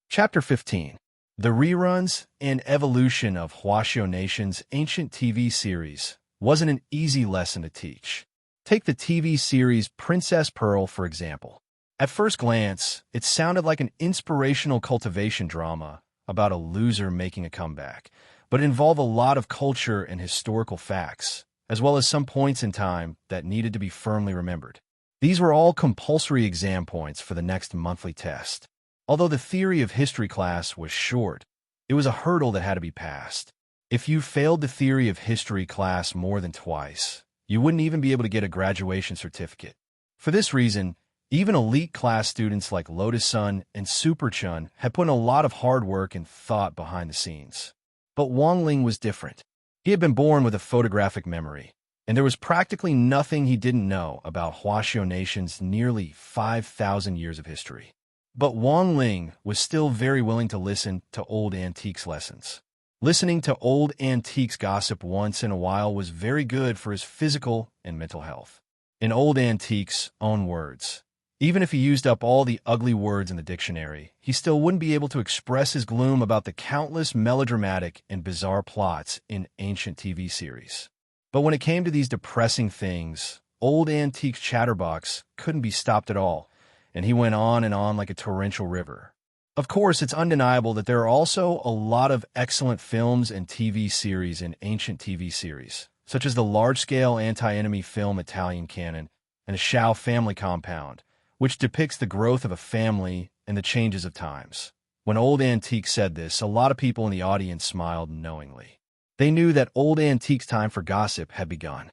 Chapter 15. The reruns and evolution of Huaxiao Nation's ancient TV series wasn't an easy lesson to teach. Take the TV series Princess Pearl, for example. At first glance, it sounded like an inspirational cultivation drama about a loser making a comeback, but it involved a lot of culture and historical facts, as well as some points in time that needed to be firmly remembered. These were all compulsory exam points for the next monthly test. Although the theory of history class was short, it was a hurdle that had to be passed. If you failed the theory of history class more than twice, you wouldn't even be able to get a graduation certificate. For this reason, even elite class students like Lotus Sun and Super Chun had put in a lot of hard work and thought behind the scenes. But Wang Ling was different. He had been born with a photographic memory, and there was practically nothing he didn't know about Huaxiao Nation's nearly 5,000 years of history. But Wang Ling was still very willing to listen to Old Antique's lessons. Listening to Old Antique's gossip once in a while was very good for his physical and mental health. In Old Antique's own words, Even if he used up all the ugly words in the dictionary, he still wouldn't be able to express his gloom about the countless melodramatic and bizarre plots in ancient TV series. But when it came to these depressing things, old antique Chatterbox couldn't be stopped at all, and he went on and on like a torrential river. Of course, it's undeniable that there are also a lot of excellent films and TV series in ancient TV series, such as the large-scale anti-enemy film Italian Canon and a Shao family compound, which depicts the growth of a family and the changes of times. When Old Antique said this, a lot of people in the audience smiled knowingly. They knew that Old Antique's time for gossip had begun.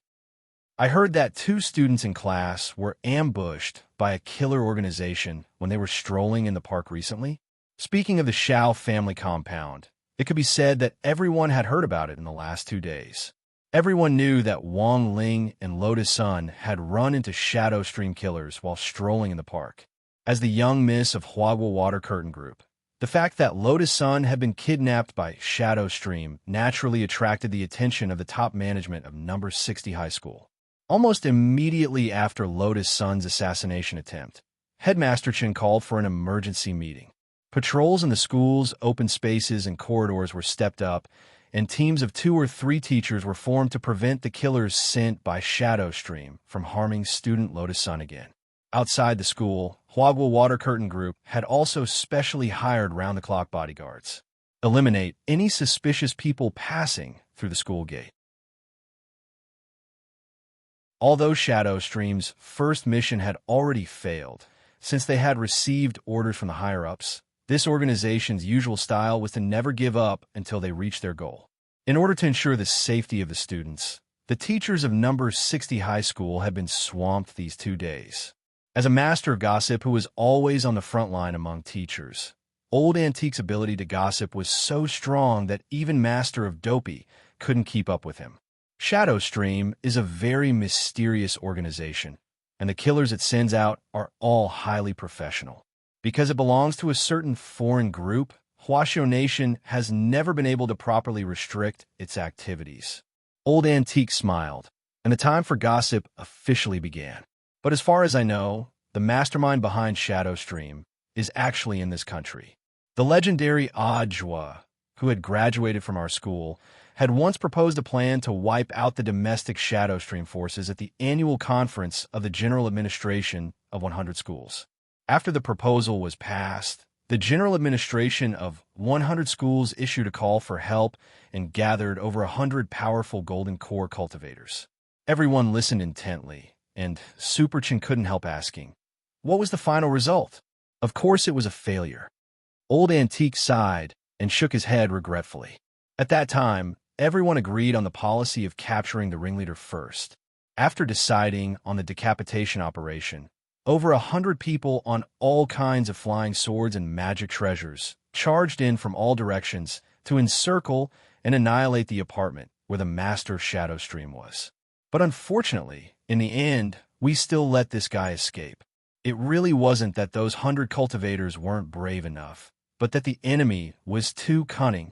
I heard that 2 students in class were ambushed by a killer organization when they were strolling in the park recently. Speaking of the Shao family compound, it could be said that everyone had heard about it in the last 2 days. Everyone knew that Wang Ling and Lotus Sun had run into Shadow Stream killers while strolling in the park. As the young miss of Huagua Water Curtain Group, the fact that Lotus Sun had been kidnapped by Shadow Stream naturally attracted the attention of the top management of number 60 High School. Almost immediately after Lotus Sun's assassination attempt, Headmaster Chen called for an emergency meeting. Patrols in the school's open spaces and corridors were stepped up, and teams of 2 or 3 teachers were formed to prevent the killers sent by Shadow Stream from harming student Lotus Sun again. Outside the school, Huagua Water Curtain Group had also specially hired round-the-clock bodyguards. Eliminate any suspicious people passing through the school gate. Although Shadow Stream's first mission had already failed, since they had received orders from the higher-ups, this organization's usual style was to never give up until they reached their goal. In order to ensure the safety of the students, the teachers of number 60 High School had been swamped these 2 days. As a master of gossip who was always on the front line among teachers, Old Antique's ability to gossip was so strong that even Master of Dopey couldn't keep up with him. Shadow Stream is a very mysterious organization, and the killers it sends out are all highly professional. Because it belongs to a certain foreign group, Huaxiao Nation has never been able to properly restrict its activities. Old Antique smiled, and the time for gossip officially began. But as far as I know, the mastermind behind Shadow Stream is actually in this country. The legendary Ajwa, who had graduated from our school, had once proposed a plan to wipe out the domestic Shadow Stream forces at the annual conference of the General Administration of 100 schools. After the proposal was passed, the General Administration of 100 schools issued a call for help and gathered over 100 powerful golden core cultivators. Everyone listened intently, and Super Chen couldn't help asking, what was the final result? Of course it was a failure. Old Antique sighed and shook his head regretfully. At that time, everyone agreed on the policy of capturing the ringleader first. After deciding on the decapitation operation, over 100 people on all kinds of flying swords and magic treasures charged in from all directions to encircle and annihilate the apartment where the master of Shadow Stream was. But unfortunately, in the end, we still let this guy escape. It really wasn't that those 100 cultivators weren't brave enough, but that the enemy was too cunning.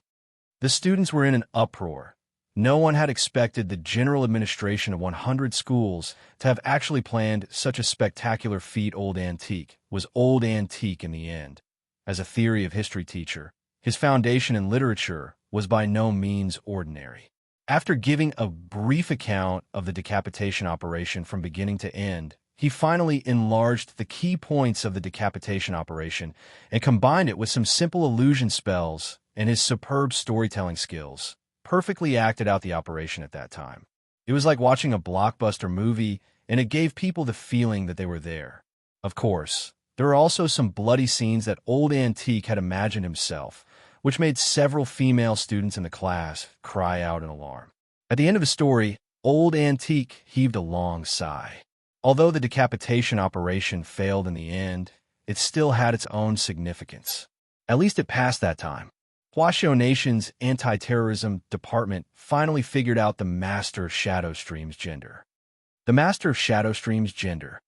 The students were in an uproar. No one had expected the General Administration of 100 schools to have actually planned such a spectacular feat. Old Antique was Old Antique in the end. As a theory of history teacher, his foundation in literature was by no means ordinary. After giving a brief account of the decapitation operation from beginning to end, he finally enlarged the key points of the decapitation operation and combined it with some simple illusion spells and his superb storytelling skills. Perfectly acted out the operation at that time. It was like watching a blockbuster movie, and it gave people the feeling that they were there. Of course, there are also some bloody scenes that Old Antique had imagined himself, which made several female students in the class cry out in alarm. At the end of the story, Old Antique heaved a long sigh. Although the decapitation operation failed in the end, it still had its own significance. At least it passed that time. Huaxiao Nation's anti-terrorism department finally figured out the Master of Shadow Stream's gender. The Master of Shadow Stream's gender.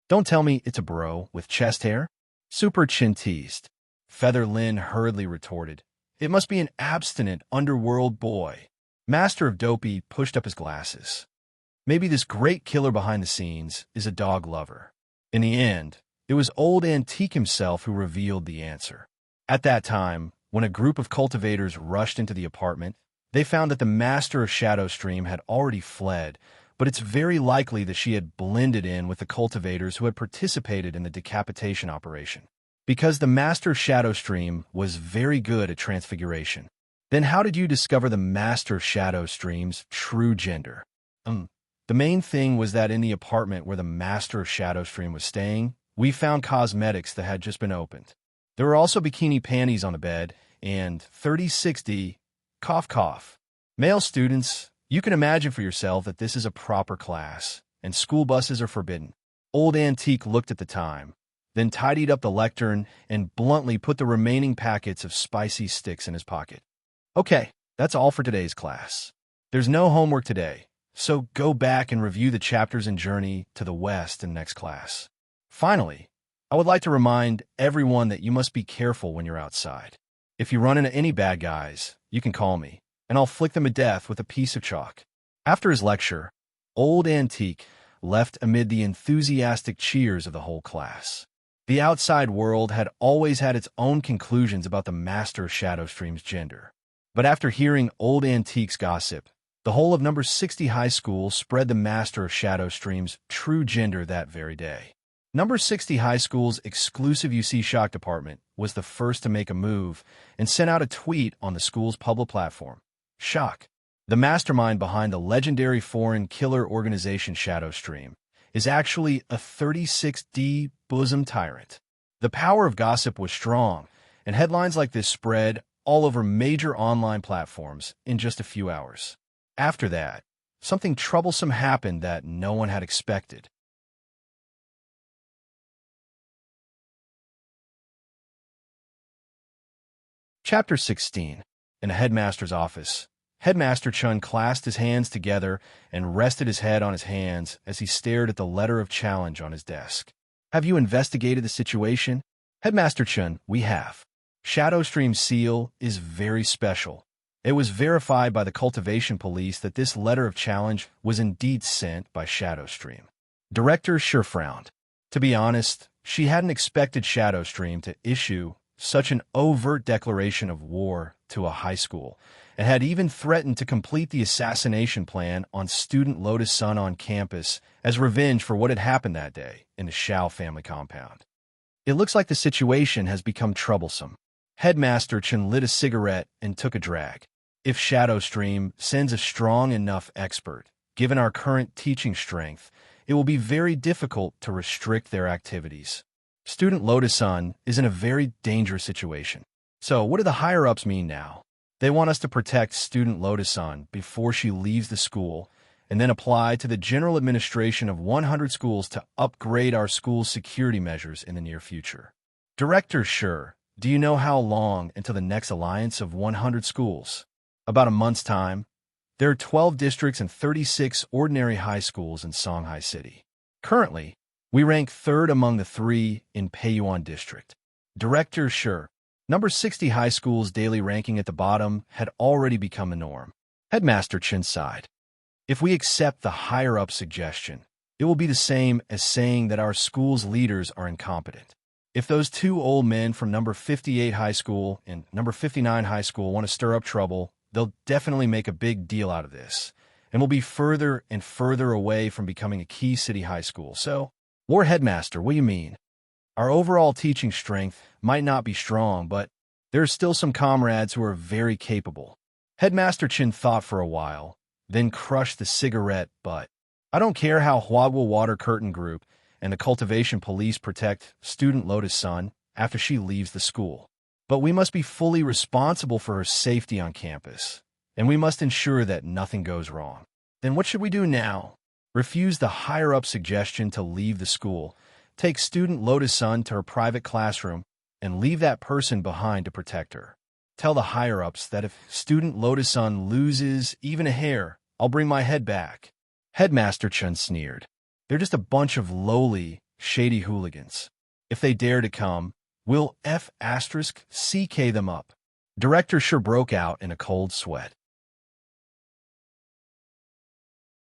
Don't tell me it's a bro with chest hair? Super Chin teased. Feather Lin hurriedly retorted, it must be an abstinent underworld boy. Master of Dopey pushed up his glasses. Maybe this great killer behind the scenes is a dog lover. In the end, it was old Antique himself who revealed the answer. At that time, when a group of cultivators rushed into the apartment, they found that the master of Shadowstream had already fled, but it's very likely that she had blended in with the cultivators who had participated in the decapitation operation. Because the master of Shadowstream was very good at transfiguration. Then how did you discover the master of Shadowstream's true gender? The main thing was that in the apartment where the master of Shadowstream was staying, we found cosmetics that had just been opened. There were also bikini panties on the bed, and 3060, cough cough. Male students, you can imagine for yourself that this is a proper class, and school buses are forbidden. Old Antique looked at the time, then tidied up the lectern and bluntly put the remaining packets of spicy sticks in his pocket. Okay, that's all for today's class. There's no homework today, so go back and review the chapters and journey to the west in next class. Finally, I would like to remind everyone that you must be careful when you're outside. If you run into any bad guys, you can call me, and I'll flick them to death with a piece of chalk. After his lecture, Old Antique left amid the enthusiastic cheers of the whole class. The outside world had always had its own conclusions about the master of Shadowstream's gender. But after hearing Old Antique's gossip, the whole of number 60 high school spread the master of Shadowstream's true gender that very day. Number 60 high school's exclusive UC Shock department was the first to make a move and sent out a tweet on the school's public platform. Shock, the mastermind behind the legendary foreign killer organization Shadowstream, is actually a 36D bosom tyrant. The power of gossip was strong, and headlines like this spread all over major online platforms in just a few hours. After that, something troublesome happened that no one had expected. Chapter 16. In a headmaster's office, Headmaster Chun clasped his hands together and rested his head on his hands as he stared at the letter of challenge on his desk. Have you investigated the situation? Headmaster Chun, we have. Shadowstream's seal is very special. It was verified by the cultivation police that this letter of challenge was indeed sent by Shadowstream. Director sure frowned. To be honest, she hadn't expected Shadowstream to issue such an overt declaration of war to a high school, and had even threatened to complete the assassination plan on student Lotus Sun on campus as revenge for what had happened that day in the Shao family compound. It looks like the situation has become troublesome. Headmaster Chen lit a cigarette and took a drag. If Shadowstream sends a strong enough expert, given our current teaching strength, it will be very difficult to restrict their activities. Student Lotus Sun is in a very dangerous situation. So what do the higher-ups mean now? They want us to protect student Lotus Sun before she leaves the school, and then apply to the general administration of 100 schools to upgrade our school's security measures in the near future. Director Sure, do you know how long until the next alliance of 100 schools? About a month's time. There are 12 districts and 36 ordinary high schools in Songhai City. Currently, we rank third among the 3 in Peiyuan District. Director Sure, number 60 high school's daily ranking at the bottom had already become the norm. Headmaster Chen sighed. If we accept the higher-up suggestion, it will be the same as saying that our school's leaders are incompetent. If those 2 old men from number 58 high school and number 59 high school want to stir up trouble, they'll definitely make a big deal out of this, and will be further and further away from becoming a key city high school. So, War Headmaster, what do you mean? Our overall teaching strength might not be strong, but there are still some comrades who are very capable. Headmaster Chin thought for a while, then crushed the cigarette butt. I don't care how Huaguo Water Curtain Group and the Cultivation Police protect student Lotus Sun after she leaves the school. But we must be fully responsible for her safety on campus, and we must ensure that nothing goes wrong. Then what should we do now? Refuse the higher-up suggestion to leave the school, take student Lotus Sun to her private classroom, and leave that person behind to protect her. Tell the higher-ups that if student Lotus Sun loses even a hair, I'll bring my head back. Headmaster Chun sneered. They're just a bunch of lowly, shady hooligans. If they dare to come, we'll F***CK them up. Director sure broke out in a cold sweat.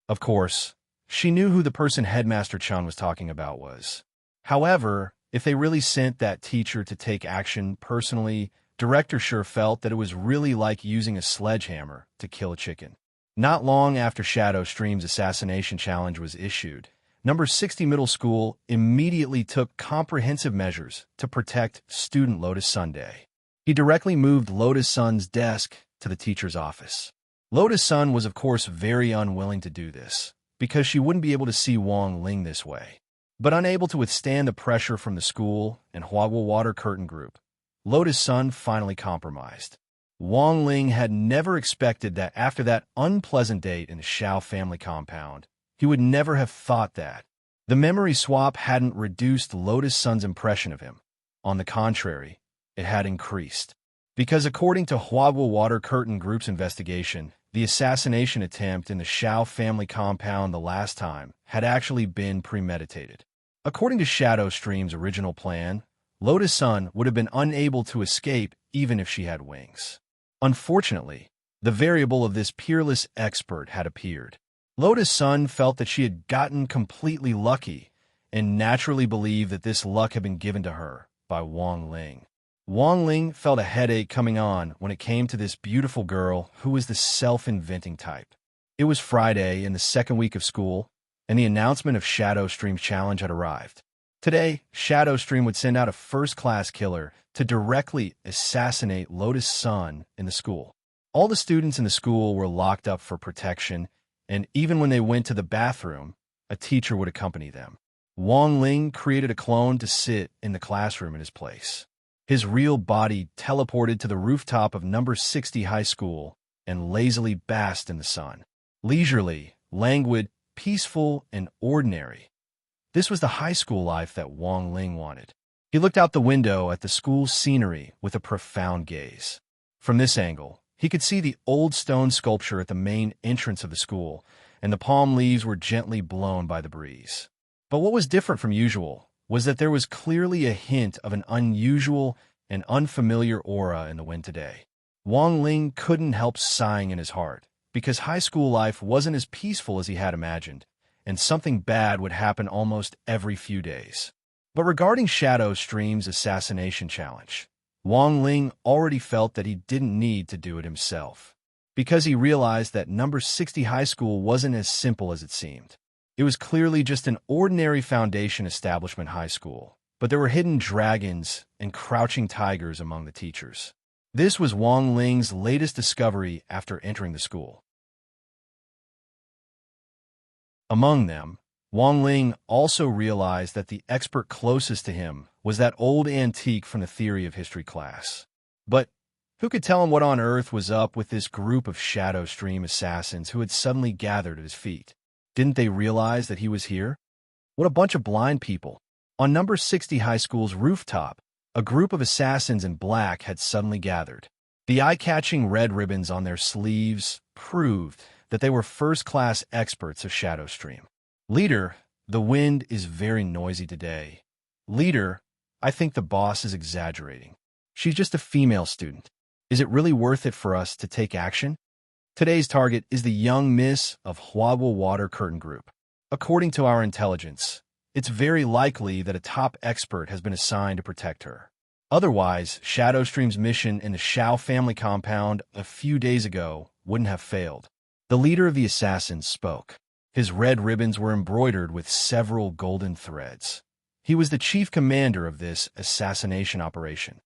Of course, She knew who the person Headmaster Chun was talking about was. However, if they really sent that teacher to take action personally, Director sure felt that it was really like using a sledgehammer to kill a chicken. Not long after Shadow Stream's assassination challenge was issued, Number 60 Middle School immediately took comprehensive measures to protect student Lotus Sunday. He directly moved Lotus Sun's desk to the teacher's office. Lotus Sun was of course very unwilling to do this, because she wouldn't be able to see Wang Ling this way. But unable to withstand the pressure from the school and Huaguo Water Curtain Group, Lotus Sun finally compromised. Wang Ling had never expected that after that unpleasant date in the Xiao family compound, he would never have thought that. The memory swap hadn't reduced Lotus Sun's impression of him. On the contrary, it had increased. Because according to Huaguo Water Curtain Group's investigation, the assassination attempt in the Xiao family compound the last time had actually been premeditated. According to Shadow Stream's original plan, Lotus Sun would have been unable to escape even if she had wings. Unfortunately, the variable of this peerless expert had appeared. Lotus Sun felt that she had gotten completely lucky and naturally believed that this luck had been given to her by Wang Ling. Wang Ling felt a headache coming on when it came to this beautiful girl who was the self-inventing type. It was Friday in the second week of school, and the announcement of Shadow Stream's challenge had arrived. Today, Shadow Stream would send out a first-class killer to directly assassinate Lotus Sun in the school. All the students in the school were locked up for protection, and even when they went to the bathroom, a teacher would accompany them. Wang Ling created a clone to sit in the classroom in his place. His real body teleported to the rooftop of number 60 high school and lazily basked in the sun. Leisurely, languid, peaceful, and ordinary. This was the high school life that Wang Ling wanted. He looked out the window at the school's scenery with a profound gaze. From this angle, he could see the old stone sculpture at the main entrance of the school, and the palm leaves were gently blown by the breeze. But what was different from usual was that there was clearly a hint of an unusual and unfamiliar aura in the wind today. Wang Ling couldn't help sighing in his heart, because high school life wasn't as peaceful as he had imagined, and something bad would happen almost every few days. But regarding Shadow Stream's assassination challenge, Wang Ling already felt that he didn't need to do it himself, because he realized that number 60 high school wasn't as simple as it seemed. It was clearly just an ordinary foundation establishment high school, but there were hidden dragons and crouching tigers among the teachers. This was Wang Ling's latest discovery after entering the school. Among them, Wang Ling also realized that the expert closest to him was that old antique from the theory of history class. But who could tell him what on earth was up with this group of Shadow Stream assassins who had suddenly gathered at his feet? Didn't they realize that he was here? What a bunch of blind people. On number 60 high school's rooftop, a group of assassins in black had suddenly gathered. The eye-catching red ribbons on their sleeves proved that they were first-class experts of Shadow Stream. Leader, the wind is very noisy today. Leader, I think the boss is exaggerating. She's just a female student. Is it really worth it for us to take action? Today's target is the young miss of Huaguo Water Curtain Group. According to our intelligence, it's very likely that a top expert has been assigned to protect her. Otherwise, Shadow Stream's mission in the Xiao family compound a few days ago wouldn't have failed. The leader of the assassins spoke. His red ribbons were embroidered with several golden threads. He was the chief commander of this assassination operation.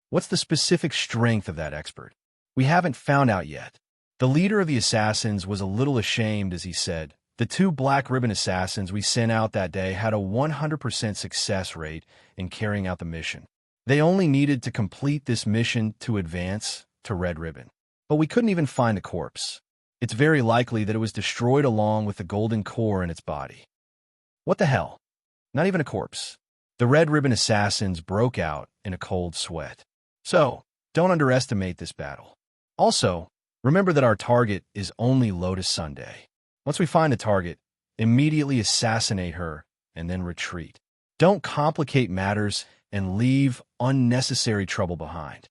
What's the specific strength of that expert? We haven't found out yet. The leader of the assassins was a little ashamed as he said, "The two black ribbon assassins we sent out that day had a 100% success rate in carrying out the mission. They only needed to complete this mission to advance to Red Ribbon. But we couldn't even find the corpse. It's very likely that it was destroyed along with the golden core in its body." What the hell? Not even a corpse. The Red Ribbon assassins broke out in a cold sweat. So, don't underestimate this battle. Also, remember that our target is only Lotus Sunday. Once we find the target, immediately assassinate her and then retreat. Don't complicate matters and leave unnecessary trouble behind.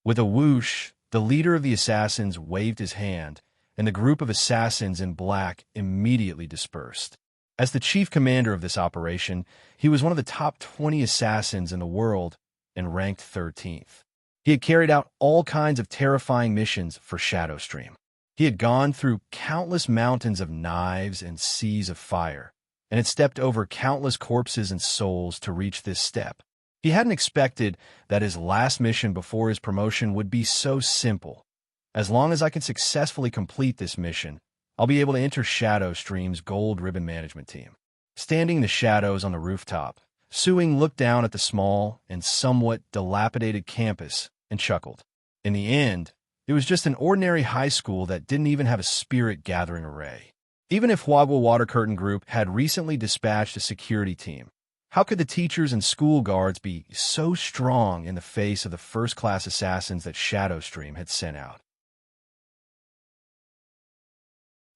With a whoosh, the leader of the assassins waved his hand, and the group of assassins in black immediately dispersed. As the chief commander of this operation, he was one of the top 20 assassins in the world and ranked 13th. He had carried out all kinds of terrifying missions for Shadowstream. He had gone through countless mountains of knives and seas of fire, and had stepped over countless corpses and souls to reach this step. He hadn't expected that his last mission before his promotion would be so simple. As long as I can successfully complete this mission, I'll be able to enter Shadowstream's Gold Ribbon Management Team. Standing in the shadows on the rooftop, Suing looked down at the small and somewhat dilapidated campus and chuckled. In the end, it was just an ordinary high school that didn't even have a spirit-gathering array. Even if Wagwa Water Curtain Group had recently dispatched a security team, how could the teachers and school guards be so strong in the face of the first-class assassins that Shadowstream had sent out?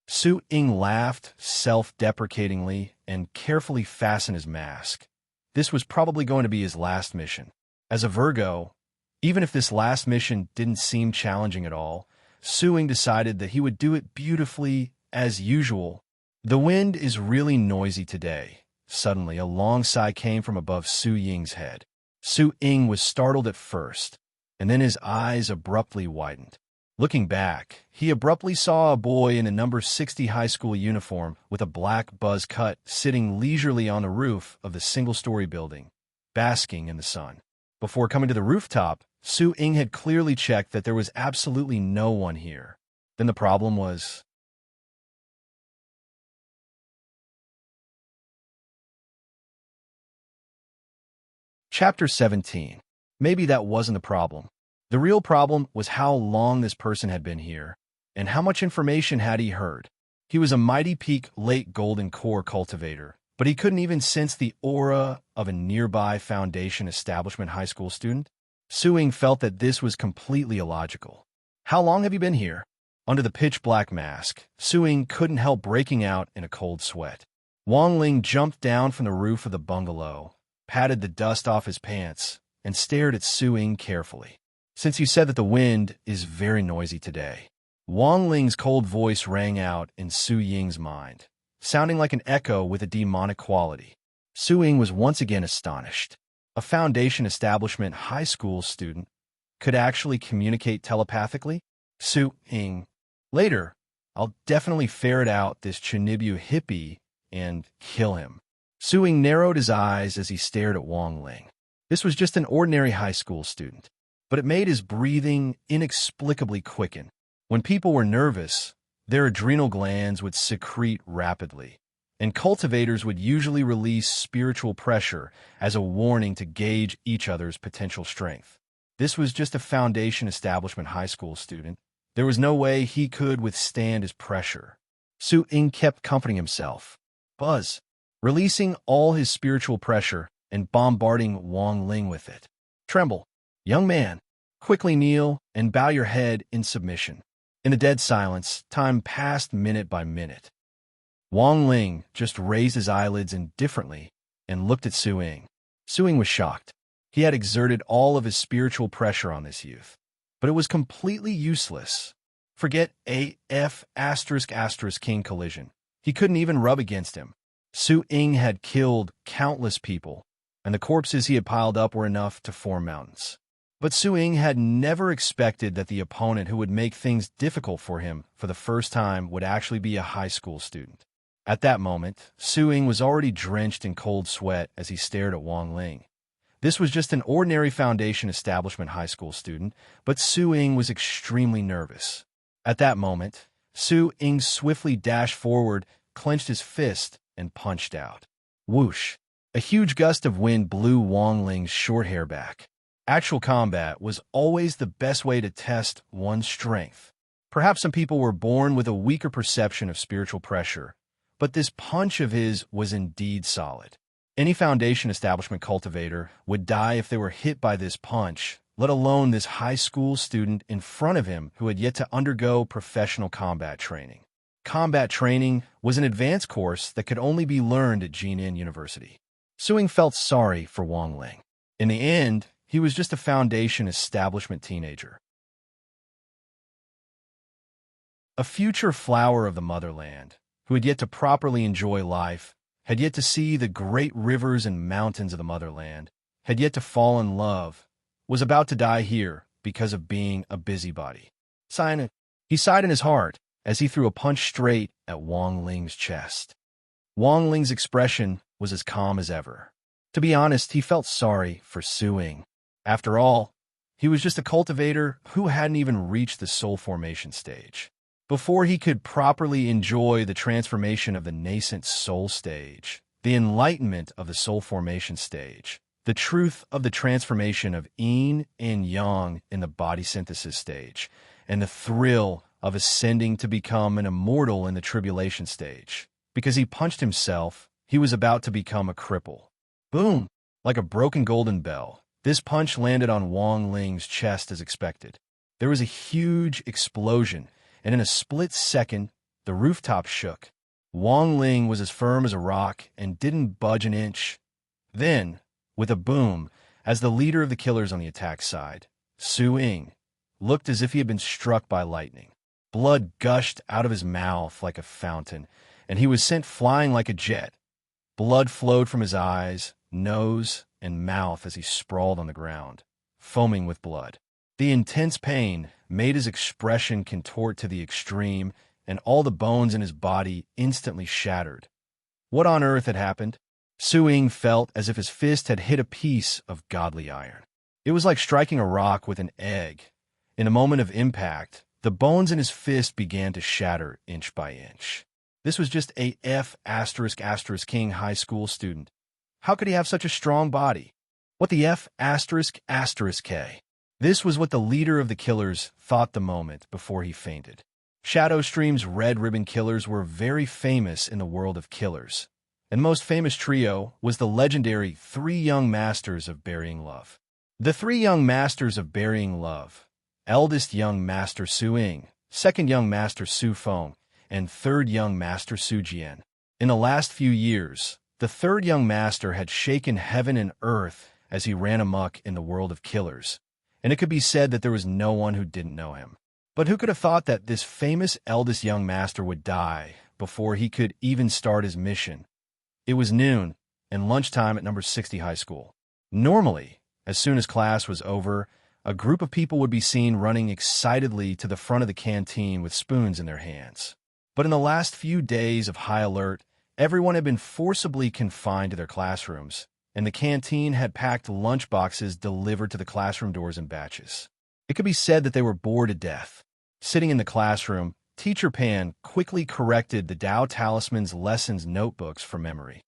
Su-Ing laughed self-deprecatingly and carefully fastened his mask. This was probably going to be his last mission. As a Virgo, even if this last mission didn't seem challenging at all, Su-Ing decided that he would do it beautifully as usual. The wind is really noisy today. Suddenly, a long sigh came from above Su-Ying's head. Su-Ing was startled at first, and then his eyes abruptly widened. Looking back, he abruptly saw a boy in a number 60 high school uniform with a black buzz cut sitting leisurely on the roof of the single-story building, basking in the sun. Before coming to the rooftop, Su-Ing had clearly checked that there was absolutely no one here. Then the problem was... Chapter 17. Maybe that wasn't the problem. The real problem was how long this person had been here, and how much information had he heard. He was a Mighty Peak late Golden Core cultivator, but he couldn't even sense the aura of a nearby Foundation Establishment high school student. Su-Ing felt that this was completely illogical. How long have you been here? Under the pitch-black mask, Su-Ing couldn't help breaking out in a cold sweat. Wang Ling jumped down from the roof of the bungalow, patted the dust off his pants, and stared at Su-Ing carefully. Since you said that the wind is very noisy today. Wang Ling's cold voice rang out in Su-Ying's mind, sounding like an echo with a demonic quality. Su-Ing was once again astonished. A Foundation Establishment high school student could actually communicate telepathically? Su-Ing. Later, I'll definitely ferret out this Chinibu hippie and kill him. Su-Ing narrowed his eyes as he stared at Wang Ling. This was just an ordinary high school student, but it made his breathing inexplicably quicken. When people were nervous, their adrenal glands would secrete rapidly, and cultivators would usually release spiritual pressure as a warning to gauge each other's potential strength. This was just a Foundation Establishment high school student. There was no way he could withstand his pressure. Su-Ing kept comforting himself. Buzz, releasing all his spiritual pressure and bombarding Wang Ling with it. Tremble. Young man, quickly kneel and bow your head in submission. In the dead silence, time passed minute by minute. Wang Ling just raised his eyelids indifferently and looked at Su-Ing. Su-Ing was shocked. He had exerted all of his spiritual pressure on this youth, but it was completely useless. Forget AF *** King collision. He couldn't even rub against him. Su-Ing had killed countless people, and the corpses he had piled up were enough to form mountains. But Su-Ing had never expected that the opponent who would make things difficult for him for the first time would actually be a high school student. At that moment, Su-Ing was already drenched in cold sweat as he stared at Wang Ling. This was just an ordinary Foundation Establishment high school student, but Su-Ing was extremely nervous. At that moment, Su-Ing swiftly dashed forward, clenched his fist, and punched out. Whoosh! A huge gust of wind blew Wang Ling's short hair back. Actual combat was always the best way to test one's strength. Perhaps some people were born with a weaker perception of spiritual pressure, but this punch of his was indeed solid. Any Foundation Establishment cultivator would die if they were hit by this punch, let alone this high school student in front of him who had yet to undergo professional combat training. Combat training was an advanced course that could only be learned at Jinan University. Su-Ing felt sorry for Wang Ling. In the end, he was just a Foundation Establishment teenager. A future flower of the motherland, who had yet to properly enjoy life, had yet to see the great rivers and mountains of the motherland, had yet to fall in love, was about to die here because of being a busybody. He sighed in his heart as he threw a punch straight at Wang Ling's chest. Wang Ling's expression was as calm as ever. To be honest, he felt sorry for Su Ying. After all, he was just a cultivator who hadn't even reached the soul formation stage. Before he could properly enjoy the transformation of the nascent soul stage, the enlightenment of the soul formation stage, the truth of the transformation of yin and yang in the body synthesis stage, and the thrill of ascending to become an immortal in the tribulation stage. Because he punched himself, he was about to become a cripple. Boom! Like a broken golden bell, this punch landed on Wang Ling's chest as expected. There was a huge explosion, and in a split second, the rooftop shook. Wang Ling was as firm as a rock and didn't budge an inch. Then, with a boom, as the leader of the killers on the attack side, Su Ying looked as if he had been struck by lightning. Blood gushed out of his mouth like a fountain, and he was sent flying like a jet. Blood flowed from his eyes, nose, and mouth as he sprawled on the ground, foaming with blood. The intense pain made his expression contort to the extreme, and all the bones in his body instantly shattered. What on earth had happened? Su Ying felt as if his fist had hit a piece of godly iron. It was like striking a rock with an egg. In a moment of impact, the bones in his fist began to shatter inch by inch. This was just a F***King high school student. How could he have such a strong body? What the F***K? This was what the leader of the killers thought the moment before he fainted. Shadow Stream's Red Ribbon Killers were very famous in the world of killers, and most famous trio was the legendary Three Young Masters of Burying Love. The Three Young Masters of Burying Love, eldest young master Su Ying, second young master Su Feng, and third young master Su Jian. In the last few years, the third young master had shaken heaven and earth as he ran amok in the world of killers, and it could be said that there was no one who didn't know him. But who could have thought that this famous eldest young master would die before he could even start his mission? It was noon and lunchtime at number 60 high school. Normally, as soon as class was over, a group of people would be seen running excitedly to the front of the canteen with spoons in their hands. But in the last few days of high alert, everyone had been forcibly confined to their classrooms, and the canteen had packed lunch boxes delivered to the classroom doors in batches. It could be said that they were bored to death. Sitting in the classroom, Teacher Pan quickly corrected the Tao Talisman's lessons notebooks from memory.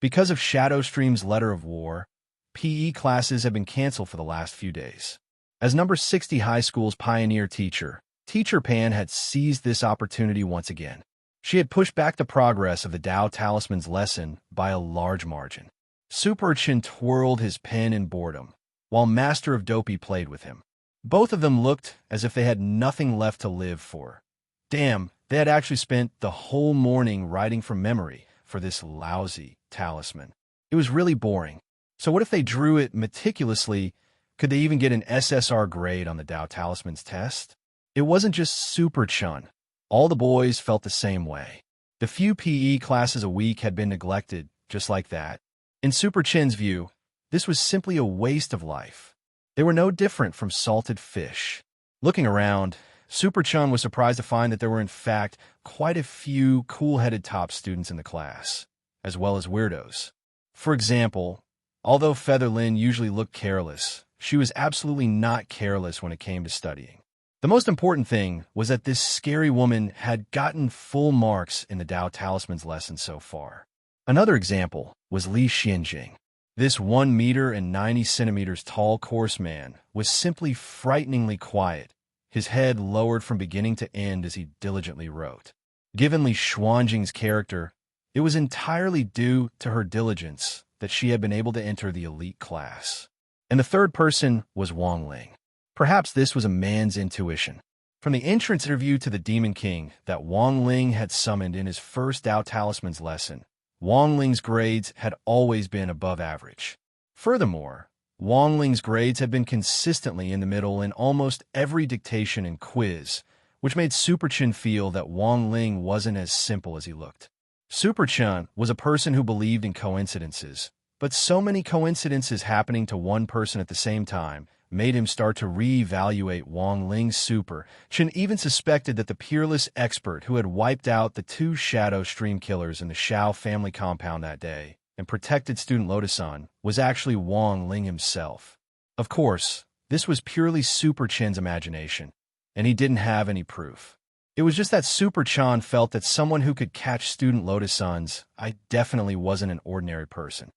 Because of Shadow Stream's letter of war, PE classes have been canceled for the last few days. As number 60 high school's pioneer teacher, Teacher Pan had seized this opportunity once again. She had pushed back the progress of the Tao Talisman's lesson by a large margin. Super Urchin twirled his pen in boredom, while Master of Dopey played with him. Both of them looked as if they had nothing left to live for. Damn, they had actually spent the whole morning writing from memory for this lousy talisman. It was really boring. So what if they drew it meticulously? Could they even get an SSR grade on the Tao Talisman's test? It wasn't just Super Chun. All the boys felt the same way. The few PE classes a week had been neglected just like that. In Super Chin's view, this was simply a waste of life. They were no different from salted fish. Looking around, Super Chun was surprised to find that there were in fact quite a few cool-headed top students in the class, as well as weirdos. For example, although Featherlin usually looked careless, she was absolutely not careless when it came to studying. The most important thing was that this scary woman had gotten full marks in the Tao Talisman's lesson so far. Another example was Li Xianjing. This 1 meter and 90 centimeters tall coarse man was simply frighteningly quiet, his head lowered from beginning to end as he diligently wrote. Given Li Xuanjing's character, it was entirely due to her diligence that she had been able to enter the elite class. And the third person was Wang Ling. Perhaps this was a man's intuition. From the entrance interview to the Demon King that Wang Ling had summoned in his first Tao Talisman's lesson, Wang Ling's grades had always been above average. Furthermore, Wang Ling's grades had been consistently in the middle in almost every dictation and quiz, which made Super Chen feel that Wang Ling wasn't as simple as he looked. Super Chen was a person who believed in coincidences, but so many coincidences happening to one person at the same time made him start to re-evaluate Wang Ling's Super. Chen even suspected that the peerless expert who had wiped out the two shadow stream killers in the Shao family compound that day and protected student Lotus-san was actually Wang Ling himself. Of course, this was purely Super Chen's imagination, and he didn't have any proof. It was just that Super Chan felt that someone who could catch student Lotus-san's eye definitely wasn't an ordinary person.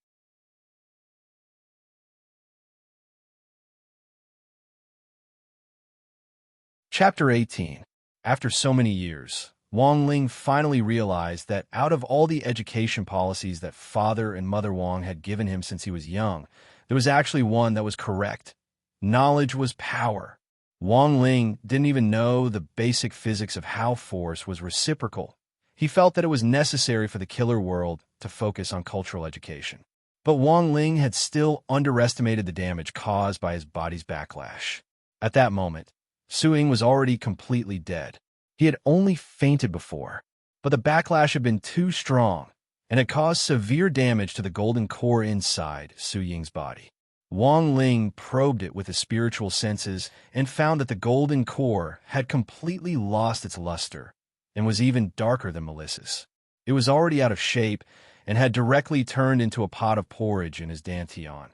Chapter 18. After so many years, Wang Ling finally realized that out of all the education policies that Father and Mother Wang had given him since he was young, there was actually one that was correct. Knowledge was power. Wang Ling didn't even know the basic physics of how force was reciprocal. He felt that it was necessary for the killer world to focus on cultural education. But Wang Ling had still underestimated the damage caused by his body's backlash. At that moment, Suing was already completely dead. He had only fainted before, but the backlash had been too strong and had caused severe damage to the golden core inside Su Ying's body. Wang Ling probed it with his spiritual senses and found that the golden core had completely lost its luster and was even darker than Melissa's. It was already out of shape and had directly turned into a pot of porridge in his dantian.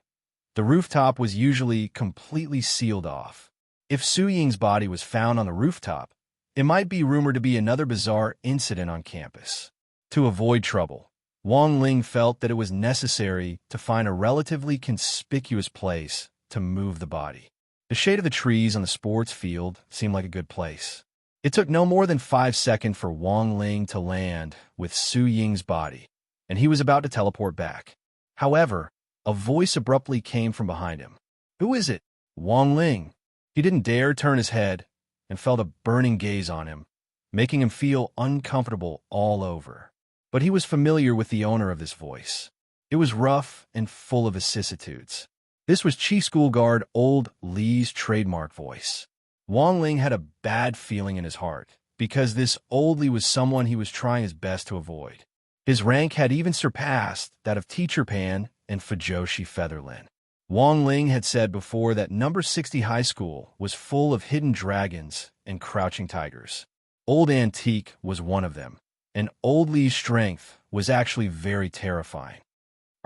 The rooftop was usually completely sealed off. If Su Ying's body was found on the rooftop, it might be rumored to be another bizarre incident on campus. To avoid trouble, Wang Ling felt that it was necessary to find a relatively conspicuous place to move the body. The shade of the trees on the sports field seemed like a good place. It took no more than 5 seconds for Wang Ling to land with Su Ying's body, and he was about to teleport back. However, a voice abruptly came from behind him. "Who is it?" "Wang Ling." He didn't dare turn his head and felt a burning gaze on him, making him feel uncomfortable all over. But he was familiar with the owner of this voice. It was rough and full of vicissitudes. This was Chief School Guard Old Lee's trademark voice. Wang Ling had a bad feeling in his heart, because this Old Lee was someone he was trying his best to avoid. His rank had even surpassed that of Teacher Pan and Fujoshi Featherland. Wang Ling had said before that number 60 high school was full of hidden dragons and crouching tigers. Old Antique was one of them, and Old Lee's strength was actually very terrifying.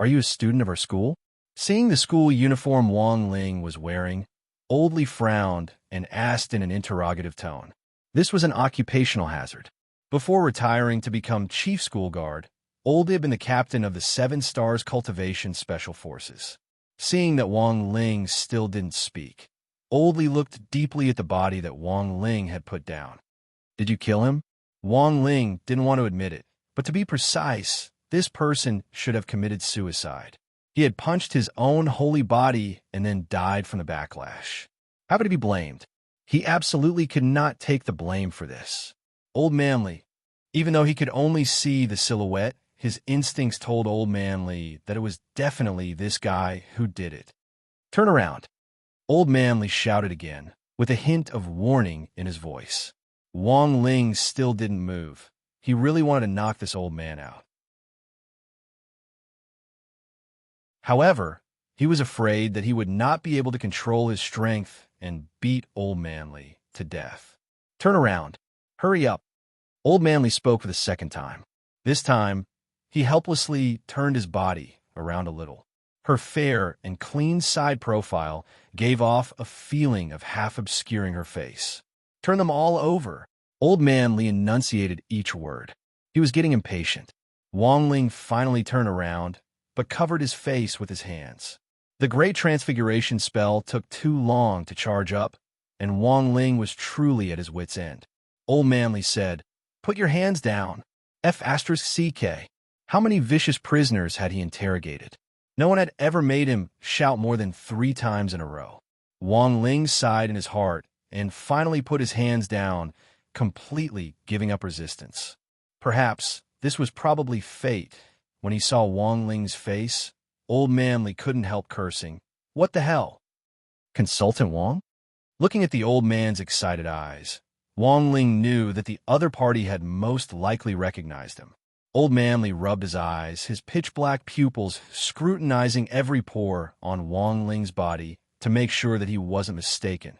"Are you a student of our school?" Seeing the school uniform Wang Ling was wearing, Old Lee frowned and asked in an interrogative tone. This was an occupational hazard. Before retiring to become Chief School Guard, Old Lee had been the captain of the 7 Stars Cultivation Special Forces. Seeing that Wang Ling still didn't speak, Old Lee looked deeply at the body that Wang Ling had put down. "Did you kill him?" Wang Ling didn't want to admit it, but to be precise, this person should have committed suicide. He had punched his own holy body and then died from the backlash. How could he be blamed? He absolutely could not take the blame for this. Old Manly, even though he could only see the silhouette, his instincts told Old Manly that it was definitely this guy who did it. "Turn around." Old Manly shouted again, with a hint of warning in his voice. Wang Ling still didn't move. He really wanted to knock this old man out. However, he was afraid that he would not be able to control his strength and beat Old Manly to death. "Turn around. Hurry up." Old Manly spoke for the second time. This time, he helplessly turned his body around a little. Her fair and clean side profile gave off a feeling of half obscuring her face. "Turn them all over." Old Manly enunciated each word. He was getting impatient. Wang Ling finally turned around, but covered his face with his hands. The Great Transfiguration spell took too long to charge up, and Wang Ling was truly at his wit's end. Old Manly said, "Put your hands down. F***CK. How many vicious prisoners had he interrogated? No one had ever made him shout more than 3 times in a row. Wang Ling sighed in his heart and finally put his hands down, completely giving up resistance. Perhaps this was probably fate. When he saw Wang Ling's face, Old Manly couldn't help cursing. "What the hell? Consultant Wang?" Looking at the old man's excited eyes, Wang Ling knew that the other party had most likely recognized him. Old Man Li rubbed his eyes, his pitch-black pupils scrutinizing every pore on Wang Ling's body to make sure that he wasn't mistaken.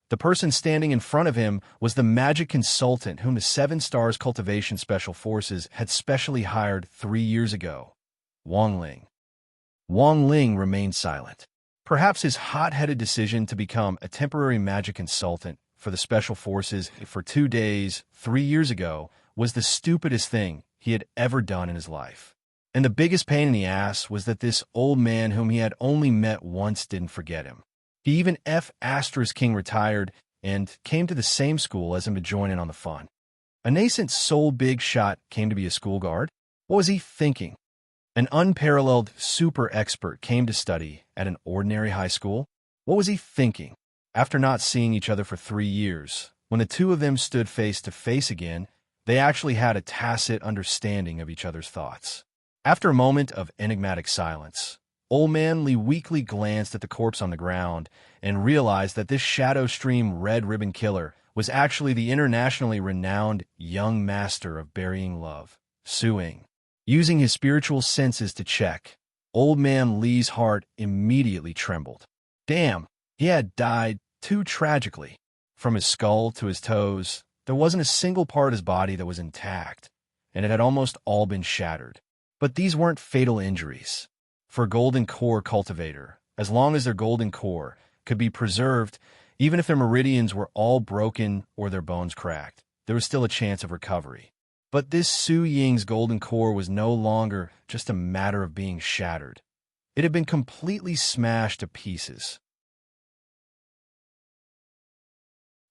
The person standing in front of him was the magic consultant whom the Seven Stars Cultivation Special Forces had specially hired 3 years ago, Wang Ling. Wang Ling remained silent. Perhaps his hot-headed decision to become a temporary magic consultant for the Special Forces for 2 days 3 years ago was the stupidest thing he had ever done in his life. And the biggest pain in the ass was that this old man whom he had only met once didn't forget him. He even King retired and came to the same school as him to join in on the fun. A nascent soul big shot came to be a school guard. What was he thinking? An unparalleled super expert came to study at an ordinary high school. What was he thinking? After not seeing each other for 3 years, when the two of them stood face to face again, they actually had a tacit understanding of each other's thoughts. After a moment of enigmatic silence, Old Man Li weakly glanced at the corpse on the ground and realized that this Shadow Stream Red Ribbon Killer was actually the internationally renowned young master of burying love, Su Ying. Using his spiritual senses to check, Old Man Li's heart immediately trembled. Damn, he had died too tragically. From his skull to his toes, there wasn't a single part of his body that was intact, and it had almost all been shattered. But these weren't fatal injuries. For a golden core cultivator, as long as their golden core could be preserved, even if their meridians were all broken or their bones cracked, there was still a chance of recovery. But this Su Ying's golden core was no longer just a matter of being shattered. It had been completely smashed to pieces.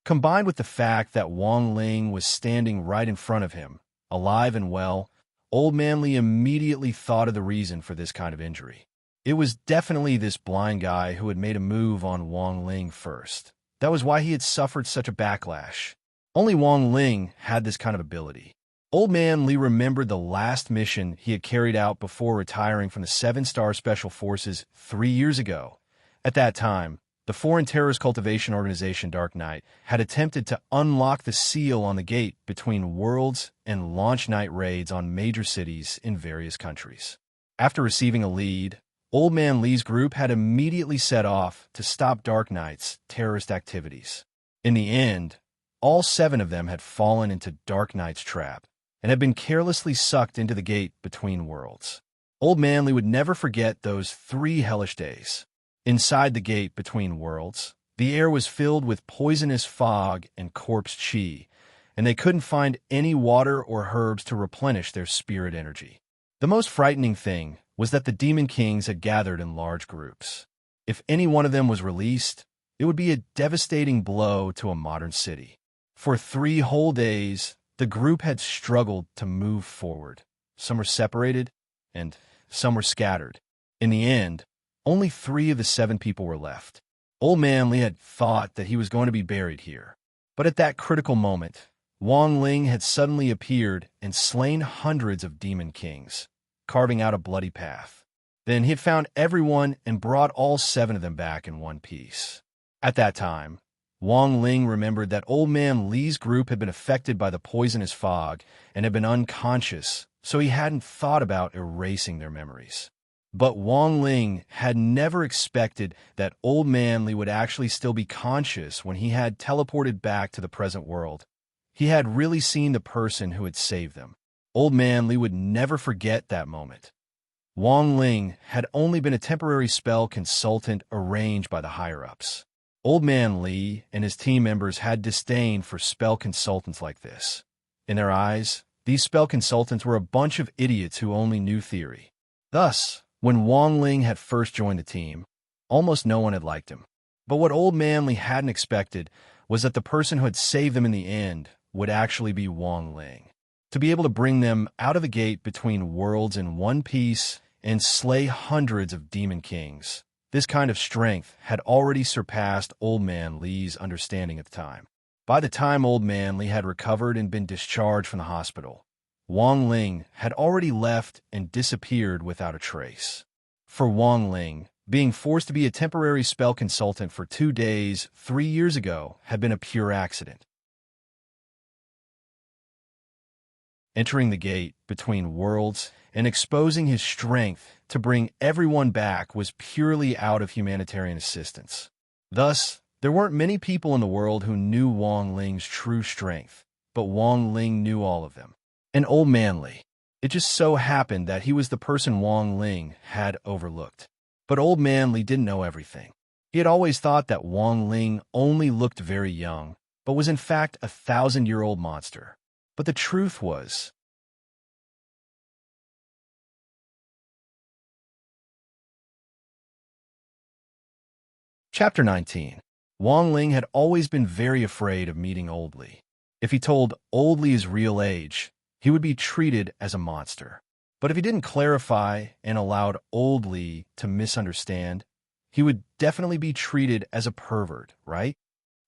Combined with the fact that Wang Ling was standing right in front of him, alive and well, Old Man Li immediately thought of the reason for this kind of injury. It was definitely this blind guy who had made a move on Wang Ling first. That was why he had suffered such a backlash. Only Wang Ling had this kind of ability. Old Man Li remembered the last mission he had carried out before retiring from the 7-Star Special Forces 3 years ago. At that time, the foreign terrorist cultivation organization Dark Knight had attempted to unlock the seal on the gate between worlds and launch night raids on major cities in various countries. After receiving a lead, Old Man Li's group had immediately set off to stop Dark Knight's terrorist activities. In the end, all 7 of them had fallen into Dark Knight's trap and had been carelessly sucked into the gate between worlds. Old Man Li would never forget those 3 hellish days. Inside the gate between worlds, the air was filled with poisonous fog and corpse chi, and they couldn't find any water or herbs to replenish their spirit energy. The most frightening thing was that the Demon Kings had gathered in large groups. If any one of them was released, it would be a devastating blow to a modern city. For 3 whole days, the group had struggled to move forward. Some were separated, and some were scattered. In the end, only 3 of the 7 people were left. Old Man Li had thought that he was going to be buried here. But at that critical moment, Wang Ling had suddenly appeared and slain hundreds of Demon Kings, carving out a bloody path. Then he had found everyone and brought all 7 of them back in one piece. At that time, Wang Ling remembered that Old Man Li's group had been affected by the poisonous fog and had been unconscious, so he hadn't thought about erasing their memories. But Wang Ling had never expected that Old Man Li would actually still be conscious when he had teleported back to the present world. He had really seen the person who had saved them. Old Man Li would never forget that moment. Wang Ling had only been a temporary spell consultant arranged by the higher-ups. Old Man Li and his team members had disdain for spell consultants like this. In their eyes, these spell consultants were a bunch of idiots who only knew theory. Thus, when Wang Ling had first joined the team, almost no one had liked him. But what Old Man Li hadn't expected was that the person who had saved them in the end would actually be Wang Ling. To be able to bring them out of the gate between worlds in one piece and slay hundreds of Demon Kings, this kind of strength had already surpassed Old Man Li's understanding at the time. By the time Old Man Li had recovered and been discharged from the hospital, Wang Ling had already left and disappeared without a trace. For Wang Ling, being forced to be a temporary spell consultant for 2 days 3 years ago had been a pure accident. entering the gate between worlds and exposing his strength to bring everyone back was purely out of humanitarian assistance. Thus, there weren't many people in the world who knew Wong Ling's true strength, but Wong Ling knew all of them. And Old Man Li. It just so happened that he was the person Wong Ling had overlooked. But Old Man Li didn't know everything. He had always thought that Wong Ling only looked very young, but was in fact a 1,000-year-old monster. But the truth was, Chapter 19. Wong Ling had always been very afraid of meeting Old Li. If he told Old Li his real age, he would be treated as a monster. But if he didn't clarify and allowed Old Li to misunderstand, he would definitely be treated as a pervert, right?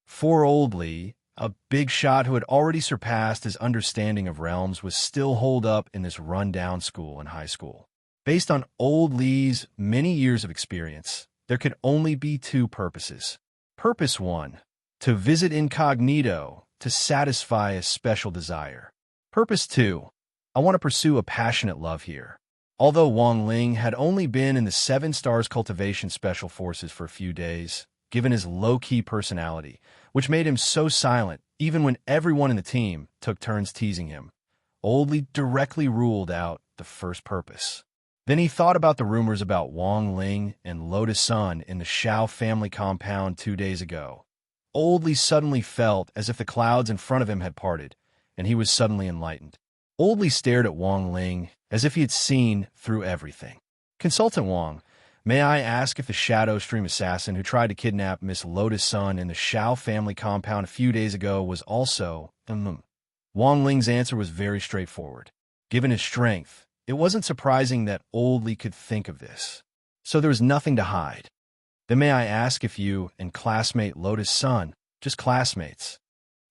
For Old Li, a big shot who had already surpassed his understanding of realms was still holed up in this run-down school and high school. Based on Old Li's many years of experience, there could only be two purposes. Purpose 1, to visit incognito to satisfy a special desire. Purpose 2, I want to pursue a passionate love here. Although Wong Ling had only been in the 7 Stars Cultivation Special Forces for a few days, given his low-key personality, which made him so silent even when everyone in the team took turns teasing him, Old Li directly ruled out the first purpose. Then he thought about the rumors about Wong Ling and Lotus Sun in the Shao family compound 2 days ago. Old Li suddenly felt as if the clouds in front of him had parted, and he was suddenly enlightened. Old Li stared at Wong Ling as if he had seen through everything. Consultant Wong, may I ask if the Shadow Stream assassin who tried to kidnap Miss Lotus Sun in the Shao family compound a few days ago was also... Wong Ling's answer was very straightforward. Given his strength, it wasn't surprising that Old Li could think of this. So there was nothing to hide. Then may I ask if you and classmate Lotus Sun, just classmates?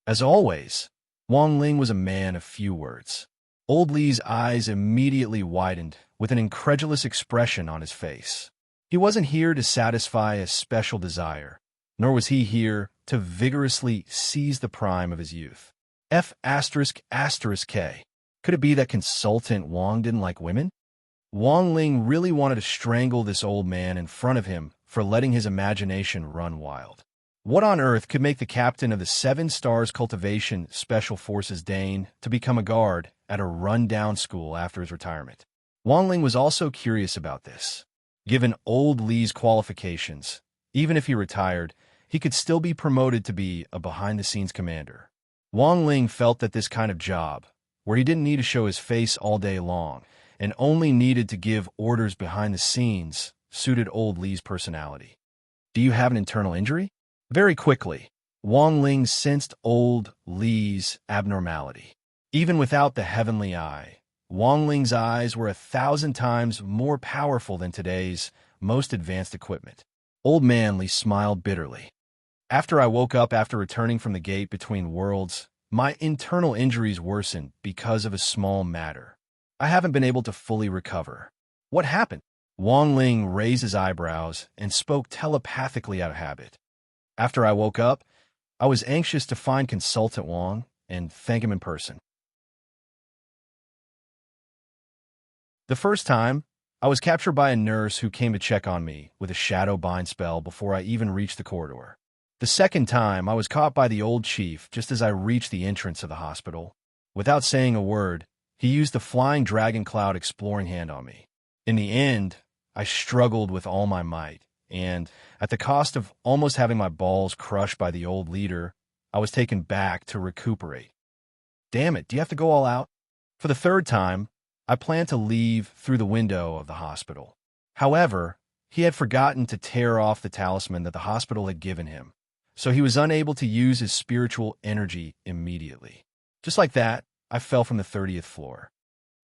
As always, Wong Ling was a man of few words. Old Li's eyes immediately widened with an incredulous expression on his face. He wasn't here to satisfy a special desire, nor was he here to vigorously seize the prime of his youth. F***K. Could it be that Consultant Wong didn't like women? Wong Ling really wanted to strangle this old man in front of him for letting his imagination run wild. What on earth could make the captain of the 7 Stars Cultivation Special Forces deign to become a guard at a run-down school after his retirement? Wong Ling was also curious about this. Given Old Li's qualifications, even if he retired, he could still be promoted to be a behind-the-scenes commander. Wong Ling felt that this kind of job, where he didn't need to show his face all day long and only needed to give orders behind the scenes, suited Old Li's personality. Do you have an internal injury? Very quickly, Wong Ling sensed Old Li's abnormality. Even without the heavenly eye, Wong Ling's eyes were 1,000 times more powerful than today's most advanced equipment. Old Man Li smiled bitterly. After I woke up after returning from the gate between worlds, my internal injuries worsened because of a small matter. I haven't been able to fully recover. What happened? Wong Ling raised his eyebrows and spoke telepathically out of habit. After I woke up, I was anxious to find Consultant Wong and thank him in person. The first time, I was captured by a nurse who came to check on me with a shadow bind spell before I even reached the corridor. The second time, I was caught by the old chief just as I reached the entrance of the hospital. Without saying a word, he used the Flying Dragon Cloud exploring hand on me. In the end, I struggled with all my might, and, at the cost of almost having my balls crushed by the old leader, I was taken back to recuperate. Damn it, do you have to go all out? For the third time, I planned to leave through the window of the hospital. However, he had forgotten to tear off the talisman that the hospital had given him, so he was unable to use his spiritual energy immediately. Just like that, I fell from the 30th floor.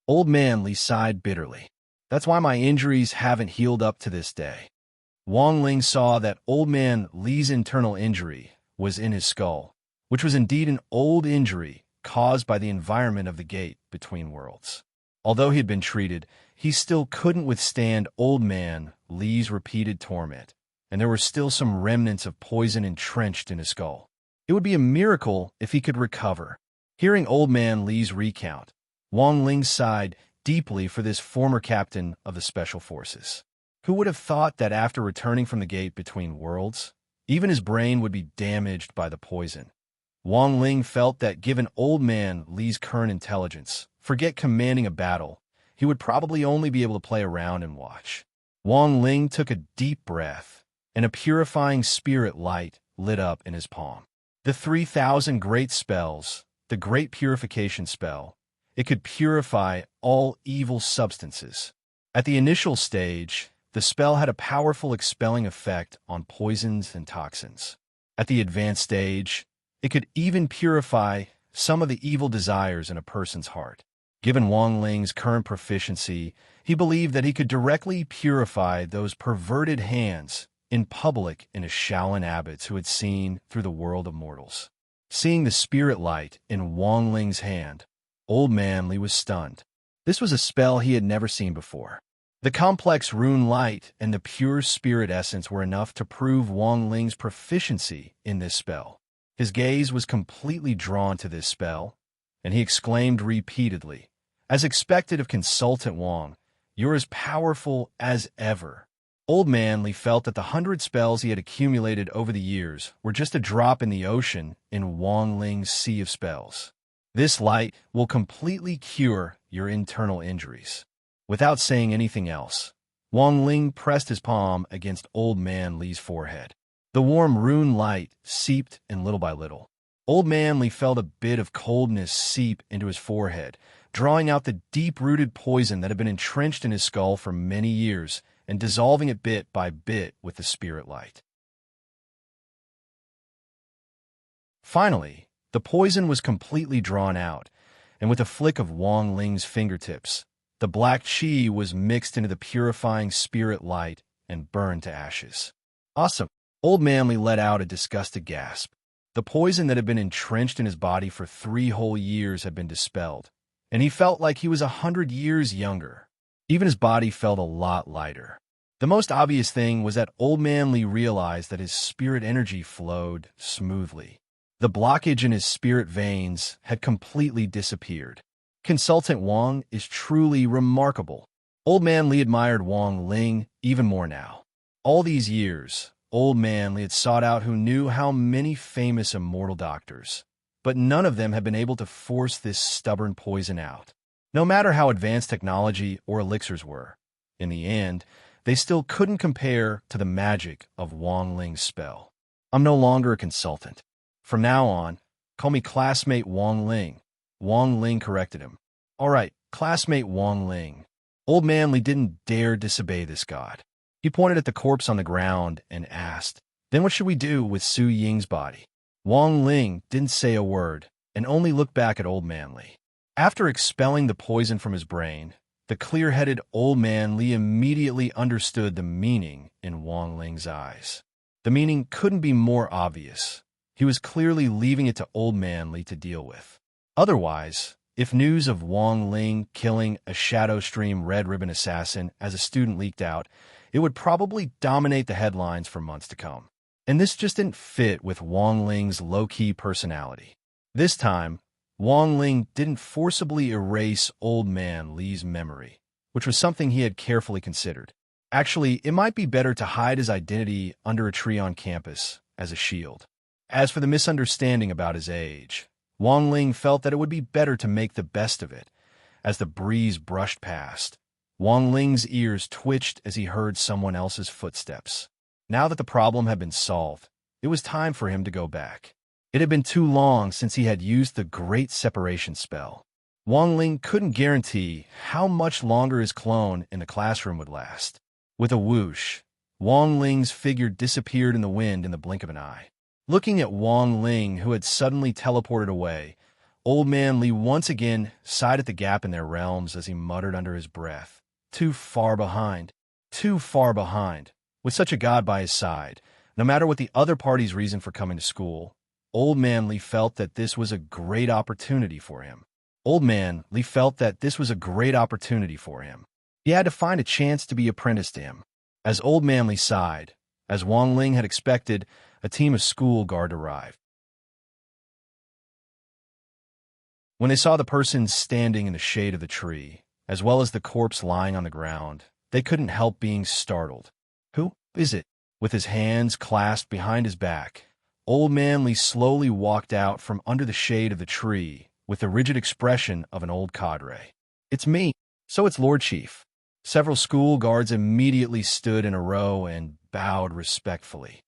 Old Man Li sighed bitterly. That's why my injuries haven't healed up to this day. Wong Ling saw that Old Man Li's internal injury was in his skull, which was indeed an old injury caused by the environment of the gate between worlds. Although he had been treated, he still couldn't withstand Old Man Li's repeated torment, and there were still some remnants of poison entrenched in his skull. It would be a miracle if he could recover. Hearing Old Man Li's recount, Wang Ling sighed deeply for this former captain of the Special Forces. Who would have thought that after returning from the gate between worlds, even his brain would be damaged by the poison? Wang Ling felt that given Old Man Li's current intelligence, forget commanding a battle, he would probably only be able to play around and watch. Wang Ling took a deep breath, and a purifying spirit light lit up in his palm. The 3,000 great spells, the Great Purification Spell, it could purify all evil substances. At the initial stage, the spell had a powerful expelling effect on poisons and toxins. At the advanced stage, it could even purify some of the evil desires in a person's heart. Given Wang Ling's current proficiency, he believed that he could directly purify those perverted hands in public in his Shaolin abbots who had seen through the world of mortals. Seeing the spirit light in Wang Ling's hand, Old Man Li was stunned. This was a spell he had never seen before. The complex rune light and the pure spirit essence were enough to prove Wang Ling's proficiency in this spell. His gaze was completely drawn to this spell, and he exclaimed repeatedly, as expected of Consultant Wang, "You're as powerful as ever." Old Man Li felt that the 100 spells he had accumulated over the years were just a drop in the ocean in Wang Ling's sea of spells. This light will completely cure your internal injuries. Without saying anything else, Wang Ling pressed his palm against Old Man Li's forehead. The warm rune light seeped in little by little. Old Man Li felt a bit of coldness seep into his forehead, drawing out the deep-rooted poison that had been entrenched in his skull for many years and dissolving it bit by bit with the spirit light. Finally, the poison was completely drawn out, and with a flick of Wang Ling's fingertips, the black qi was mixed into the purifying spirit light and burned to ashes. Awesome! Old Man Li let out a disgusted gasp. The poison that had been entrenched in his body for 3 whole years had been dispelled, and he felt like he was 100 years younger. Even his body felt a lot lighter. The most obvious thing was that Old Man Li realized that his spirit energy flowed smoothly. The blockage in his spirit veins had completely disappeared. Consultant Wang is truly remarkable. Old Man Li admired Wang Ling even more now. All these years, Old Man Li had sought out who knew how many famous immortal doctors, but none of them had been able to force this stubborn poison out. No matter how advanced technology or elixirs were, in the end, they still couldn't compare to the magic of Wang Ling's spell. I'm no longer a consultant. From now on, call me classmate Wang Ling. Wang Ling corrected him. All right, classmate Wang Ling. Old Man Li didn't dare disobey this god. He pointed at the corpse on the ground and asked, "Then what should we do with Su Ying's body?" Wang Ling didn't say a word and only looked back at Old Man Li. After expelling the poison from his brain, the clear-headed Old Man Li immediately understood the meaning in Wang Ling's eyes. The meaning couldn't be more obvious. He was clearly leaving it to Old Man Li to deal with. Otherwise, if news of Wang Ling killing a Shadow Stream Red Ribbon assassin as a student leaked out, it would probably dominate the headlines for months to come. And this just didn't fit with Wang Ling's low-key personality. This time, Wang Ling didn't forcibly erase Old Man Li's memory, which was something he had carefully considered. Actually, it might be better to hide his identity under a tree on campus as a shield. As for the misunderstanding about his age, Wang Ling felt that it would be better to make the best of it. As the breeze brushed past, Wang Ling's ears twitched as he heard someone else's footsteps. Now that the problem had been solved, it was time for him to go back. It had been too long since he had used the Great Separation spell. Wang Ling couldn't guarantee how much longer his clone in the classroom would last. With a whoosh, Wang Ling's figure disappeared in the wind in the blink of an eye. Looking at Wang Ling, who had suddenly teleported away, Old Man Li once again sighed at the gap in their realms as he muttered under his breath, "Too far behind. Too far behind." With such a god by his side, no matter what the other party's reason for coming to school, Old Man Li felt that this was a great opportunity for him. Old Man Li felt that this was a great opportunity for him. He had to find a chance to be apprenticed to him. As Old Man Li sighed, as Wang Ling had expected, a team of school guard arrived. When they saw the person standing in the shade of the tree, as well as the corpse lying on the ground, they couldn't help being startled. "Who is it?" With his hands clasped behind his back, Old Manly slowly walked out from under the shade of the tree with the rigid expression of an old cadre. "It's me." "So it's Lord Chief." Several school guards immediately stood in a row and bowed respectfully.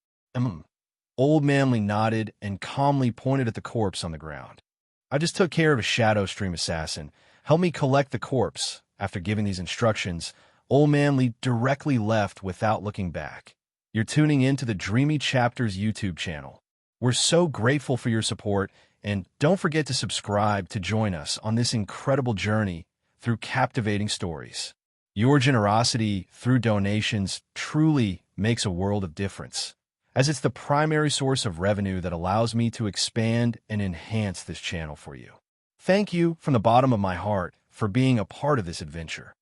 Old Manly nodded and calmly pointed at the corpse on the ground. "I just took care of a shadow stream assassin. Help me collect the corpse." After giving these instructions, Old Manly directly left without looking back. You're tuning in to the Dreamy Chapters YouTube channel. We're so grateful for your support, and don't forget to subscribe to join us on this incredible journey through captivating stories. Your generosity through donations truly makes a world of difference, as it's the primary source of revenue that allows me to expand and enhance this channel for you. Thank you from the bottom of my heart for being a part of this adventure.